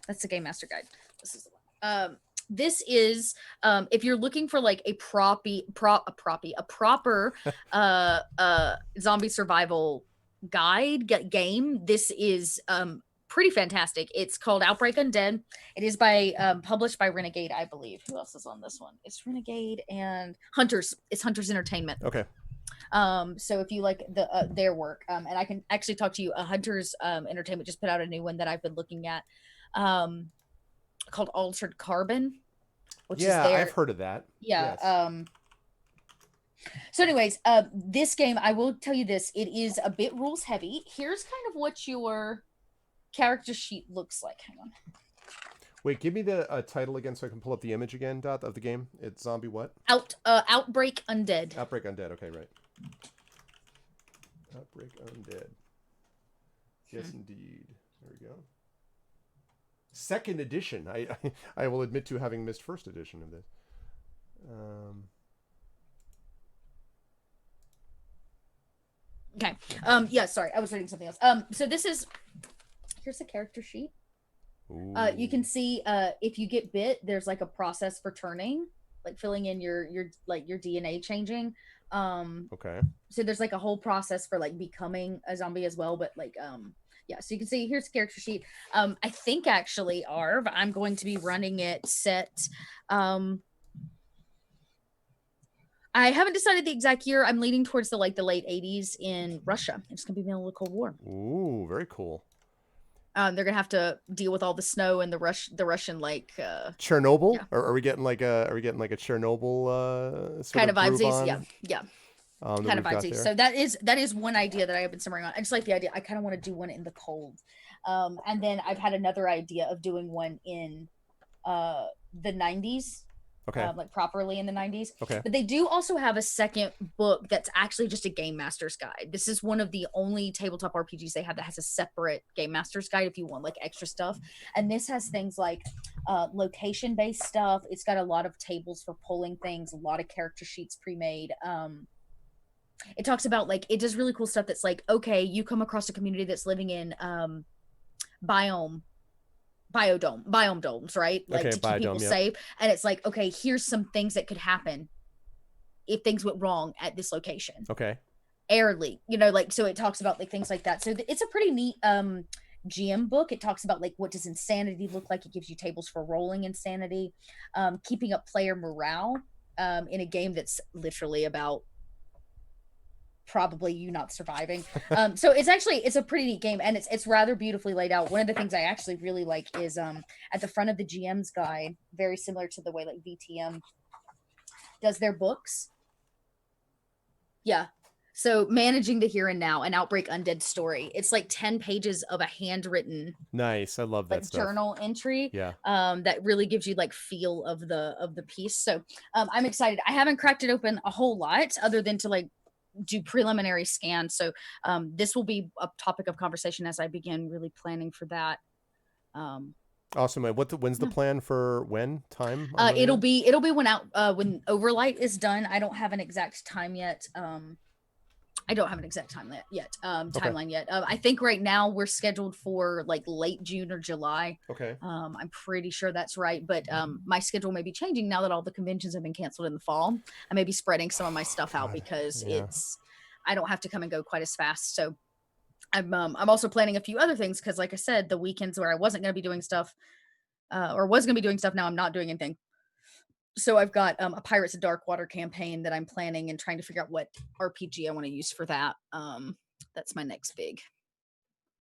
that's the Game Master Guide. This is the one. This is if you're looking for like a proper zombie survival guide game, this is pretty fantastic. It's called Outbreak Undead. It is published by Renegade, I believe. Who else is on this one? It's Renegade and Hunters. It's Hunters Entertainment. Okay. So if you like their work, and I can actually talk to you, Hunters Entertainment just put out a new one that I've been looking at, called Altered Carbon. which is Yeah, their I've heard of that. yeah. Yes. So anyways, this game, I will tell you this, it is a bit rules heavy. Here's kind of what your character sheet looks like. Hang on. Wait, give me the title again so I can pull up the image again, Dot, of the game. It's Zombie what? Outbreak Undead. Outbreak Undead. Okay, right. Outbreak Undead. Yes, indeed. There we go. Second edition. I will admit to having missed first edition of this. Okay. Yeah, sorry, I was reading something else. So here's the character sheet. You can see if you get bit, there's like a process for turning, like filling in your DNA changing. Okay. So there's like a whole process for like becoming a zombie as well, but like yeah, so you can see here's the character sheet. I think actually, Arv, I'm going to be running it set. I haven't decided the exact year. I'm leaning towards the late 80s in Russia. It's gonna be the middle of the Cold War. Ooh, very cool. They're gonna have to deal with all the snow and the Russian like Chernobyl? yeah. Are we getting like a Chernobyl sort kind of vibes? groove on, Yeah. that Kind of we've got vibes. there? So that is one idea that I have been simmering on. I just like the idea. I kind of want to do one in the cold, and then I've had another idea of doing one in the 90s. Okay. Like properly in the 90s. Okay. But they do also have a second book that's actually just a game master's guide. This is one of the only tabletop RPGs they have that has a separate game master's guide if you want like extra stuff. And this has things like location based stuff. It's got a lot of tables for pulling things, a lot of character sheets pre-made. It talks about like it does really cool stuff that's like, okay, you come across a community that's living in biome domes, right? Like Okay, to keep people biodome, yep. safe. And it's like, okay, here's some things that could happen if things went wrong at this location. Okay. Air leak, like so it talks about like things like that. So it's a pretty neat GM book. It talks about like what does insanity look like. It gives you tables for rolling insanity, keeping up player morale in a game that's literally about probably you not surviving. So it's a pretty neat game, and it's rather beautifully laid out. One of the things I actually really like is at the front of the GM's guide, very similar to the way like VTM does their books. Yeah. So managing the here and now, an Outbreak Undead story. It's like 10 pages of a handwritten Nice. I love that like stuff. journal entry. Yeah. That really gives you like feel of the piece. So I'm excited. I haven't cracked it open a whole lot other than to like do preliminary scans. So this will be a topic of conversation as I begin really planning for that. Awesome. When's the plan for when time? It'll be when Overlight is done. I don't have an exact time yet. Timeline yet. I think right now we're scheduled for like late June or July. Okay. I'm pretty sure that's right, but my schedule may be changing now that all the conventions have been canceled in the fall. I may be spreading some of my stuff out because I don't have to come and go quite as fast. So I'm also planning a few other things because, like I said, the weekends where I wasn't going to be doing stuff or was going to be doing stuff, now I'm not doing anything. So I've got a Pirates of Darkwater campaign that I'm planning and trying to figure out what RPG I want to use for that. That's my next big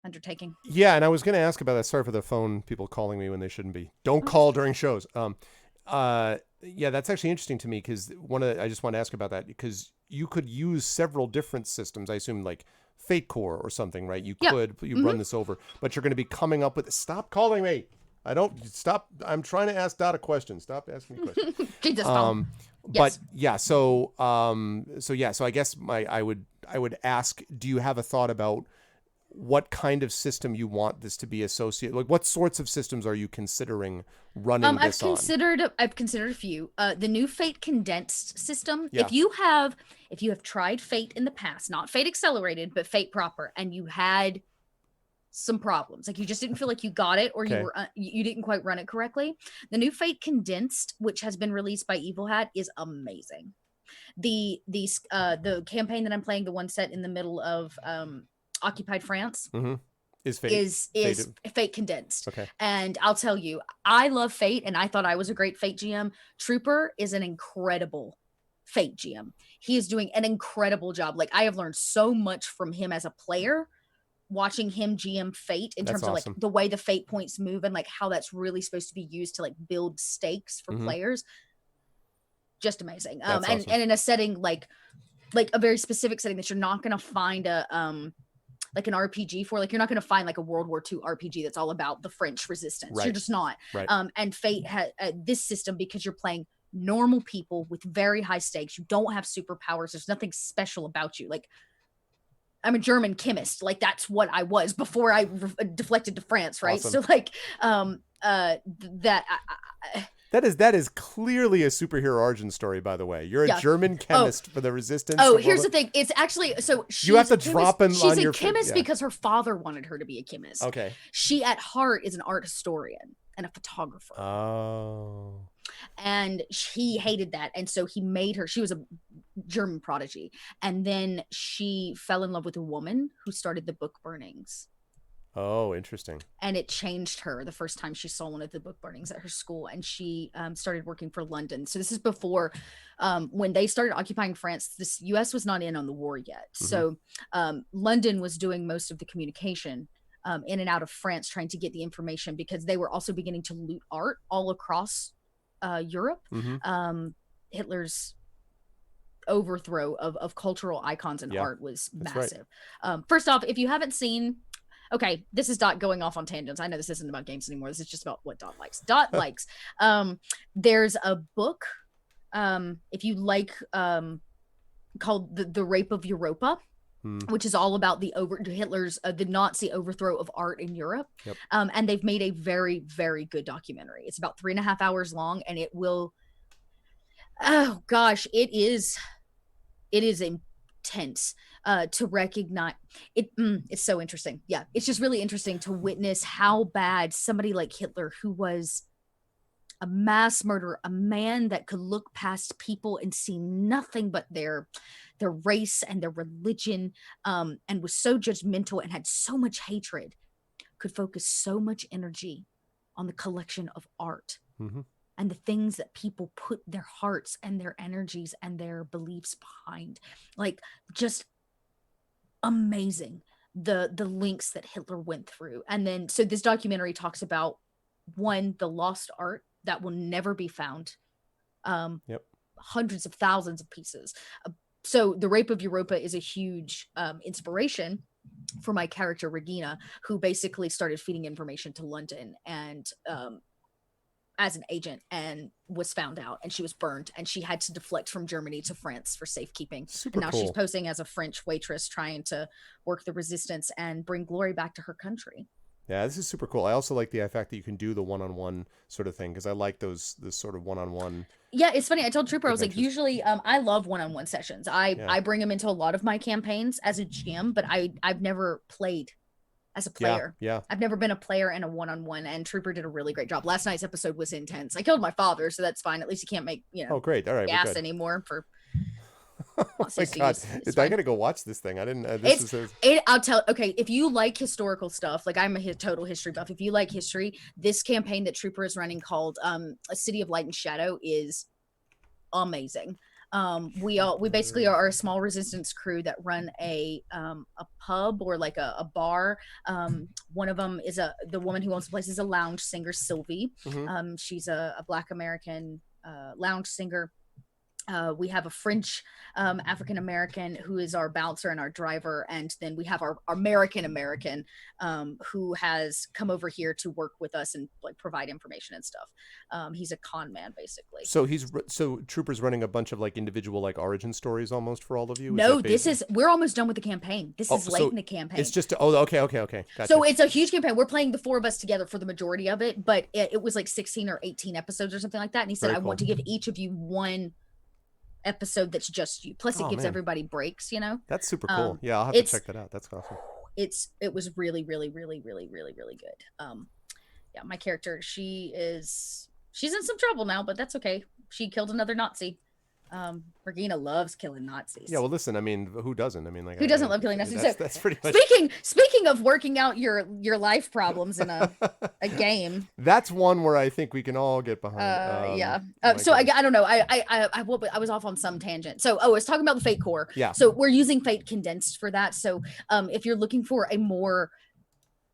undertaking. Yeah, and I was going to ask about that. Sorry for the phone people calling me when they shouldn't be. Don't call during shows. Yeah, that's actually interesting to me because I just want to ask about that because you could use several different systems. I assume like Fate Core or something, right? You could run this over, but you're going to be coming up with. Stop calling me. I don't stop. I'm trying to ask Dot a question. Stop asking me questions. Jesus, But yeah, so I guess I would ask, do you have a thought about what kind of system you want this to be associated? Like, what sorts of systems are you considering running this on? I've considered a few. The new Fate condensed system. Yeah. If you have tried Fate in the past, not Fate Accelerated, but Fate proper, and you had some problems, like you just didn't feel like you got it, or you didn't quite run it correctly, the new Fate condensed, which has been released by Evil Hat, is amazing. The campaign that I'm playing, the one set in the middle of occupied France, is Fate condensed. Okay. And I'll tell you, I love Fate, and I thought I was a great Fate GM. Trooper is an incredible Fate GM. He is doing an incredible job. Like, I have learned so much from him as a player watching him GM Fate in That's terms of awesome. like the way the Fate points move and like how that's really supposed to be used to like build stakes for Mhm. players. Just amazing. That's And awesome. and in a setting like a very specific setting that you're not going to find a like an RPG for. Like you're not going to find like a World War II RPG that's all about the French resistance. You're Right. just not. Right. And Fate had this system, because you're playing normal people with very high stakes. You don't have superpowers. There's nothing special about you. Like I'm a German chemist. Like that's what I was before I deflected to France, right? Awesome. So like That is clearly a superhero origin story, by the way. You're a Yeah. German chemist for the resistance. Oh, of here's World the thing. It's actually so You have she's a to drop him chemist. on She's your a fa- chemist yeah. because her father wanted her to be a chemist. Okay. She at heart is an art historian and a photographer. Oh. And he hated that, and so he made her. She was a German prodigy, and then she fell in love with a woman who started the book burnings, Oh, interesting. and it changed her the first time she saw one of the book burnings at her school, and she started working for London. So this is before when they started occupying France. This US was not in on the war yet. So London was doing most of the communication in and out of France, trying to get the information, because they were also beginning to loot art all across Europe. Hitler's overthrow of cultural icons and Yeah, art was that's right. massive. First off, if you haven't seen, okay, this is Dot going off on tangents. I know this isn't about games anymore. This is just about what Dot likes. Dot likes. There's a book, if you like, called the Rape of Europa, which is all about Hitler's the Nazi overthrow of art in Europe. Yep. And they've made a very, very good documentary. It's about 3.5 hours long, and it will. Oh gosh, it is intense to recognize it. It's so interesting. Yeah, it's just really interesting to witness how bad somebody like Hitler, who was a mass murderer, a man that could look past people and see nothing but their race and their religion, and was so judgmental and had so much hatred, could focus so much energy on the collection of art and the things that people put their hearts and their energies and their beliefs behind. Like, just amazing the lengths that Hitler went through. And then so this documentary talks about, one, the lost art that will never be found, hundreds of thousands of pieces. So the Rape of Europa is a huge inspiration for my character Regina, who basically started feeding information to London and as an agent, and was found out, and she was burned, and she had to deflect from Germany to France for safekeeping. Super and now she's cool. posing as a French waitress, trying to work the resistance and bring glory back to her country. Yeah, this is super cool. I also like the fact that you can do the one-on-one sort of thing, because I like this sort of one-on-one. Yeah, it's funny. I told Trooper, I was like, Adventures. usually I love one-on-one sessions. I bring them into a lot of my campaigns as a GM, but I've never played as a player. Yeah. I've never been a player in a one-on-one, and Trooper did a really great job. Last night's episode was intense. I killed my father, so that's fine. At least he can't make, Oh, great. All right, we're gas good. anymore for Oh my God, it's I fine. gotta go watch this thing. I didn't. I'll tell. Okay, if you like historical stuff, like I'm a total history buff. If you like history, this campaign that Trooper is running called A City of Light and Shadow is amazing. We basically are a small resistance crew that run a pub, or like a bar. One of them is the woman who owns the place is a lounge singer, Sylvie. She's a Black American lounge singer. We have a French African American who is our bouncer and our driver, and then we have our American who has come over here to work with us and like provide information and stuff. He's a con man, basically. So Trooper's running a bunch of like individual like origin stories almost for all of you. No, we're almost done with the campaign. This is late so in the campaign. It's just okay. Gotcha. So it's a huge campaign. We're playing the four of us together for the majority of it, but it was like 16 or 18 episodes or something like that. And he said, Very I cool. want to give each of you one episode that's just you. Plus, it gives man. everybody breaks. That's super cool. Yeah, I'll have to check that out. That's awesome. It was really, really, really, really, really, really good. Yeah, my character, she's in some trouble now, but that's okay. She killed another Nazi. Regina loves killing Nazis. Yeah, well, listen, I mean, who doesn't? I mean, like, Who doesn't love killing Nazis? That's pretty much. Speaking of working out your life problems in a game. That's one where I think we can all get behind. Yeah. my So I goodness. don't know. I was off on some tangent. So I was talking about the Fate Core. Yeah. So we're using Fate Condensed for that. So if you're looking for a more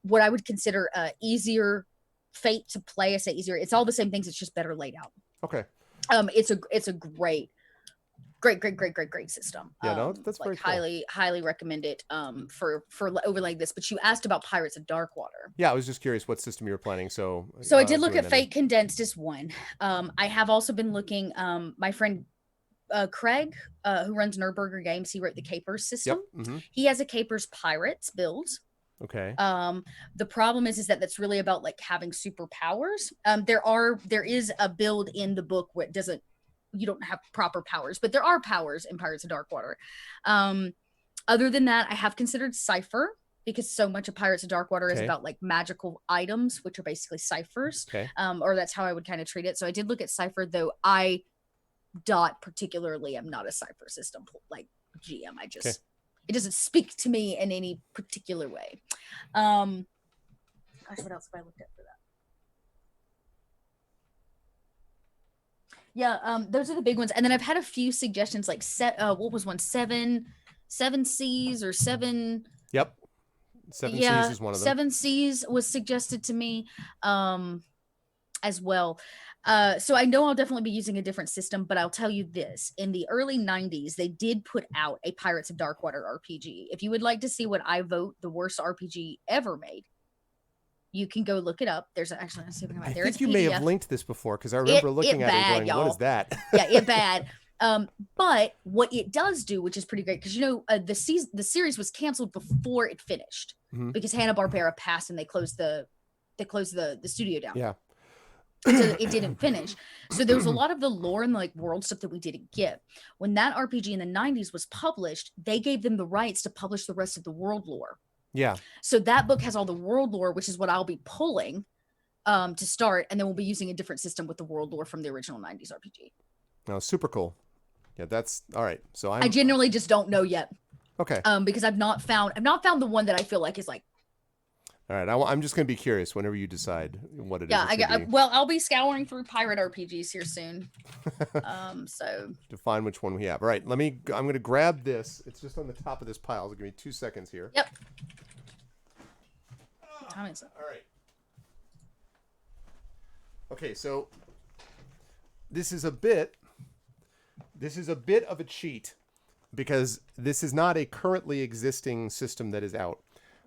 what I would consider easier Fate to play, I say easier. It's all the same things. It's just better laid out. Okay. It's a great system. Yeah, no, that's very cool. highly recommend it for overlaying this. But you asked about Pirates of Darkwater. Yeah, I was just curious what system you were planning. So I did look at Fate Condensed as one. I have also been looking. My friend Craig, who runs Nerdburger Games, he wrote the Capers system. Yep. Mm-hmm. He has a Capers Pirates build. Okay. The problem is that that's really about like having superpowers. There is a build in the book where you don't have proper powers, but there are powers in Pirates of Darkwater. Other than that, I have considered Cypher because so much of Pirates of Darkwater is about like magical items, which are basically ciphers. Okay. Or that's how I would kind of treat it. So I did look at Cypher, though particularly am not a Cypher system like GM. It doesn't speak to me in any particular way. Gosh, what else have I looked at for that? Yeah, those are the big ones. And then I've had a few suggestions like what was one? Seven Seas or Seven. Yep. Seven Seas is one of them. Seven Seas was suggested to me as well. So I know I'll definitely be using a different system, but I'll tell you this. In the early 90s, they did put out a Pirates of Darkwater RPG. If you would like to see what I vote the worst RPG ever made, you can go look it up. There's actually, let's see if I can find it. I think you may have linked this before because I remember looking at it and going, what is that? Yeah, it bad. But what it does do, which is pretty great, because the series was canceled before it finished because Hanna-Barbera passed and they closed the studio down. Yeah. So it didn't finish. So there was a lot of the lore and like world stuff that we didn't get. When that RPG in the 90s was published, they gave them the rights to publish the rest of the world lore. Yeah. So that book has all the world lore, which is what I'll be pulling to start, and then we'll be using a different system with the world lore from the original 90s RPG. Oh, super cool. Yeah, that's all right. So I generally just don't know yet. Okay. Because I've not found the one that I feel like is like. All right, I'm just going to be curious whenever you decide what it is. Yeah, I'll be scouring through pirate RPGs here soon. So to find which one we have. All right, I'm going to grab this. It's just on the top of this pile. So give me 2 seconds here. Yep. All right. Okay, so this is a bit of a cheat because this is not a currently existing system that is out.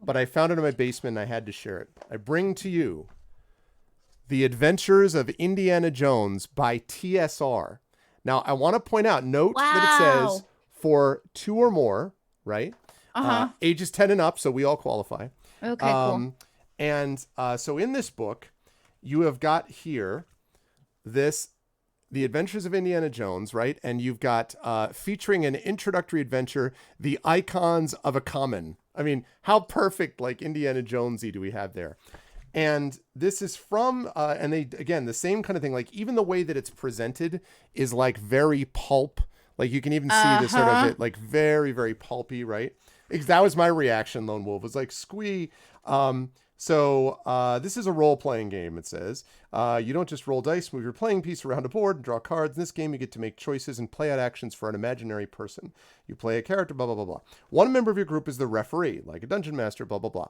But I found it in my basement and I had to share it. I bring to you The Adventures of Indiana Jones by TSR. Now, I want to point out, note that it says for 2 or more, right? Ages 10 and up, so we all qualify. Okay, cool. And so in this book, you have got here The Adventures of Indiana Jones, right? And you've got featuring an introductory adventure, The Icons of a Common. I mean, how perfect, like Indiana Jonesy do we have there? And this is from, and they, again, the same kind of thing, like even the way that it's presented is like very pulp. Like you can even see this sort of it, like very, very pulpy, right? That was my reaction, Lone Wolf. It was like, squee. So this is a role-playing game, it says. You don't just roll dice, move your playing piece around a board, and draw cards. In this game, you get to make choices and play out actions for an imaginary person. You play a character, blah, blah, blah, blah. One member of your group is the referee, like a dungeon master, blah, blah, blah.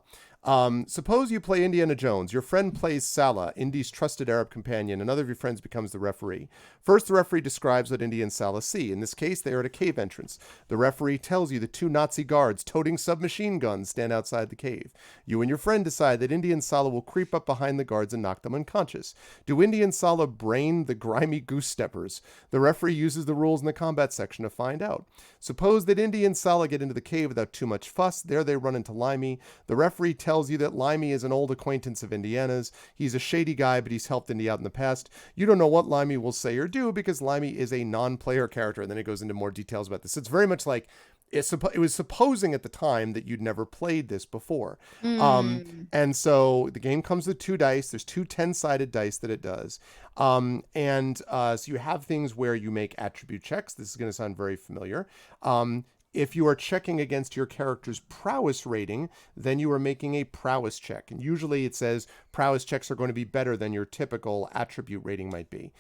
Suppose you play Indiana Jones. Your friend plays Salah, Indy's trusted Arab companion. Another of your friends becomes the referee. First, the referee describes what Indy and Salah see. In this case, they are at a cave entrance. The referee tells you the 2 Nazi guards toting submachine guns stand outside the cave. You and your friend decide that Indy and Salah will creep up behind the guards and knock them unconscious. Do Indy and Salah brain the grimy goose steppers? The referee uses the rules in the combat section to find out. Suppose that Indy and Salah get into the cave without too much fuss. There they run into Limey. The referee tells you that Limey is an old acquaintance of Indiana's. He's a shady guy, but he's helped Indy out in the past. You don't know what Limey will say or do because Limey is a non-player character. And then it goes into more details about this. It's very much like it was supposing at the time that you'd never played this before. Mm. And so the game comes with 2 dice. There's 2 10-sided dice that it does. So you have things where you make attribute checks. This is going to sound very familiar. If you are checking against your character's prowess rating, then you are making a prowess check. And usually it says prowess checks are going to be better than your typical attribute rating might be.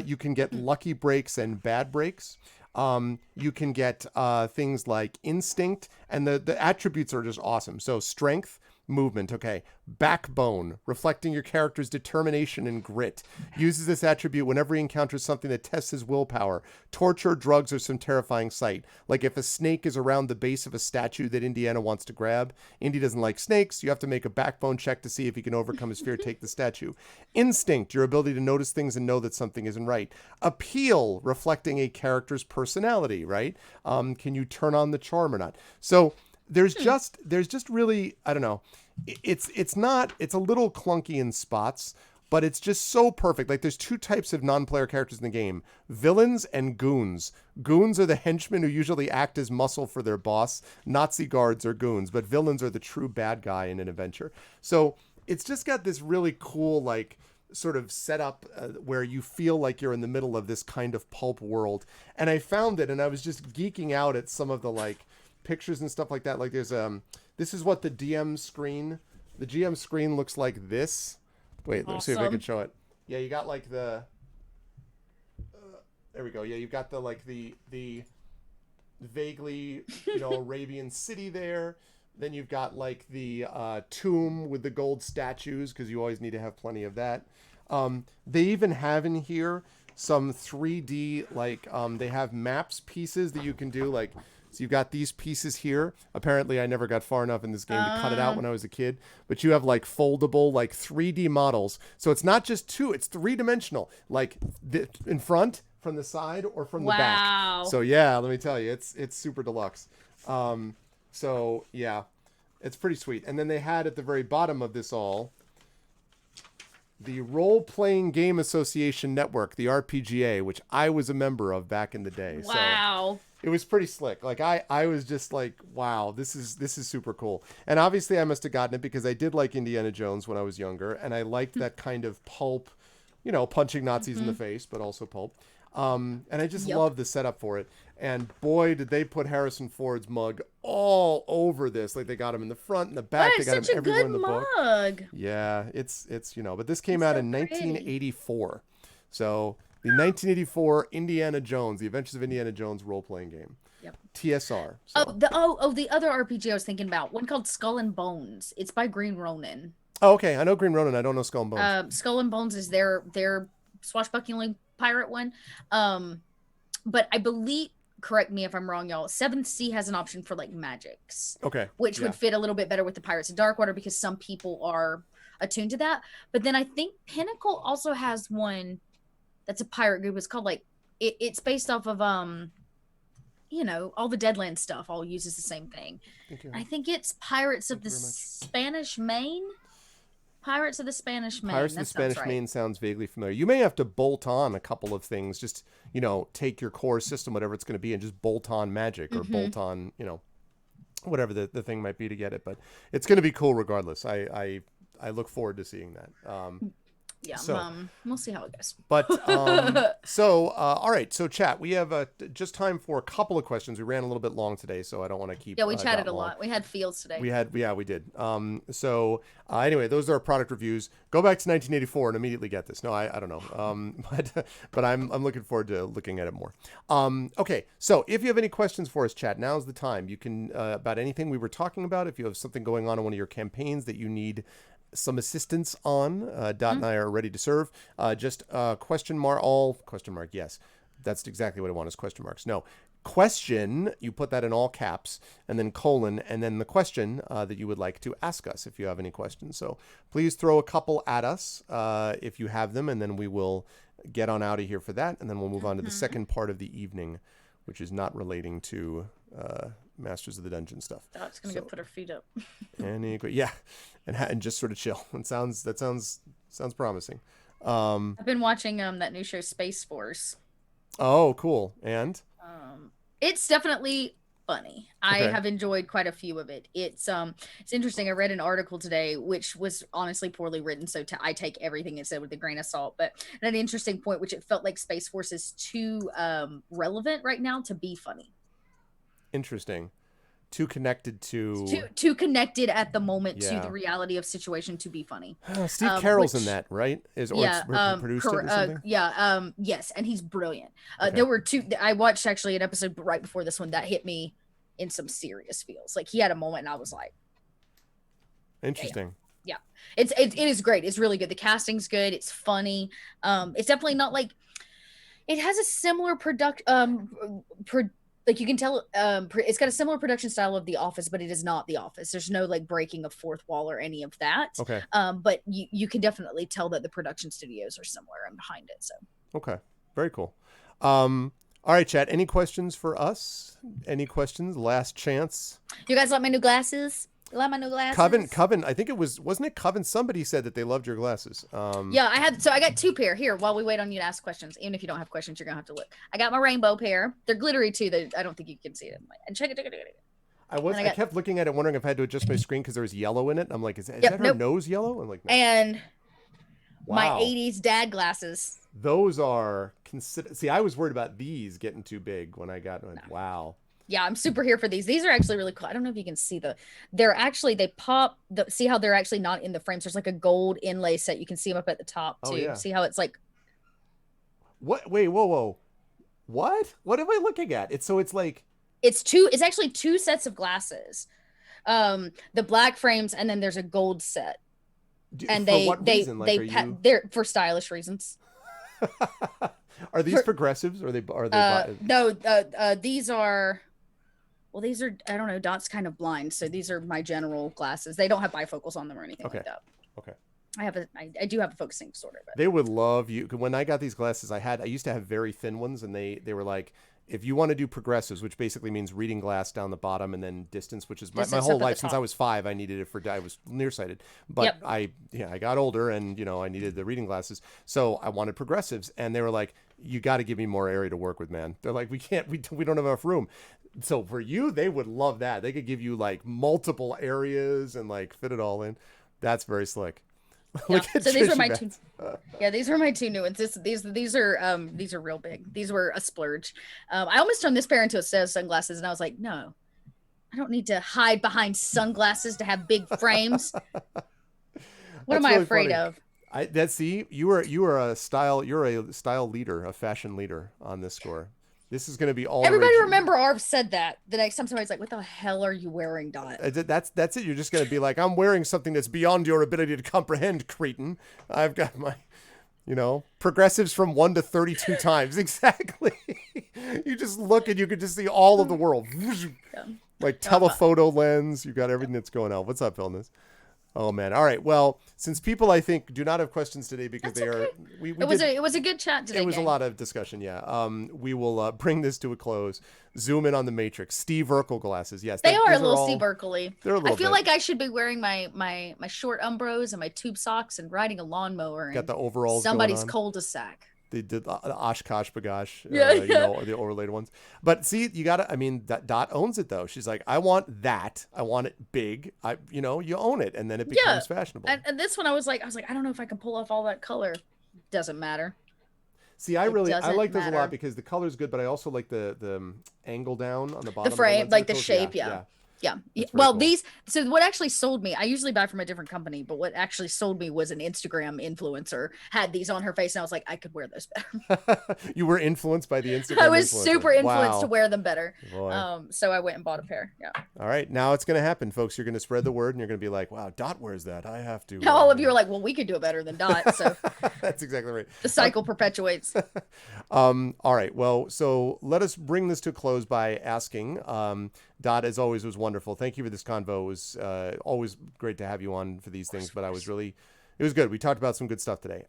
You can get lucky breaks and bad breaks. You can get things like instinct, and the attributes are just awesome. So strength, movement, okay. Backbone, reflecting your character's determination and grit. Uses this attribute whenever he encounters something that tests his willpower. Torture, drugs, or some terrifying sight. Like if a snake is around the base of a statue that Indiana wants to grab. Indy doesn't like snakes. You have to make a backbone check to see if he can overcome his fear, take the statue. Instinct, your ability to notice things and know that something isn't right. Appeal, reflecting a character's personality, right? Can you turn on the charm or not? So there's just really, I don't know. It's a little clunky in spots, but it's just so perfect. Like there's 2 types of non-player characters in the game: villains and goons. Goons are the henchmen who usually act as muscle for their boss. Nazi guards are goons, but villains are the true bad guy in an adventure. So it's just got this really cool, like, sort of setup where you feel like you're in the middle of this kind of pulp world. And I found it, and I was just geeking out at some of the, like, pictures and stuff like that. Like there's this is what the GM screen looks like. This, wait, let me see if I can show it. Yeah, you got like the there we go. Yeah, you've got the, like, the vaguely, Arabian city there. Then you've got like the tomb with the gold statues, because you always need to have plenty of that. They even have in here some 3D, like, they have maps pieces that you can do, like. So you've got these pieces here. Apparently, I never got far enough in this game to cut it out when I was a kid. But you have, like, foldable, like, 3D models. So it's not just 2, it's 3-dimensional. Like, in front, from the side, or from the back. So, yeah, let me tell you, it's super deluxe. So, yeah, it's pretty sweet. And then they had at the very bottom of this all the Role Playing Game Association Network, the RPGA, which I was a member of back in the day. Wow. So it was pretty slick. Like I was just like, wow, this is super cool. And obviously I must have gotten it because I did like Indiana Jones when I was younger, and I liked that kind of pulp, punching Nazis in the face, but also pulp. And I just love the setup for it. And boy, did they put Harrison Ford's mug all over this. Like they got him in the front and the back. They got him everywhere in the book. Mug. Yeah, it's but this came out in 1984. So the 1984 Indiana Jones, The Adventures of Indiana Jones role-playing game. Yep. TSR. So. The other RPG I was thinking about, one called Skull and Bones. It's by Green Ronin. Oh, okay. I know Green Ronin. I don't know Skull and Bones. Skull and Bones is their swashbuckling pirate one. But I believe, correct me if I'm wrong, y'all, 7th Sea has an option for, like, magics. Okay. Which would fit a little bit better with the Pirates of Darkwater because some people are attuned to that. But then I think Pinnacle also has one that's a pirate group. It's called, like, it's based off of all the Deadlands stuff all uses the same thing. I think it's Pirates of the Spanish Main. Pirates of the Spanish Main. Pirates of the Spanish Main sounds vaguely familiar. You may have to bolt on a couple of things. Just, take your core system, whatever it's going to be, and just bolt on magic or bolt on, whatever the thing might be to get it. But it's going to be cool regardless. I look forward to seeing that. Yeah, we'll see how it goes. But all right. So, chat, we have just time for a couple of questions. We ran a little bit long today, so I don't want to keep. Yeah, we chatted a lot. We had fields today. We did. Anyway, those are our product reviews. Go back to 1984 and immediately get this. No, I don't know. But I'm looking forward to looking at it more. Okay. So, if you have any questions for us, chat, now's the time. You can about anything we were talking about. If you have something going on in one of your campaigns that you need some assistance on, Dot and I are ready to serve. Just question mark, yes. That's exactly what I want is question marks. No. Question, you put that in all caps, and then colon, and then the question that you would like to ask us if you have any questions. So please throw a couple at us if you have them, and then we will get on out of here for that, and then we'll move on to the second part of the evening, which is not relating to Masters of the Dungeon stuff. Dot's gonna go put her feet up. And just sort of chill. That sounds promising. I've been watching that new show Space Force. Oh, cool. And it's definitely funny. I Okay. have enjoyed quite a few of it. It's interesting. I read an article today which was honestly poorly written, so I take everything it said with a grain of salt. But at an interesting point, which it felt like Space Force is too relevant right now to be funny. Interesting. Too connected to Too connected at the moment to Yeah. the reality of situation to be funny. Steve Carroll's in which- that, right? Is or Yeah, it's produced it or something? yes, and he's brilliant. Okay. There were two. I watched actually an episode right before this one that hit me in some serious feels. Like he had a moment, and I was like, Interesting. it is great. It's really good. The casting's good. It's funny. It's definitely not like it has a similar like you can tell it's got a similar production style of The Office, but it is not The Office. There's no like breaking of fourth wall or any of that. Okay. But you can definitely tell that the production studios are similar and behind it. So Okay. Very cool. All right, chat. Any questions for us? Any questions? Last chance. you guys like my new glasses? You like my new glasses? Coven. I think wasn't it Coven? Somebody said that they loved your glasses. Yeah, I got two pair here while we wait on you to ask questions. Even if you don't have questions, you're gonna have to look. I got my rainbow pair. They're glittery too. I don't think you can see it. And check it. I kept looking at it, wondering if I had to adjust my screen because there was yellow in it. I'm like, is that her nope. nose yellow? I'm like, no. And my Wow. 80s dad glasses. Those are See, I was worried about these getting too big when I got. Wow. Yeah, I'm super here for these. These are actually really cool. I don't know if you can see they pop see how they're actually not in the frames. There's like a gold inlay set. You can see them up at the top too. Oh, yeah. See how it's like What? Wait, whoa. What? What am I looking at? It's like it's actually two sets of glasses. The black frames and then there's a gold set. And for what reason? Like, they're for stylish reasons. Are these progressives or are they No, these are I don't know, Dot's kind of blind, so these are my general glasses. They don't have bifocals on them or anything like that. Okay. I do have a focusing disorder, but They would love you. When I got these glasses, I used to have very thin ones, and they were like, if you want to do progressives, which basically means reading glass down the bottom and then distance, which is my Distance whole up at the life since top. I was 5, I needed it I was nearsighted, but Yep. I got older and I needed the reading glasses, so I wanted progressives, and they were like, you got to give me more area to work with, man. They're like, we don't have enough room. So for you, they would love that. They could give you like multiple areas and like fit it all in. That's very slick. yeah. Look at So these are Trishy my Beth. two. Yeah, these are my two new ones. These are real big. These were a splurge. I almost turned this pair into a set of sunglasses, and I was like, no, I don't need to hide behind sunglasses to have big frames. What am I really afraid funny. of? You are a style leader, a fashion leader on this score. This is going to be all Everybody rage. remember Arv said that the next time somebody's like, what the hell are you wearing, Dot? That's it. You're just going to be like, I'm wearing something that's beyond your ability to comprehend, cretin. I've got my, progressives from 1 to 32 times. Exactly. You just look and you can just see all of the world. Yeah. Like telephoto lens. You got everything that's going on. What's up, Illness? Oh man! All right. Well, since people I think do not have questions today because That's okay. it It was a good chat today. it was a gang. lot of discussion. Yeah. We will bring this to a close. Zoom in on the Matrix. Steve Urkel glasses. Yes, They are a those little all- Steve Urkel-y. They're a little I feel bit. like I should be wearing my short Umbros and my tube socks and riding a lawnmower Got and the overalls. somebody's going on. cul-de-sac. They did the Oshkosh Bagosh, Yeah. or the overlaid ones. But see, you gotta. I mean, Dot owns it though. She's like, I want that. I want it big. You own it, and then it becomes fashionable. And this one I was like, I don't know if I can pull off all that color. Doesn't matter. See, I doesn't like those a matter. lot because the color's good, but I also like the angle down on the bottom. The of frame, lens like the circles. shape, yeah. Yeah. That's very Well, cool. so what actually sold me, I usually buy from a different company, but what actually sold me was an Instagram influencer had these on her face, and I was like, I could wear those better. You were influenced by the Instagram. I was influencer. super influenced Wow. to wear them better. Boy. So I went and bought a pair. Yeah. All right, now it's gonna happen, folks. You're gonna spread the word, and you're gonna be like, "Wow, Dot wears that. I have to." All of you are like, well, we could do it better than Dot. So That's exactly right. the cycle perpetuates. All right. Well, so let us bring this to a close by asking. Dot, as always, was wonderful. Thank you for this convo. It was always great to have you on for these things, but it was good. We talked about some good stuff today.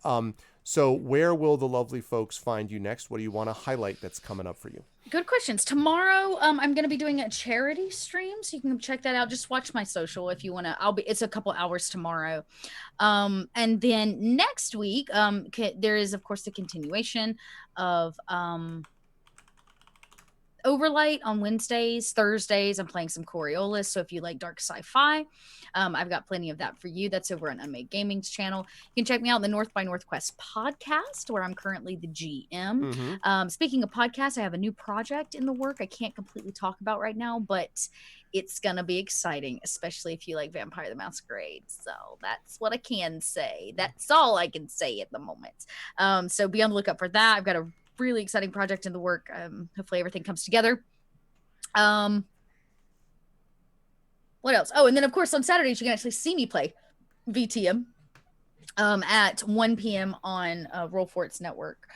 So where will the lovely folks find you next? What do you want to highlight that's coming up for you? Good questions. Tomorrow, I'm going to be doing a charity stream, so you can check that out. Just watch my social if you want to. It's a couple hours tomorrow. And then next week, there is, of course, the continuation of Overlight on Wednesdays. Thursdays, I'm playing some Coriolis. So if you like dark sci-fi, I've got plenty of that for you. That's over on Unmade Gaming's channel. You can check me out in the North by Northwest podcast, where I'm currently the GM. Mm-hmm. Speaking of podcasts, I have a new project in the work I can't completely talk about right now, but it's going to be exciting, especially if you like Vampire the Masquerade. So that's what I can say. That's all I can say at the moment. So be on the lookout for that. I've got a really exciting project in the work. Hopefully everything comes together. What else? Oh, and then of course on Saturdays you can actually see me play VTM at 1 p.m. on Roll Forts Network.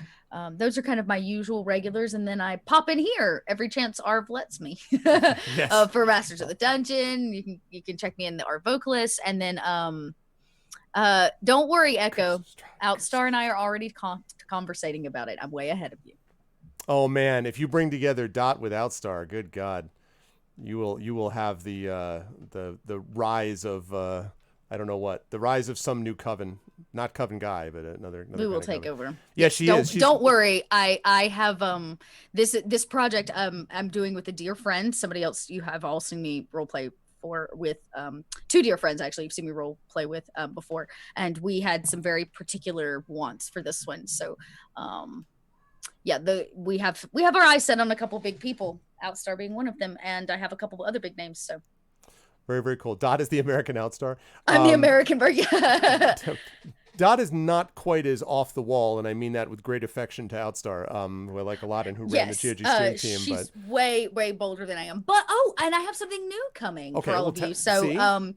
Those are kind of my usual regulars, and then I pop in here every chance Arv lets me Yes. for Masters of the Dungeon. You can check me in the Arv Vocalist, and then don't worry, Echo. Outstar and I are already conversating about it. I'm way ahead of you. Oh man, if you bring together Dot with Outstar, good God, you will have the rise of I don't know what, the rise of some new coven, not Coven Guy, but another. We will take over. Yeah, she is. Don't worry. I have this project I'm doing with a dear friend, somebody else you have all seen me role play for with two dear friends actually you've seen me role play with before, and we had some very particular wants for this one. So yeah, we have our eyes set on a couple big people, Outstar being one of them, and I have a couple other big names. So very, very cool. Dot is the American Outstar. I'm the American version. Dot is not quite as off the wall, and I mean that with great affection to Outstar, who I like a lot and who ran the GOG stream team. She's way bolder than I am. But and I have something new coming for all of you. So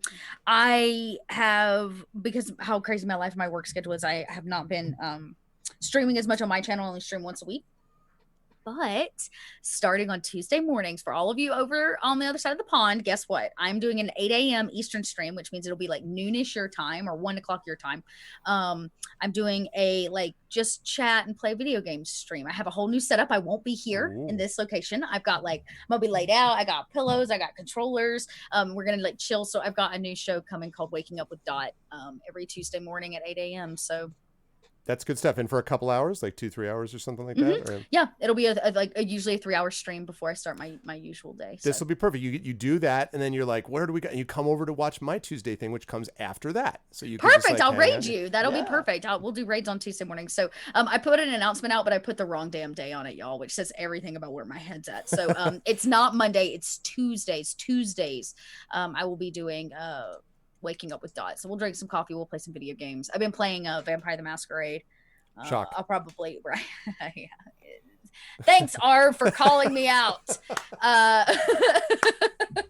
I have, because how crazy my life and my work schedule is, I have not been streaming as much on my channel. I only stream once a week. But starting on Tuesday mornings, for all of you over on the other side of the pond, guess what? I'm doing an 8 a.m. Eastern stream, which means it'll be like noonish your time or 1 o'clock your time. I'm doing a like just chat and play video games stream. I have a whole new setup. I won't be here in this location. I've got I'm gonna be laid out. I got pillows. I got controllers. We're gonna like chill. So I've got a new show coming called Waking Up with Dot every Tuesday morning at 8 a.m. So that's good stuff. And for a couple hours, like 2-3 hours or something like that? Or... Yeah, it'll be usually a 3-hour stream before I start my usual day. This will be perfect. You do that, and then you're like, where do we go? And you come over to watch my Tuesday thing, which comes after that. So you perfect. Can just, I'll raid you. That'll be perfect. We'll do raids on Tuesday morning. So I put an announcement out, but I put the wrong damn day on it, y'all, which says everything about where my head's at. So it's not Monday. It's Tuesdays. I will be doing Waking Up with Dot. So we'll drink some coffee. We'll play some video games. I've been playing Vampire the Masquerade. Shock. I'll probably yeah. Thanks, Arv, for calling me out.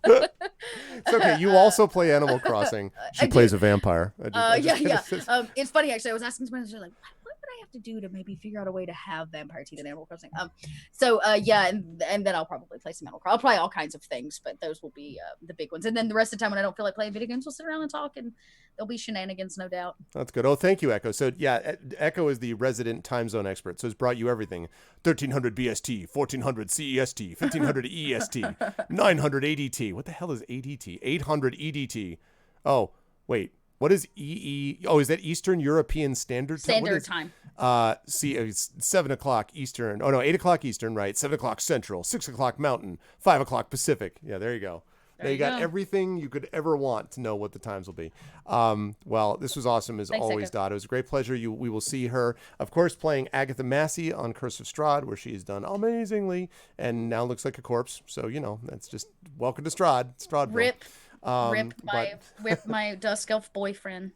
It's okay. You also play Animal Crossing. She plays a vampire. It's funny actually. I was asking someone, like, what would I have to do to maybe figure out a way to have vampire teeth in Animal Crossing? And then I'll probably play some Animal Crossing. I'll play all kinds of things, but those will be the big ones. And then the rest of the time when I don't feel like playing video games, we'll sit around and talk, and there'll be shenanigans, no doubt. That's good. Oh, thank you, Echo. So yeah, Echo is the resident time zone expert. So it's brought you everything: 1300 BST, 1400 CEST, 1500 EST, 900 ADT. What the hell is ADT? 800 EDT. Oh, wait. What is EE? Oh, is that Eastern European Standard Time? Standard Time. It's 7 o'clock Eastern. Oh no, 8 o'clock Eastern, right? 7 o'clock Central, 6 o'clock Mountain, 5 o'clock Pacific. Yeah, there you go. Now you got everything you could ever want to know what the times will be. Well, this was awesome as always, Echo. Dot. It was a great pleasure. We will see her, of course, playing Agatha Massey on Curse of Strahd, where she has done amazingly and now looks like a corpse. So, that's just welcome to Strahd. Stradville. Rip my Dusk Elf boyfriend.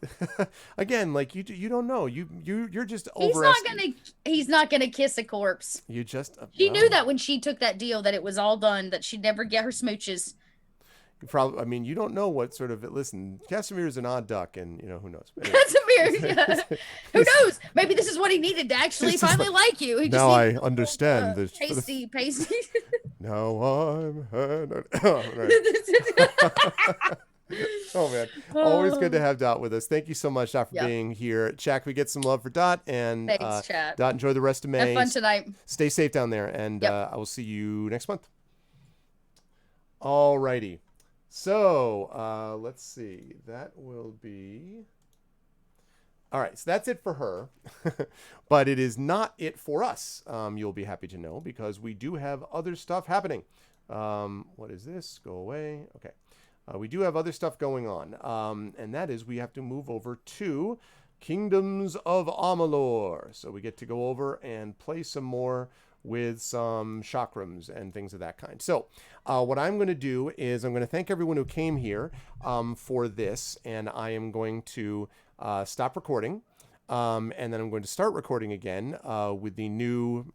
Again, like you don't know. You're just He's not gonna kiss a corpse. You just She knew that when she took that deal that it was all done, that she'd never get her smooches. Probably, you don't know what sort of Listen, Casimir is an odd duck, and who knows. Anyway. Casimir, who knows? Maybe this is what he needed to actually finally like you. He now I understand this. Pasty. Now I'm. Oh man, always good to have Dot with us. Thank you so much, Dot, for being here. Jack, we get some love for Dot, and thanks, chat. Dot, enjoy the rest of May. Have fun tonight. Stay safe down there, and I will see you next month. All righty. So let's see. That will be All right, so that's it for her, but it is not it for us. You'll be happy to know because we do have other stuff happening. What is this? Go away. Okay. We do have other stuff going on, and that is we have to move over to Kingdoms of Amalur. So we get to go over and play some more with some chakrams and things of that kind. So what I'm going to do is I'm going to thank everyone who came here for this, and I am going to stop recording. And then I'm going to start recording again with the new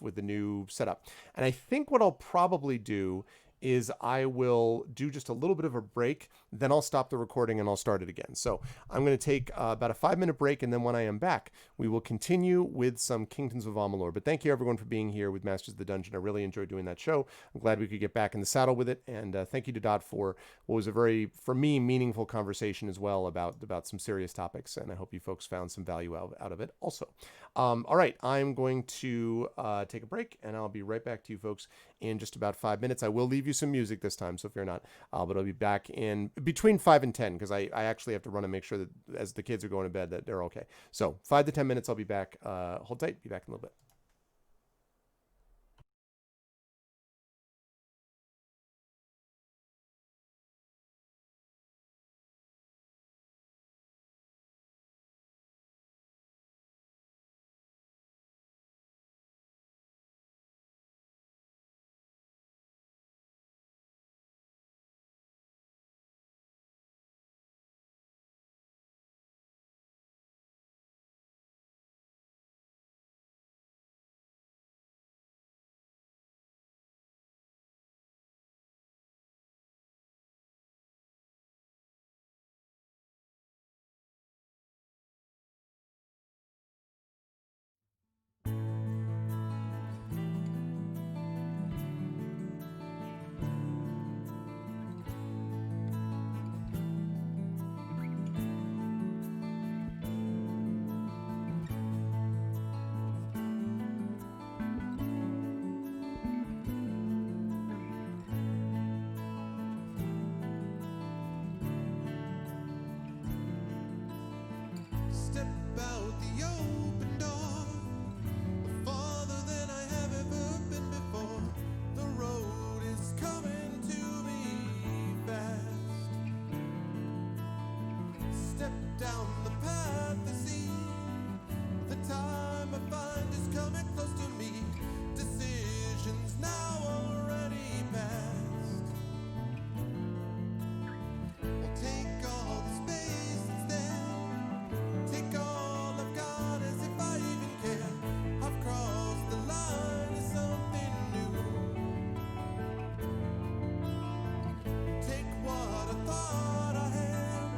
with the new setup. And I think what I'll probably do is I will do just a little bit of a break, then I'll stop the recording and I'll start it again. So I'm going to take about a 5-minute break, and then when I am back, we will continue with some Kingdoms of Amalur. But thank you everyone for being here with Masters of the Dungeon. I really enjoyed doing that show. I'm glad we could get back in the saddle with it, and thank you to Dot for what was a very, for me, meaningful conversation as well about some serious topics, and I hope you folks found some value out of it also. All right, I'm going to take a break, and I'll be right back to you folks in just about 5 minutes. I will leave you some music this time, so if you're not, but I'll be back in between 5 and 10 because I actually have to run and make sure that as the kids are going to bed that they're okay. So 5 to 10 minutes, I'll be back. Hold tight, be back in a little bit. Step out the open door, farther than I have ever been before. The road is coming to me fast. Step down the path I see. The time I find is coming close to me. Decisions now already past. We'll take all the space that's there. Take all I've got as if I even care. I've crossed the line to something new. Take what I thought I had.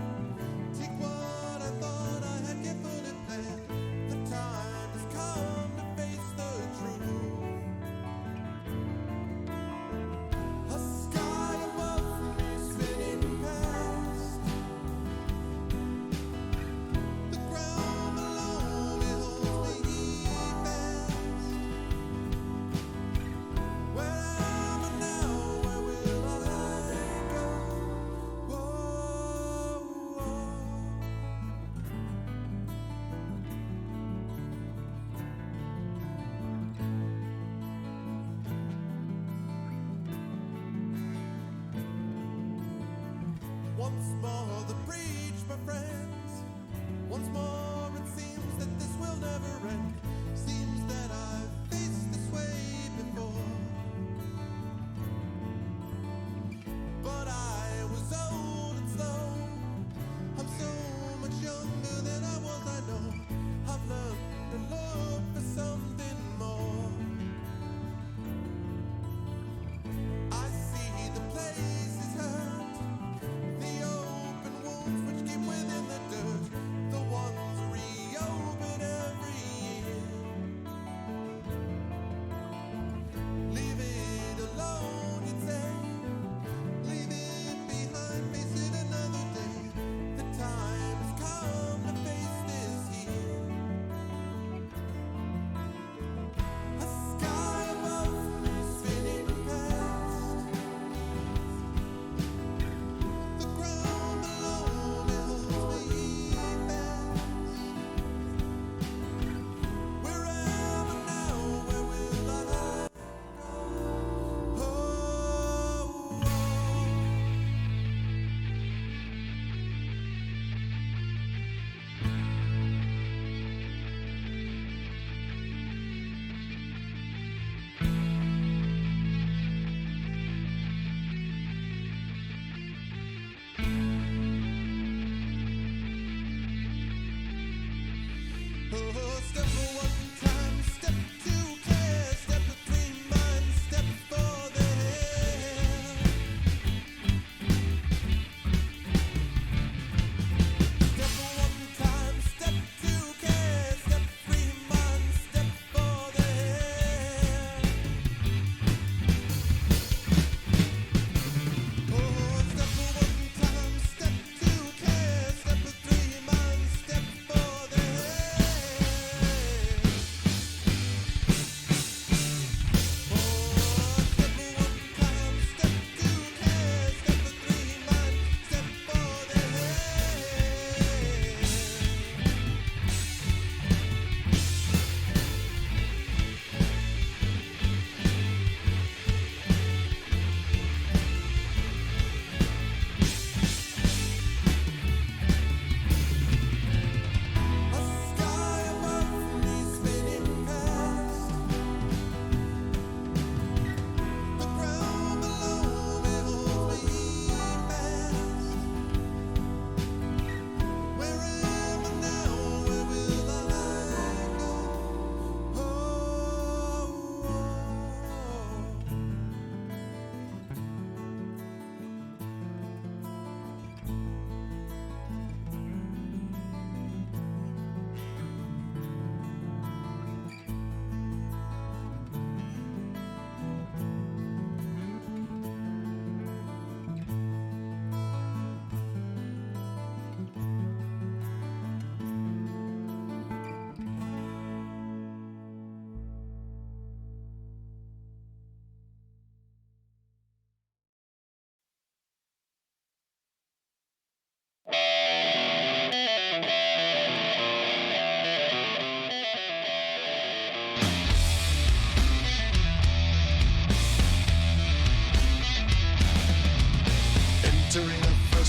Take what I thought I had carefully planned. The time has come to face the truth. A sky above me spinning past. The ground below me holds me fast. Where am I now? Where will I go? Whoa, whoa. Once more the breach, my friends. Once more it seems that this will never end. Seems that I've faced this way before. But I was old and slow. I'm so much younger than I was, I know. I've learned to look for something more. I see the places hurt, the open wounds which keep within the dirt, the ones reopen every year.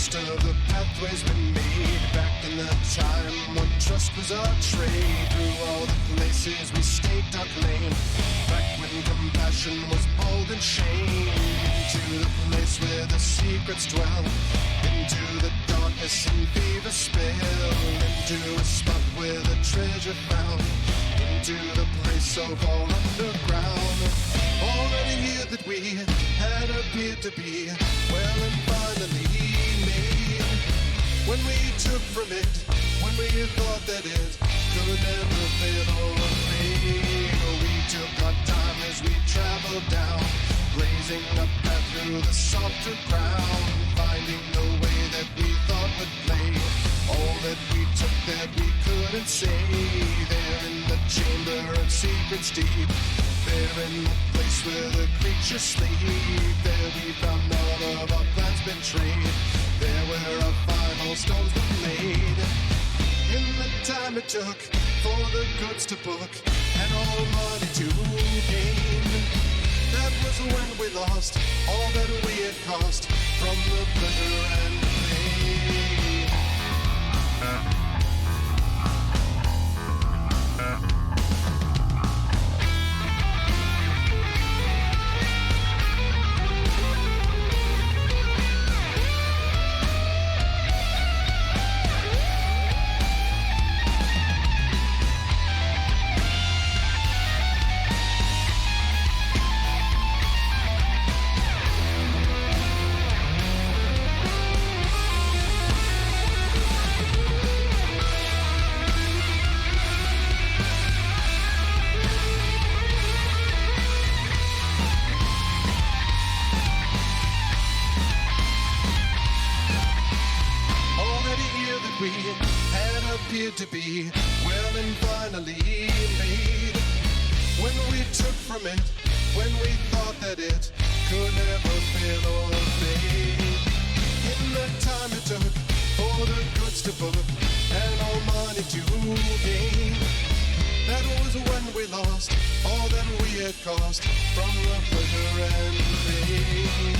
most of the pathways we made back in the time when trust was our trade. Through all the places we staked our claim, back when compassion was bold and shame. Into the place where the secrets dwell, into the darkness and fever spell, into a spot where the treasure found, into the place so far underground. Already here that we had appeared to be well and finally made. When we took from it, when we thought that it could never fail or fade, we took our time as we traveled down, blazing a path through the softer ground, finding the way that we thought would play. All that we took that we couldn't say, there in the chamber of secrets deep, there in the place where the creatures sleep, there we found all of our plans betrayed, there where our final stones were laid. In the time it took for the goods to book and all money to gain, that was when we lost all that we had cost from the pleasure and the pain. We had appeared to be well and finally made. When we took from it, when we thought that it could never fail or fade. In the time it took for the goods to book and all money to gain, that was when we lost all that we had cost from the pleasure and pain.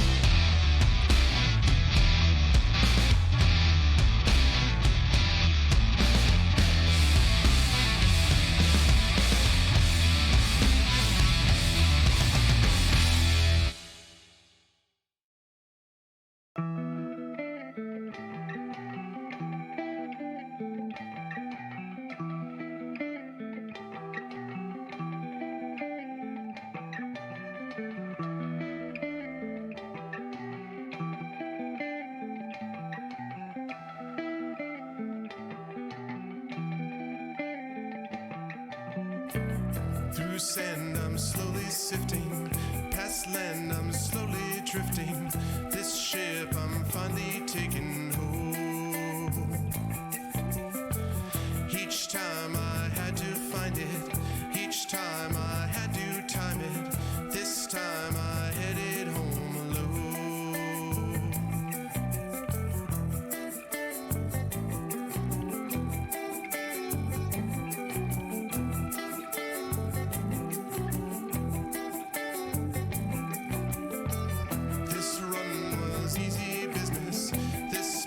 Through sand I'm slowly sifting, past land I'm slowly drifting, this ship I'm finally taking home. Each time I had to find it, each time I had to time it, this time I headed home alone. This run was easy business, this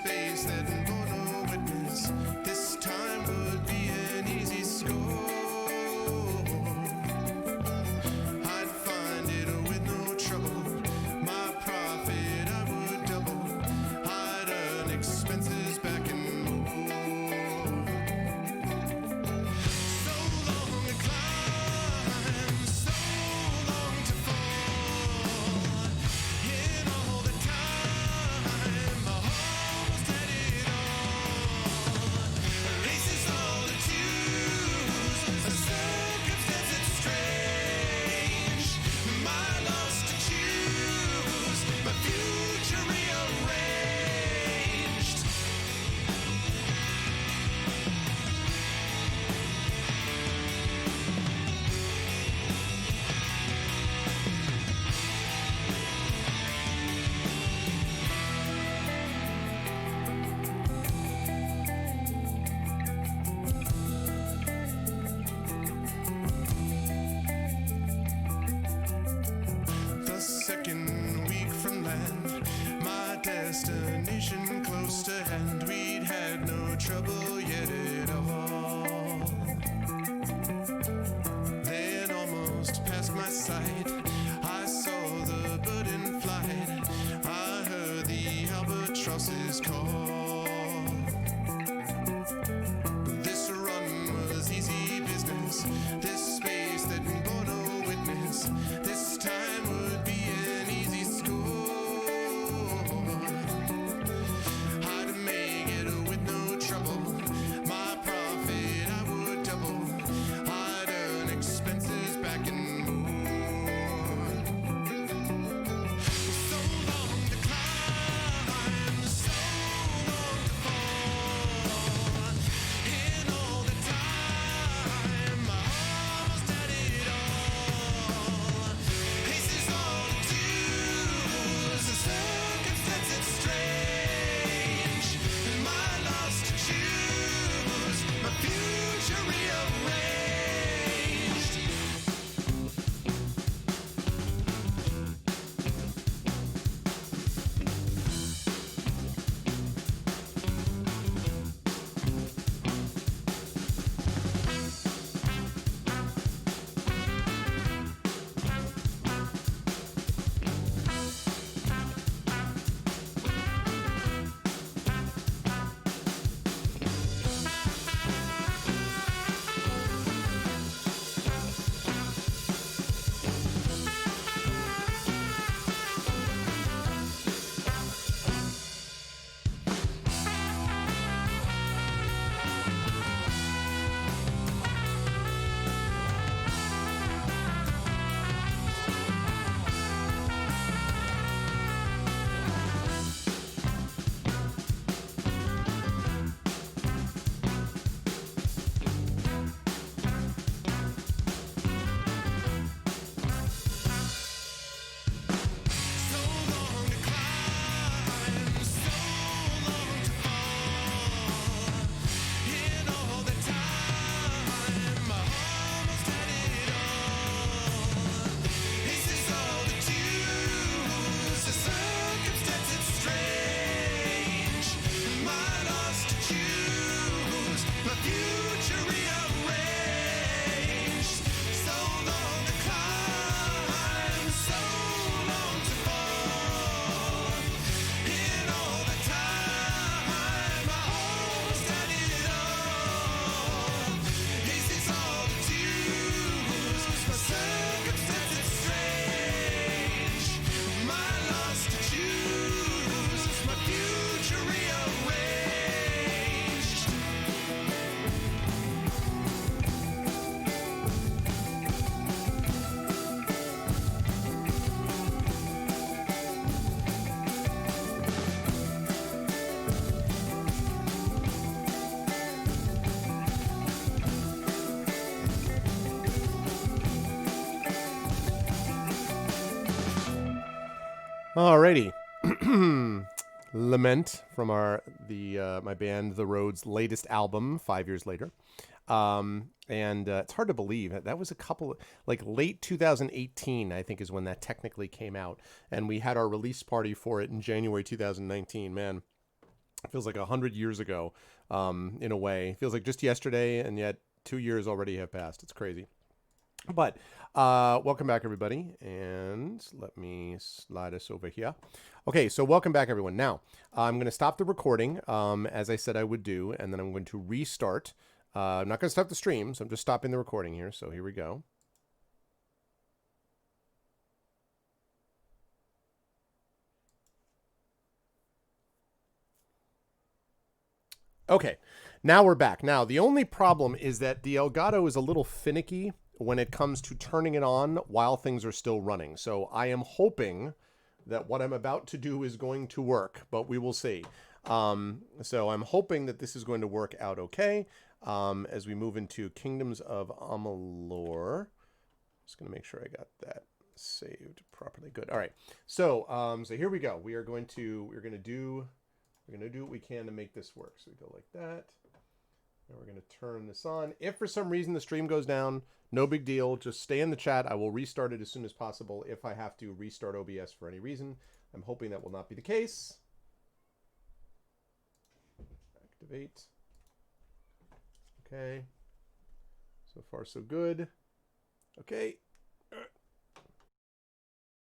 was caught. This run was easy business. This space that bore no witness. This time would be an easy score. I'd make it with no trouble. My profit I would double. I'd earn expenses back and more. So long to climb, so long to fall. In all the time, I almost had it all. This is all to choose. The circumstances strange. My loss to choose. My future rearranged. So long to climb, so long to fall. In all the time, I almost had it all. This is all the choose. The circumstances strange. My loss to choose. My future rearranged. So long to climb, so long to fall. In all the time, I almost had it all. This is all to choose. My circumstances strange. My loss to choose. My future rearranged. Alrighty. Lament from my band The Road's latest album, 5 years later. And it's hard to believe that was a couple like late 2018, I think, is when that technically came out, and we had our release party for it in January 2019. Man, it feels like 100 years ago, in a way. It feels like just yesterday, and yet 2 years already have passed. It's crazy. But welcome back, everybody, and let me slide us over here. Okay, so welcome back, everyone. Now, I'm going to stop the recording, as I said I would do, and then I'm going to restart. I'm not going to stop the stream, so I'm just stopping the recording here. So here we go. Okay, now we're back. Now, the only problem is that the Elgato is a little finicky when it comes to turning it on while things are still running. So I am hoping that what I'm about to do is going to work, but we will see. So I'm hoping that this is going to work out okay as we move into Kingdoms of Amalur. Just going to make sure I got that saved properly. Good. All right. So so here we go. We're going to do what we can to make this work. So we go like that. And we're going to turn this on. If for some reason the stream goes down, no big deal. Just stay in the chat. I will restart it as soon as possible if I have to restart OBS for any reason. I'm hoping that will not be the case. Activate. Okay. So far, so good. Okay.